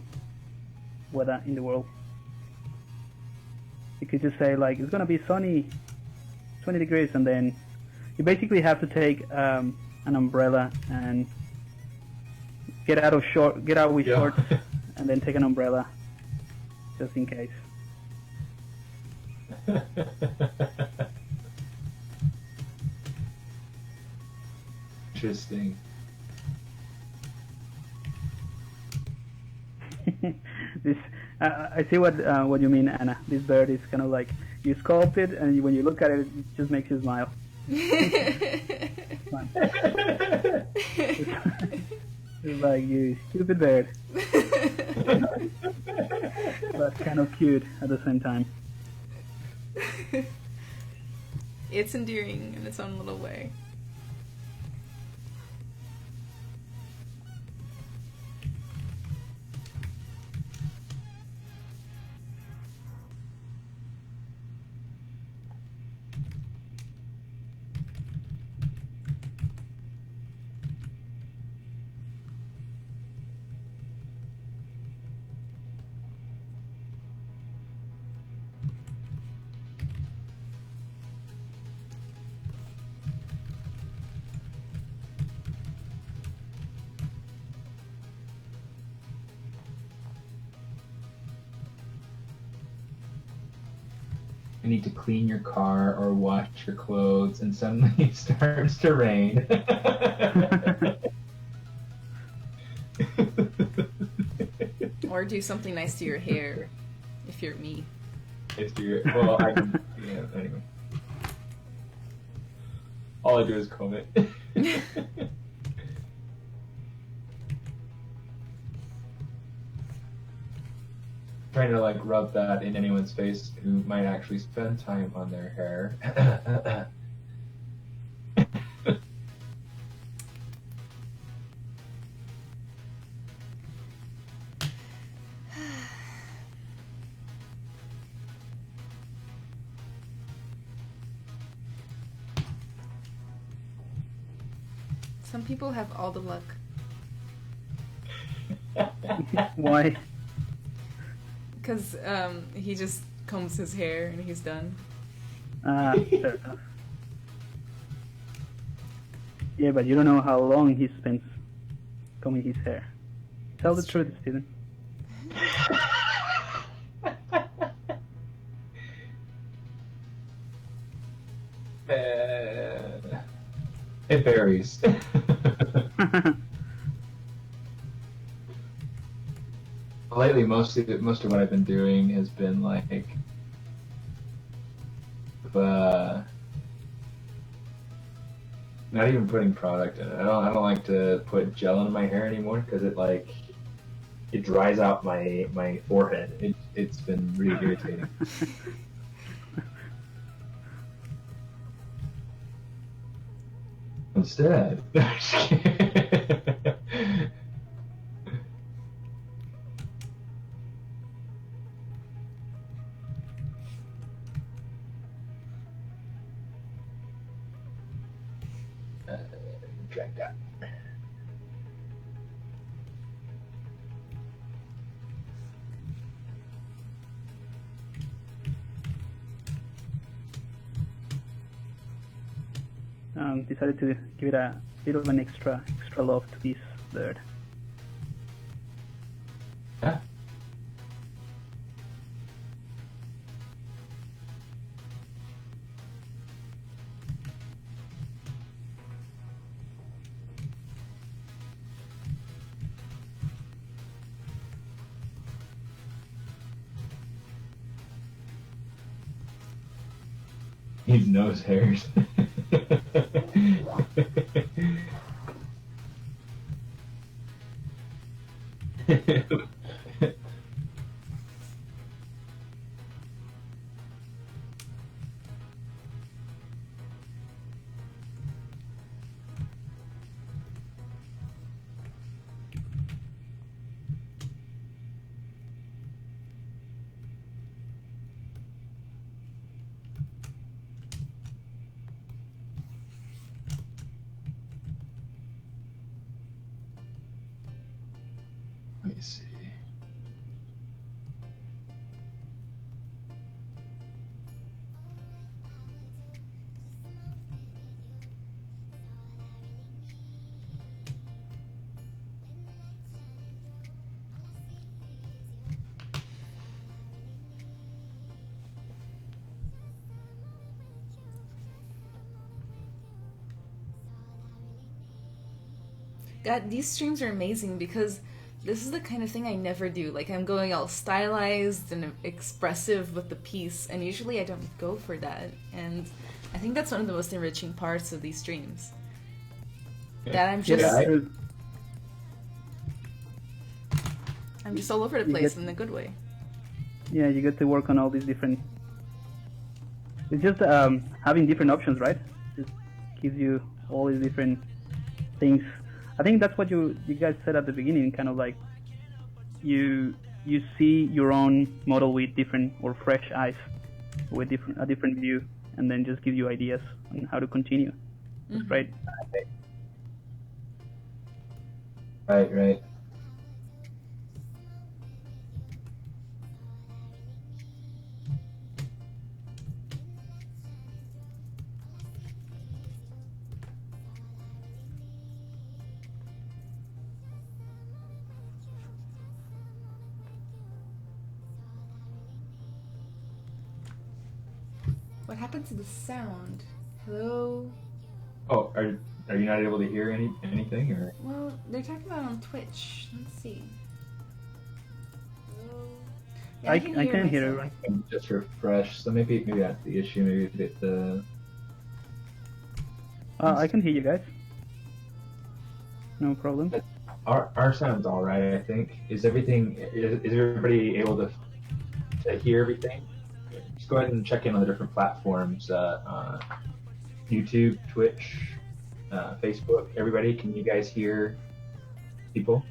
weather in the world. You could just say like it's gonna be sunny, 20 degrees, and then you basically have to take an umbrella and get out with Yeah. shorts, and then take an umbrella just in case. Interesting. I see what you mean, Anna. This bird is kind of like you sculpt it, and when you look at it, it just makes you smile. Fun. It's like you stupid bird, but kind of cute at the same time. It's endearing in its own little way. You need to clean your car or wash your clothes, and suddenly it starts to rain. Or do something nice to your hair, if you're me. If you're, well, I can, yeah, anyway. All I do is comb it. Trying to like rub that in anyone's face who might actually spend time on their hair. Some people have all the luck. Why? Because he just combs his hair and he's done. Fair enough. Yeah, but you don't know how long he spends combing his hair. Tell the truth, Stephen. It varies. Lately, most of what I've been doing has been like, not even putting product in it. I don't like to put gel in my hair anymore because it dries out my forehead. It's been really irritating. Instead. Drag that. Decided to give it a bit of an extra love to this bird. Yeah. His nose hairs. Let me see. God, these streams are amazing because this is the kind of thing I never do. Like, I'm going all stylized and expressive with the piece, and usually I don't go for that. And I think that's one of the most enriching parts of these streams. That I'm just I'm just all over the place in a good way. Yeah, you get to work on all these different. It's just having different options, right? Just gives you all these different things. I think that's what you guys said at the beginning, kind of like you see your own model with different or fresh eyes, with a different view, and then just give you ideas on how to continue. That's great. Right. What happened to the sound? Hello? Oh, are you not able to hear anything or? Well, they're talking about on Twitch. Let's see. Hello? Yeah, I can hear it, right? Just refresh. So maybe that's the issue. Maybe the. I can hear you guys. No problem. Our sound's all right. I think. Is everybody able to hear everything? Just go ahead and check in on the different platforms. YouTube, Twitch, Facebook. Everybody, can you guys hear people?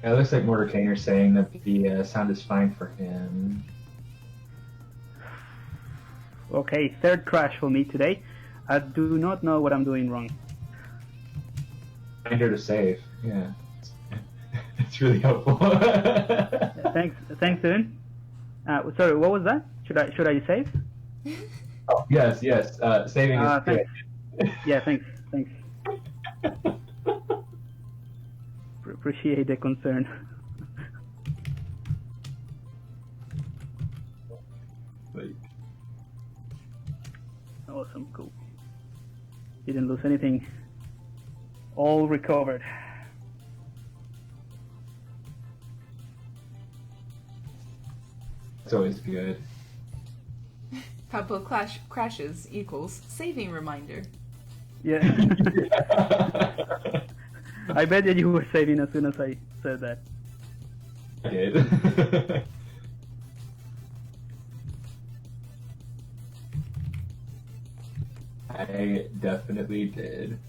It looks like Mordecainer's saying that the sound is fine for him. Okay, third crash for me today. I do not know what I'm doing wrong. Reminder to save. Yeah, it's really helpful. Thanks, Evan. Sorry, what was that? Should I save? Oh yes. Saving is thanks. good. Yeah, thanks. Appreciate the concern. Like, Awesome, cool. Didn't lose anything. All recovered. it's always good. Pablo crashes equals saving reminder. Yeah. I bet that you were saving as soon as I said that. I did. I definitely did.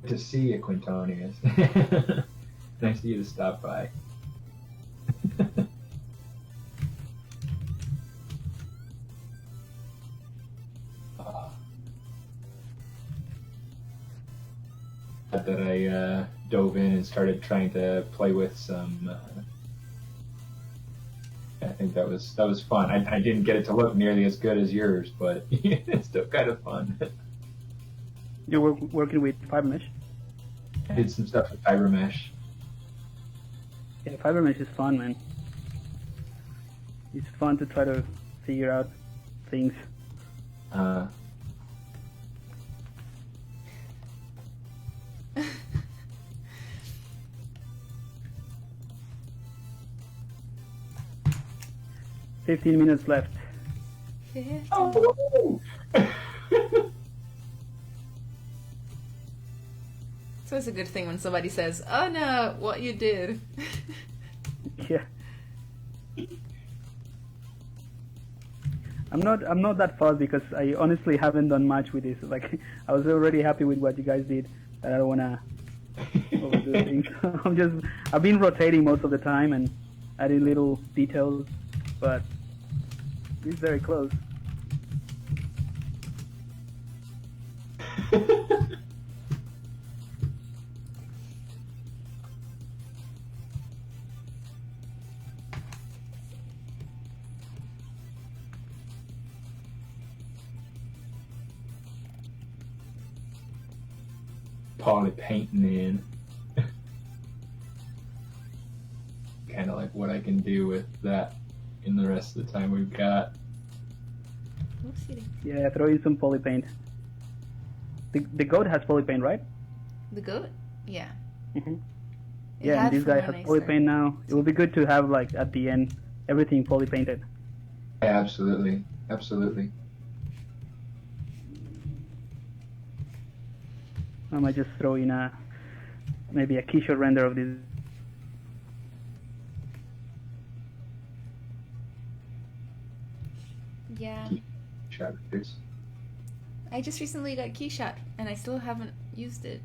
Good to see you, Quintonius. Nice of you to stop by. That I dove in and started trying to play with some. I think that was fun. I didn't get it to look nearly as good as yours, but it's still kind of fun. You were working with fiber mesh? I did some stuff with fiber mesh. Yeah, fiber mesh is fun, man. It's fun to try to figure out things. "15 minutes left." Oh. So it's a good thing when somebody says, "Oh no, what you did." Yeah. I'm not that fast because I honestly haven't done much with this. Like, I was already happy with what you guys did, and I don't wanna overdo things. I've been rotating most of the time and adding little details, but it's very close. Probably painting in. what I can do with that in the rest of the time we've got. Oopsie. Yeah, throw in some poly paint. The goat has poly paint, right? The goat? Yeah. Mm-hmm. It Yeah, and had this from guy when has I poly started. paint now. It would be good to have like at the end everything poly painted. Yeah, absolutely, absolutely. I might just throw in maybe a keyshot render of this. Yeah. Chapters. I just recently got Keyshot, and I still haven't used it.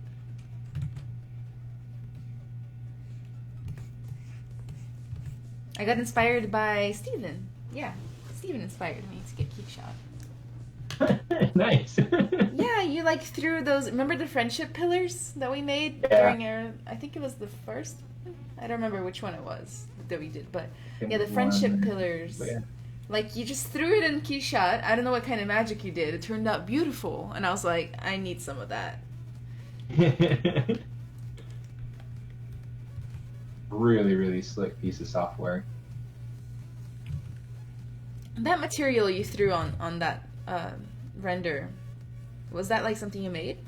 I got inspired by Stephen. Yeah, Stephen inspired me to get Keyshot. Nice. Yeah, you like threw those. Remember the friendship pillars that we made Yeah. during our? I think it was the first one. I don't remember which one it was that we did, but yeah, the friendship pillars. Yeah. Like you just threw it in Keyshot. I don't know what kind of magic you did. It turned out beautiful, and I was like, I need some of that. Really, really slick piece of software. That material you threw on that render, was that like something you made?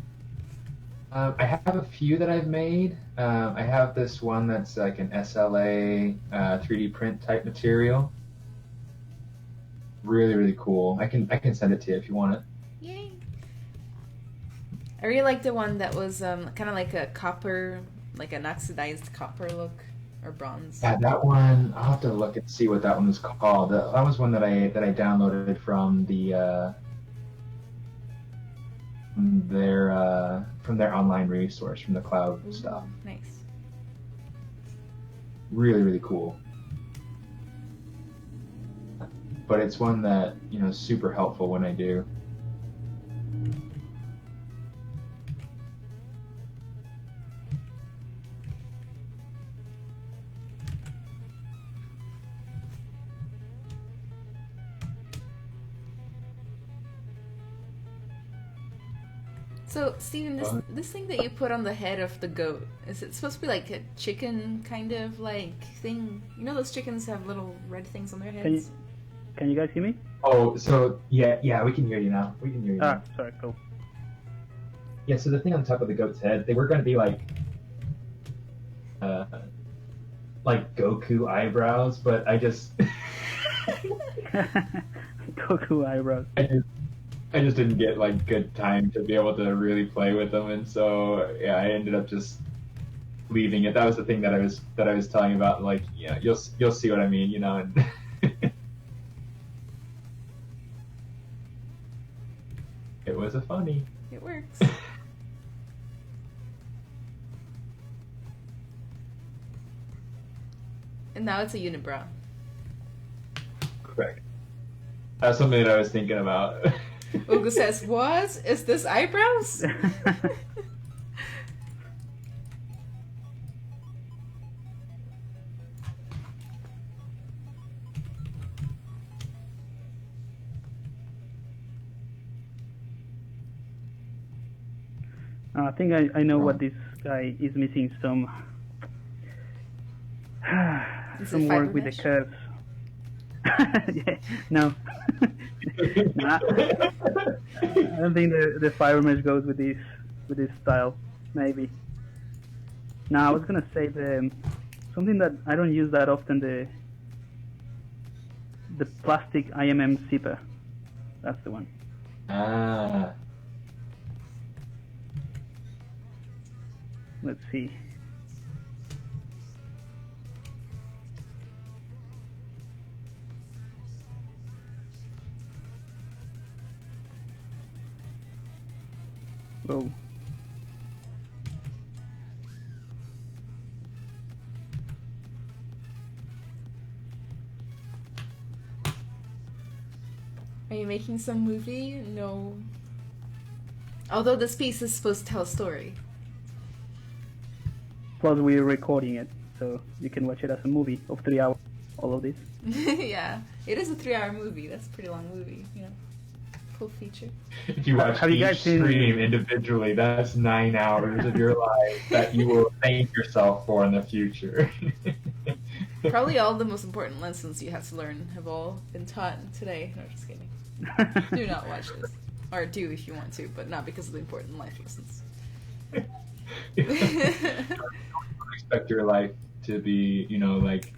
I have a few that I've made. I have this one that's like an SLA 3D print type material. Really, really cool. I can send it to you if you want it. Yay! I really like the one that was kind of like a copper, like an oxidized copper look, or bronze. Yeah, that one. I'll have to look and see what that one was called. That was one that I downloaded from their online resource, from the cloud Ooh, stuff. Nice. Really, really cool. But it's one that, is super helpful when I do. So, Steven, this thing that you put on the head of the goat, is it supposed to be like a chicken kind of like thing? You know those chickens have little red things on their heads? Can you guys hear me? Oh, so yeah, we can hear you now. We can hear you now. Sorry, cool. Yeah, so the thing on top of the goat's head, they were going to be like Goku eyebrows, but I just Goku eyebrows. I just didn't get like good time to be able to really play with them, and so yeah, I ended up just leaving it. That was the thing that I was telling you about. Like, yeah, you'll see what I mean, And it was a funny. It works. And now it's a unibrow. Correct. That's something that I was thinking about. Ugo says, "What? Is this eyebrows?" I think I know what this guy is missing. Some work with the curves. Yeah, no. Nah. I don't think the fiber mesh goes with this style. Maybe. Now I was gonna say something that I don't use that often. The plastic IMM zipper. That's the one. Ah. Let's see. Whoa. Are you making some movie? No. Although this piece is supposed to tell a story. Plus we're recording it, so you can watch it as a movie of 3 hours. All of this. Yeah, it is a 3-hour movie. That's a pretty long movie, Full feature. If you watch Have you each guys seen- stream individually, that's 9 hours of your life that you will thank yourself for in the future. Probably all the most important lessons you have to learn have all been taught today. No, just kidding. Do not watch this. Or do if you want to, but not because of the important life lessons. Don't expect your life to be, you know, like,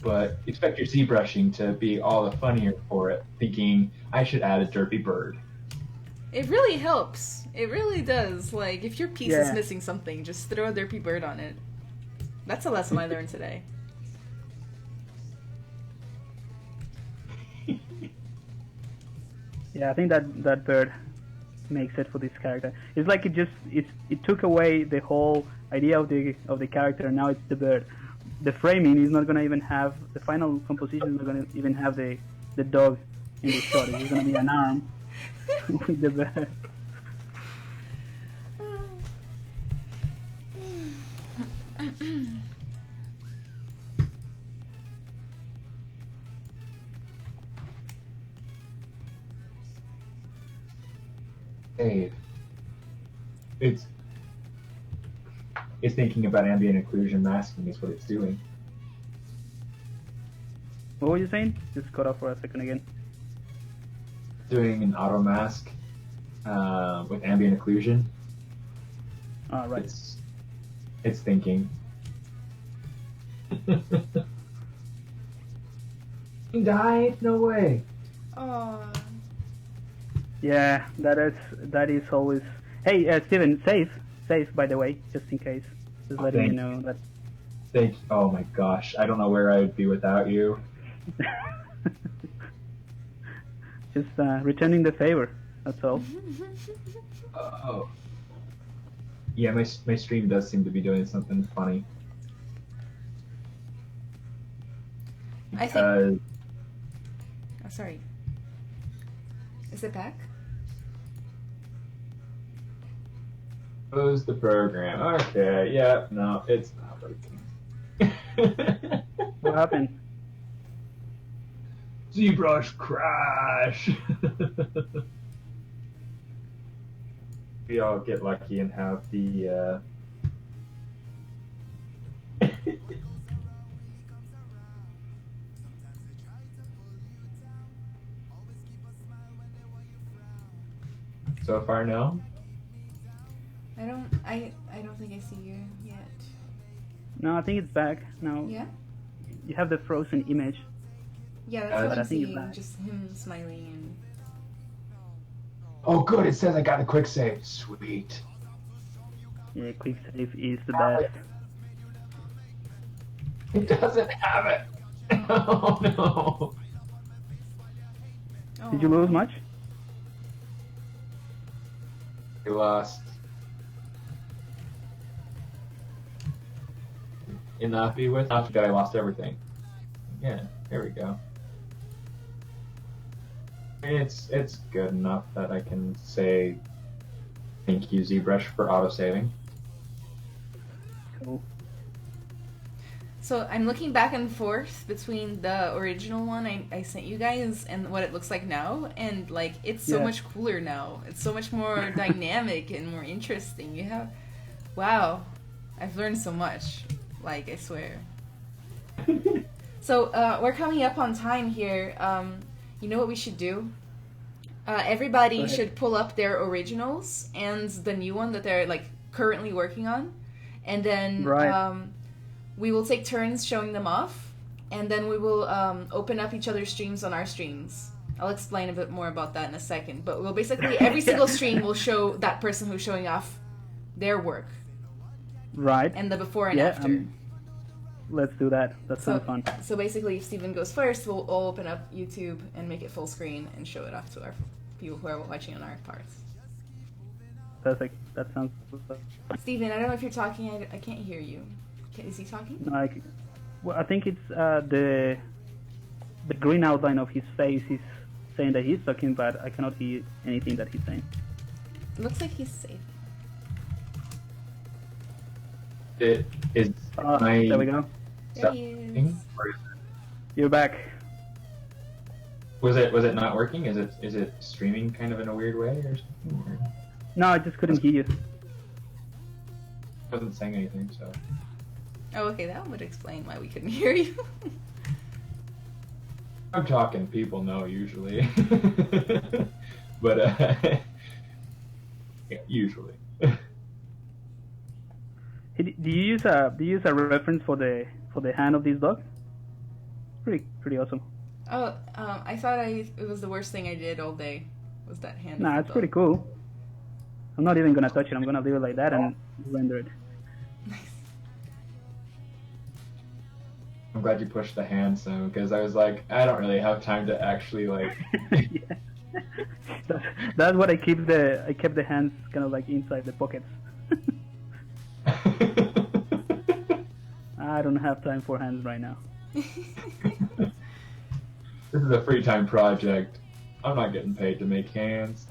but expect your ZBrushing to be all the funnier for it, thinking, I should add a derpy bird. It really helps. It really does. Like, if your piece is Yeah. missing something, just throw a derpy bird on it. That's a lesson I learned today. Yeah, I think that bird makes it for this character. It's like it took away the whole idea of the character. And now it's the bird. The framing is not gonna even have the final composition. Is not gonna even have the dog in the shot. It's gonna be an arm with the bird. Dave, it's thinking about ambient occlusion masking is what it's doing. What were you saying? Just cut off for a second again. Doing an auto mask with ambient occlusion. Ah, right. It's thinking. He died? No way. Oh. Yeah, that is always. Hey, Stephen, save, by the way, just in case. Just letting you know that. Oh my gosh, I don't know where I'd be without you. Just returning the favor. That's all. Oh. Yeah, my stream does seem to be doing something funny. I think. Because Oh, sorry. Is it back? close the program. Okay, yeah, no, it's not working. What happened? ZBrush crash. We all get lucky and have the so far no. I don't think I see you yet. No, I think it's back now. Yeah? You have the frozen image. Yeah, that's But what I I'm think it's seeing. back. Just him smiling and Oh good, it says I got a quick save. Sweet. Yeah, quick save is the best. It doesn't have it. Oh no. Did you lose much? You lost enough enough that I lost everything. Yeah, there we go. It's good enough that I can say thank you ZBrush for auto saving. Cool. So I'm looking back and forth between the original one I sent you guys and what it looks like now, and like it's so Yeah. much cooler now. It's so much more dynamic and more interesting. You have, wow, I've learned so much. Like I swear. So we're coming up on time here. You know what we should do? Go Everybody ahead. should pull up their originals and the new one that they're like currently working on, and then Right. we will take turns showing them off, and then we will open up each other's streams on our streams. I'll explain a bit more about that in a second, but we'll basically every single stream will show that person who's showing off their work Right. and the before and Yeah, after. Let's do that. That So, sounds fun. so basically, if Steven goes first, we'll all open up YouTube and make it full screen and show it off to our people who are watching on our parts. Perfect. That sounds Steven, I don't know if you're talking. I can't hear you. Is he talking? like. Well, I think it's the green outline of his face is saying that he's talking, but I cannot hear anything that he's saying. It looks like he's safe. It is my There we go. There he is. thing, or You're back. was it not working? Is it streaming kind of in a weird way or something? Or No, I just couldn't hear you. wasn't saying anything, so Oh, okay, that would explain why we couldn't hear you. I'm talking, people know usually. But, yeah, usually. Hey, do you use a reference for the hand of this dog? Pretty awesome. Oh, I thought it was the worst thing I did all day. Was that hand? Nah, it's pretty cool. I'm not even gonna touch it. I'm gonna leave it like that and render it. Nice. I'm glad you pushed the hand some, because I was like, I don't really have time to actually like. Yeah. That's what I kept the hands kind of like inside the pockets. I don't have time for hands right now. This is a free time project. I'm not getting paid to make hands.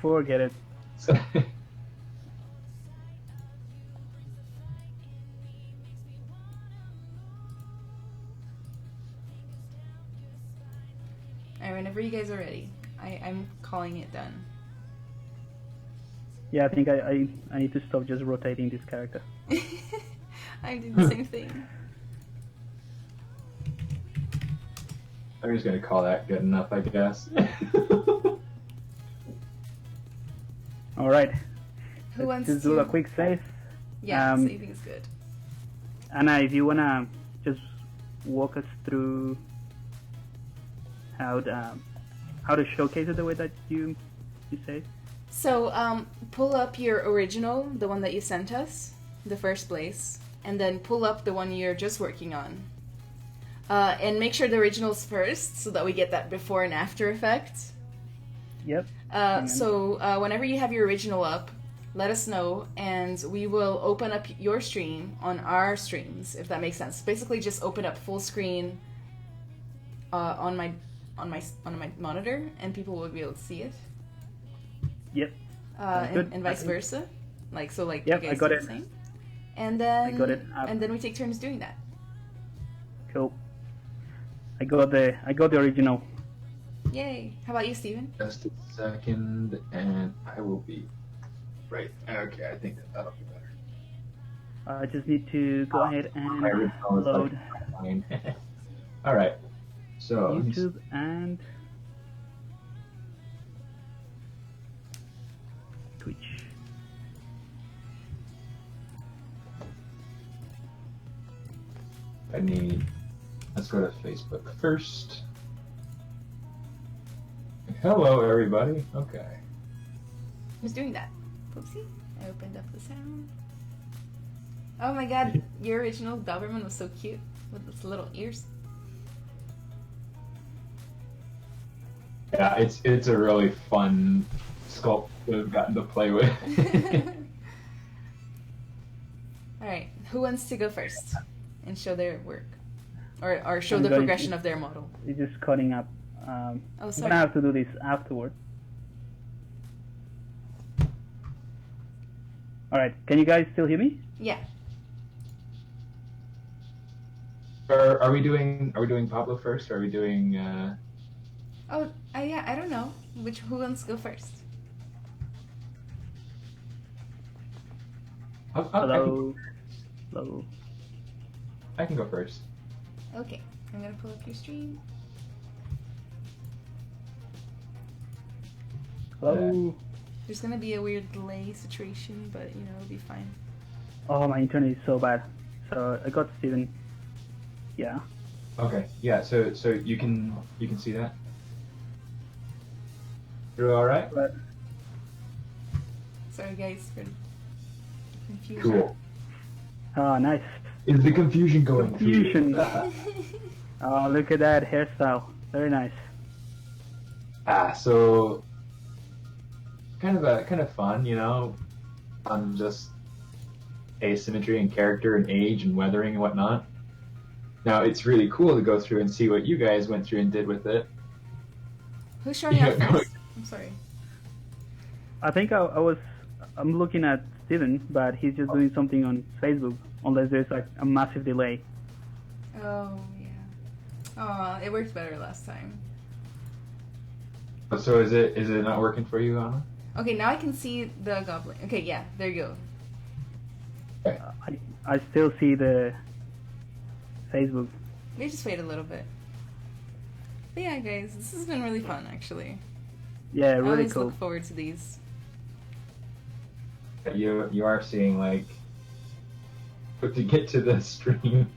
Forget it. Alright, whenever you guys are ready, I'm calling it done. Yeah, I think I need to stop just rotating this character. I did the same thing. I'm just gonna call that good enough, I guess. All right. Who wants just to do a quick save? Yeah, saving is good. Anna, if you wanna just walk us through how to showcase it the way that you say. So, pull up your original, the one that you sent us, the first place, and then pull up the one you're just working on. And make sure the original's first, so that we get that before and after effect. Yep. So, whenever you have your original up, let us know, and we will open up your stream on our streams, if that makes sense. Basically, just open up full screen on my monitor, and people will be able to see it. Yep. And vice versa. Like so, like yep, you guys I got do it. the same. And then I got it. And then we take turns doing that. Cool. I got the original. Yay! How about you, Stephen? Just a second, and I will be right. Okay, I think that'll be better. I just need to go ahead and My original is load like fine. All right. So YouTube and Twitch. Let's go to Facebook first. Hello, everybody. Okay. Who's doing that? Oopsie. I opened up the sound. Oh my god, your original Doberman was so cute with its little ears. Yeah, it's a really fun sculpt we've gotten to play with. Alright, who wants to go first and show their work? Or show I'm the going progression to- of their model? It's just cutting up. Oh, I'm sorry. gonna have to do this afterward. All right, can you guys still hear me? Yeah. Are we doing Pablo first, or are we doing? Yeah, I don't know. Who wants to go first? Hello. Hello. I can go first. Okay, I'm gonna pull up your stream. Hello. There's gonna be a weird delay situation, but you know, it'll be fine. Oh, my internet is so bad. So I got Stephen. Yeah. Okay. Yeah. So you can see that. You're all right. But Sorry guys for the confusion. Cool. oh, nice. Is the confusion going? Confusion. Oh, look at that hairstyle. Very nice. So kind of fun, you know, on just asymmetry and character and age and weathering and whatnot. Now it's really cool to go through and see what you guys went through and did with it. Who's showing up first? I'm sorry. I think I'm looking at Steven, but he's just doing something on Facebook, unless there's like a massive delay. Oh yeah. Oh, it worked better last time. So is it not working for you, Anna? Okay, now I can see the goblin. Okay, yeah, there you go. Okay. I still see the Facebook. We just wait a little bit. But yeah, guys, this has been really fun, actually. Yeah, I really always cool. look forward to these. You are seeing like to get to the stream.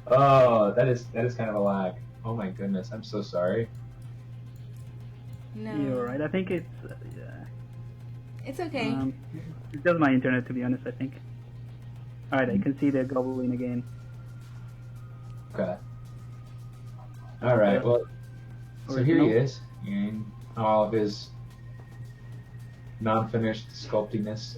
Oh, that is kind of a lag. Oh my goodness, I'm so sorry. No. You're right. I think it's It's okay. it's just my internet, to be honest. I think. All right, I can see the goblin again. Okay. All right. Well, so here he is in all of his non-finished sculptingness.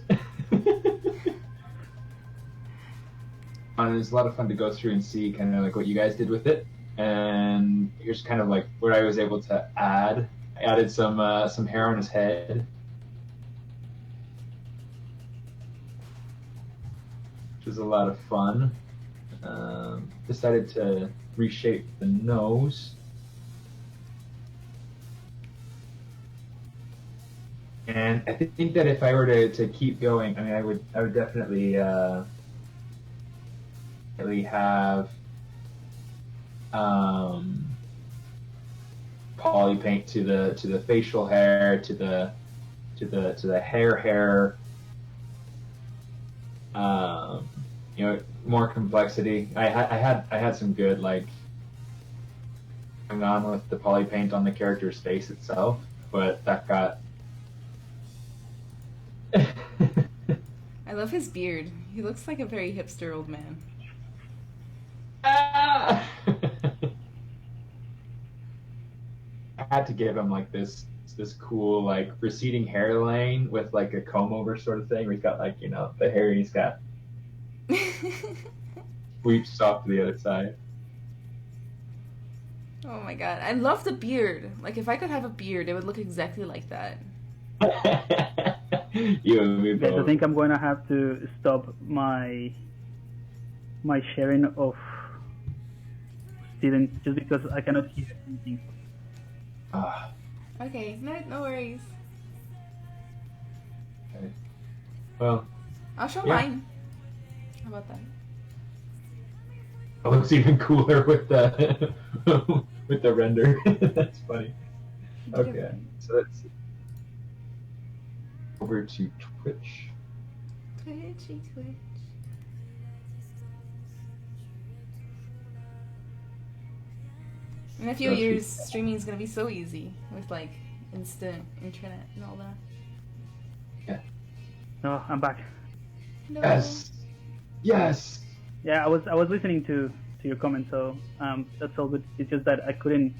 And it's a lot of fun to go through and see kind of like what you guys did with it. And here's kind of like what I was able to add. I added some hair on his head, which was a lot of fun. Decided to reshape the nose. And I think that if I were to keep going, I mean, I would definitely have poly paint to the facial hair, to the hair. You know, more complexity. I had some good like going on with the poly paint on the character's face itself, but that got. I love his beard. He looks like a very hipster old man. I had to give him like this cool like receding hairline with like a comb over sort of thing where he's got like, you know, the hair he's got sweeps off to the other side. Oh my god. I love the beard. Like if I could have a beard, it would look exactly like that. You and me Yes, I both. think I'm going to have to stop my sharing of Stephen just because I cannot hear anything. Ah, Okay, no worries. okay. Well, I'll show Yeah. mine. How about that? it looks even cooler with the with the render. That's funny. Okay, so let's see. Over to Twitch. Twitchy Twitch. In a few That's years, streaming is gonna be so easy with like instant internet and all that. No, I'm back. No. Yes, yes. Yeah, I was listening to your comment, so that's all good. It's just that I couldn't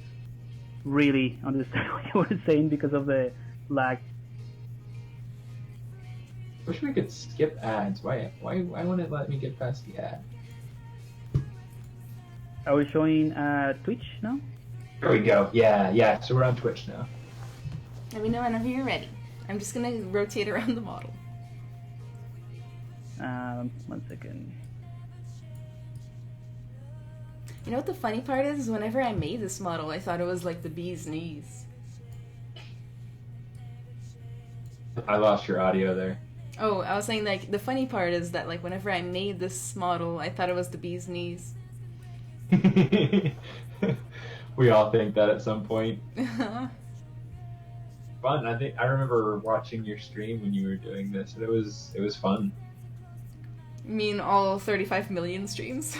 really understand what you were saying because of the lag. Wish we could skip ads. Why won't it let me get past the ad? Are we showing Twitch now? There we go. Yeah. So we're on Twitch now. Let me know whenever you're ready. I'm just gonna rotate around the model. 1 second. You know what the funny part is? Whenever I made this model, I thought it was like the bee's knees. I lost your audio there. Oh, I was saying like the funny part is that like whenever I made this model, I thought it was the bee's knees. We all think that at some point. Fun. I remember watching your stream when you were doing this, and it was fun. You mean all 35 million streams?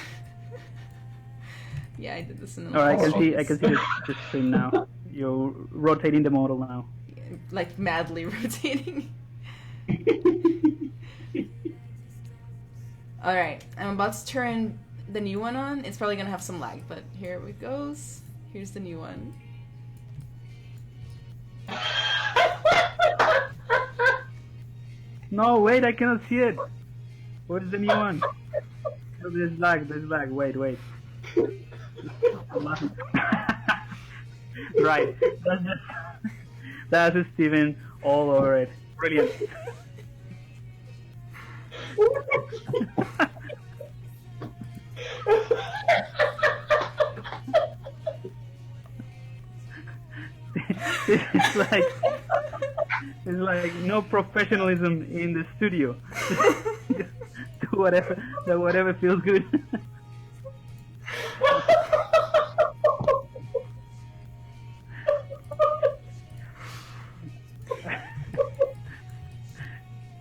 Yeah, I did this in All right, I can see the screen now. You're rotating the model now. like madly rotating. Alright, I'm about to turn the new one on. It's probably gonna have some lag, but here it goes. Here's the new one. No, wait, I cannot see it. What is the new one? Oh, there's lag. Wait. Right. That's Stephen all over it. Brilliant. It's like no professionalism in the studio. Just do whatever feels good.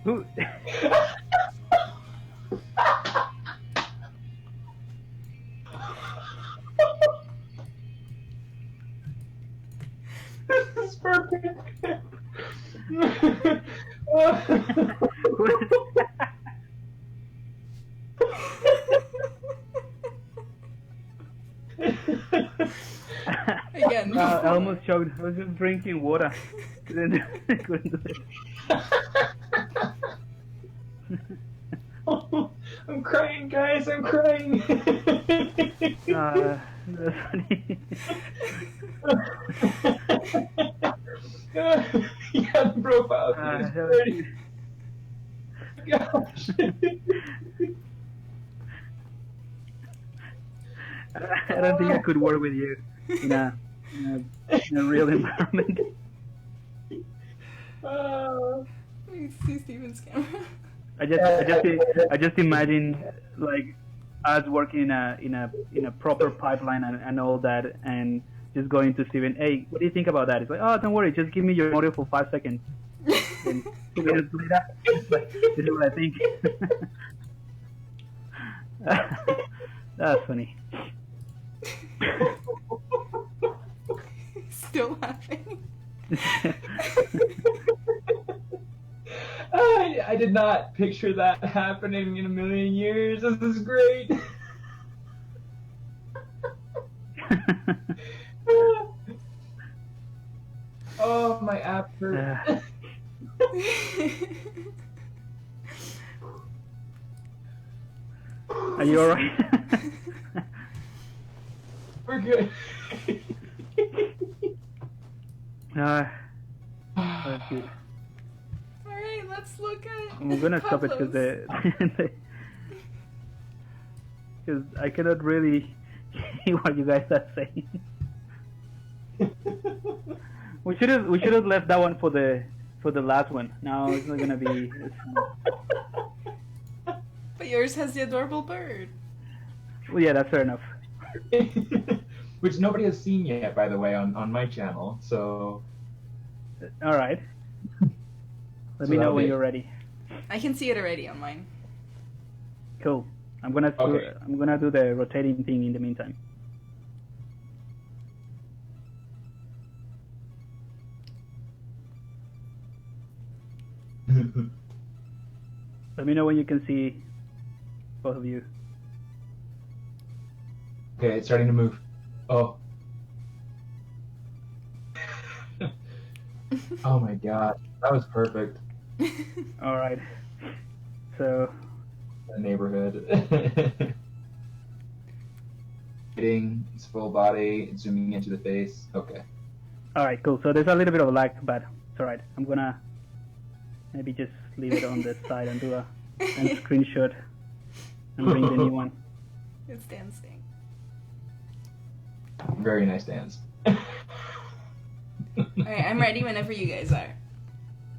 Who? This is perfect. Again. I almost choked. I was just drinking water. Couldn't do it. I'm crying, guys. I'm crying. That's funny. Yeah, the profile is That was pretty. cute. Gosh. I don't think I could work with you in a real environment. Oh. Let me see Steven's camera. I just imagine like us working in a proper pipeline and all that, and just going to Steven, hey, what do you think about that? It's like, oh, don't worry, just give me your audio for 5 seconds. And 2 minutes later, it's like, this is what I think. That's funny. Still laughing. I did not picture that happening in a million years. This is great. Oh, my app hurt. Are you alright? We're good. That's good. Alright, let's look at I'm gonna stop it because because I cannot really hear what you guys are saying. We should have left that one for the last one. No, it's not gonna be. But yours has the adorable bird. Well, yeah, that's fair enough. Which nobody has seen yet, by the way, on my channel. So. All right. Let So me know that'll when be- you're ready. I can see it already on mine. Cool. I'm gonna Okay. do the rotating thing in the meantime. Let me know when you can see both of you. Okay, it's starting to move. Oh. Oh my god, that was perfect. All right. So The neighborhood. Hitting its full body, zooming into the face. Okay. all right, cool. So there's a little bit of lag, but it's all right. I'm gonna maybe just leave it on the side and do a screenshot and bring the new one. It's dancing. Very nice dance. Alright, I'm ready whenever you guys are.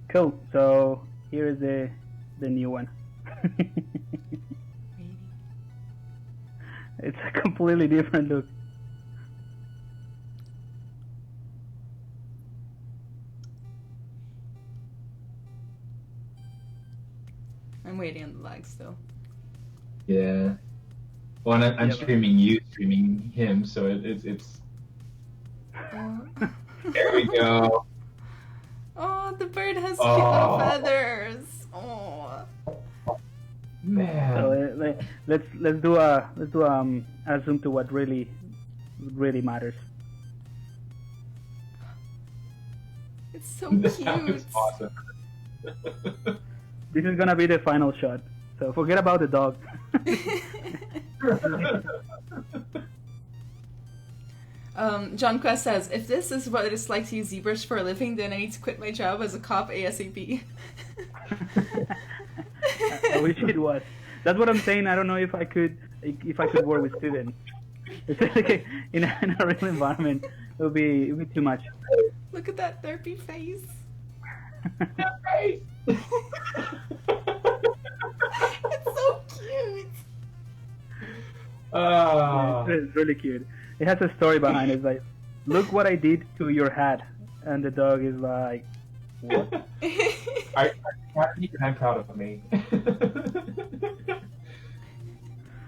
Cool. So here is the new one. It's a completely different look. I'm waiting on the lag still. Yeah. Well, and I'm Yeah, but- streaming you, streaming him, so it's. There we go. Oh, the bird has cute Oh. feathers. Oh. Man. So let's do a zoom to what really matters. It's so That cute. was awesome. This is gonna be the final shot. So forget about the dog. John Quest says, if this is what it's like to use ZBrush for a living, then I need to quit my job as a cop ASAP. I wish it was. That's what I'm saying. I don't know if I could work with Steven. It's like in a real environment, it would be too much. Look at that derpy face. It's really cute. It has a story behind it. It's like, look what I did to your hat, and the dog is like, what? I'm proud of me.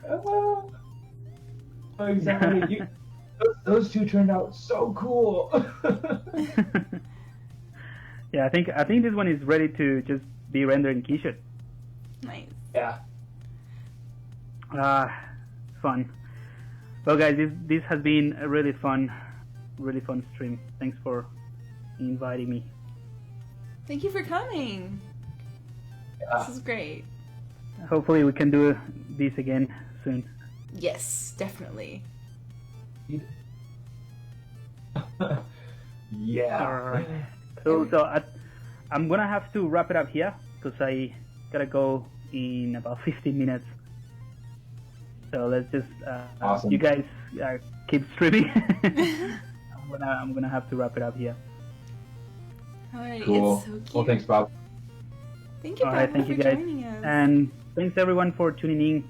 Oh, exactly. Those two turned out so cool. Yeah, I think this one is ready to just be rendered in Keyshot. Nice. Yeah. Fun. Well, guys, this has been a really fun stream. Thanks for inviting me. Thank you for coming. Yeah. This is great. Hopefully, we can do this again soon. Yes, definitely. Yeah. Alright. So I'm gonna have to wrap it up here because I gotta go in about 15 minutes. So let's just Awesome. you guys keep streaming. I'm gonna have to wrap it up here. Alright, Cool. it's so cute. Well, thanks, Bob. Thank you, Alright, Pablo, thank you for guys, joining us. and thanks everyone for tuning in.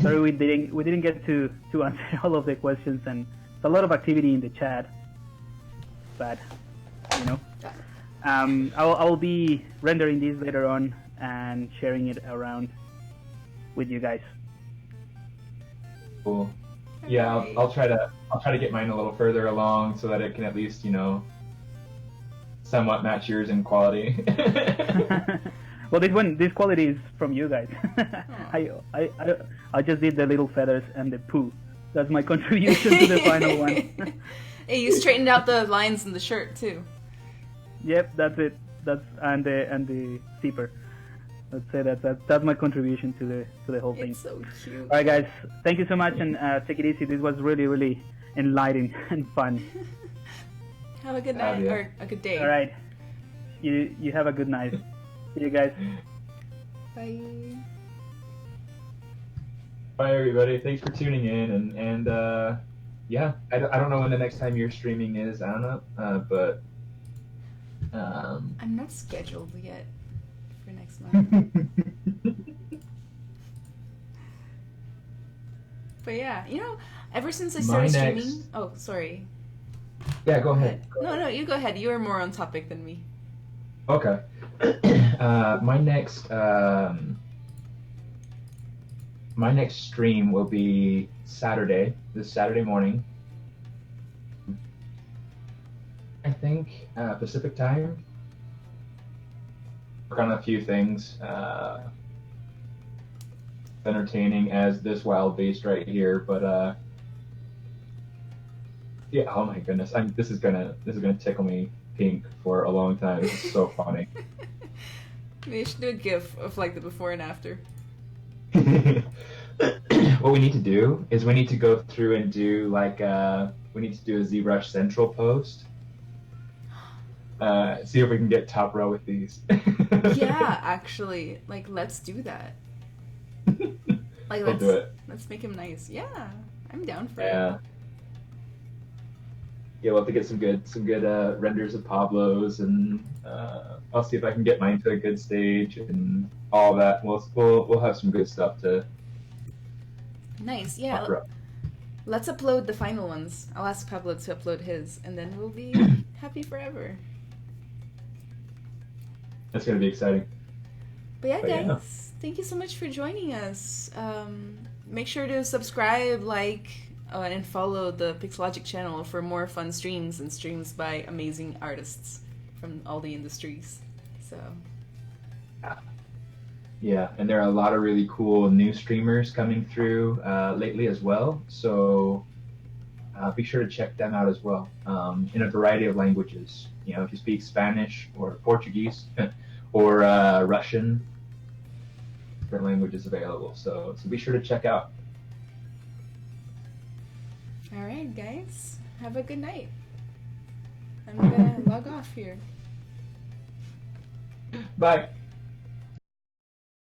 Sorry we didn't get to answer all of the questions, and it's a lot of activity in the chat. But you know, I'll be rendering this later on and sharing it around with you guys. Cool. Yeah, I'll try to get mine a little further along so that it can at least, somewhat match yours in quality. Well, this quality is from you guys. I just did the little feathers and the poo. That's my contribution to the final one. Hey, you straightened out the lines in the shirt too. Yep, that's it. And the zipper. Let's say that's my contribution to the whole thing. It's so cute. All right, guys. Thank you so much, and take it easy. This was really, really enlightening and fun. Have a good night or a good day. All right. You have a good night. See you guys. Bye. Bye, everybody. Thanks for tuning in, and yeah, I don't know when the next time you're streaming is. I don't know, but I'm not scheduled yet for next month. But yeah, ever since I started streaming. Oh, sorry. Yeah, go ahead. No, you go ahead. You are more on topic than me. Okay. My next stream will be this Saturday morning. I think Pacific time. Work on a few things. Entertaining as this wild beast right here, but yeah. Oh my goodness, this is gonna tickle me pink for a long time. This is so funny. Maybe you should do a GIF of like the before and after. What we need to do is we need to go through and do we need to do a ZBrush Central post. See if we can get top row with these. Yeah, actually, let's do that. We'll do it. Let's make him nice. Yeah, I'm down for Yeah. it. Yeah, we'll have to get some good renders of Pablo's, and I'll see if I can get mine to a good stage and all that. We'll have some good stuff to. Nice, yeah. offer up. Let's upload the final ones. I'll ask Pablo to upload his, and then we'll be happy forever. That's gonna be exciting. But yeah, But yeah. guys, thank you so much for joining us. Make sure to subscribe, and follow the Pixelogic channel for more fun streams and streams by amazing artists from all the industries. So. Yeah, and there are a lot of really cool new streamers coming through lately as well. So be sure to check them out as well in a variety of languages. If you speak Spanish or Portuguese or Russian, different languages available. So be sure to check out. All right, guys. Have a good night. I'm gonna log off here. Bye.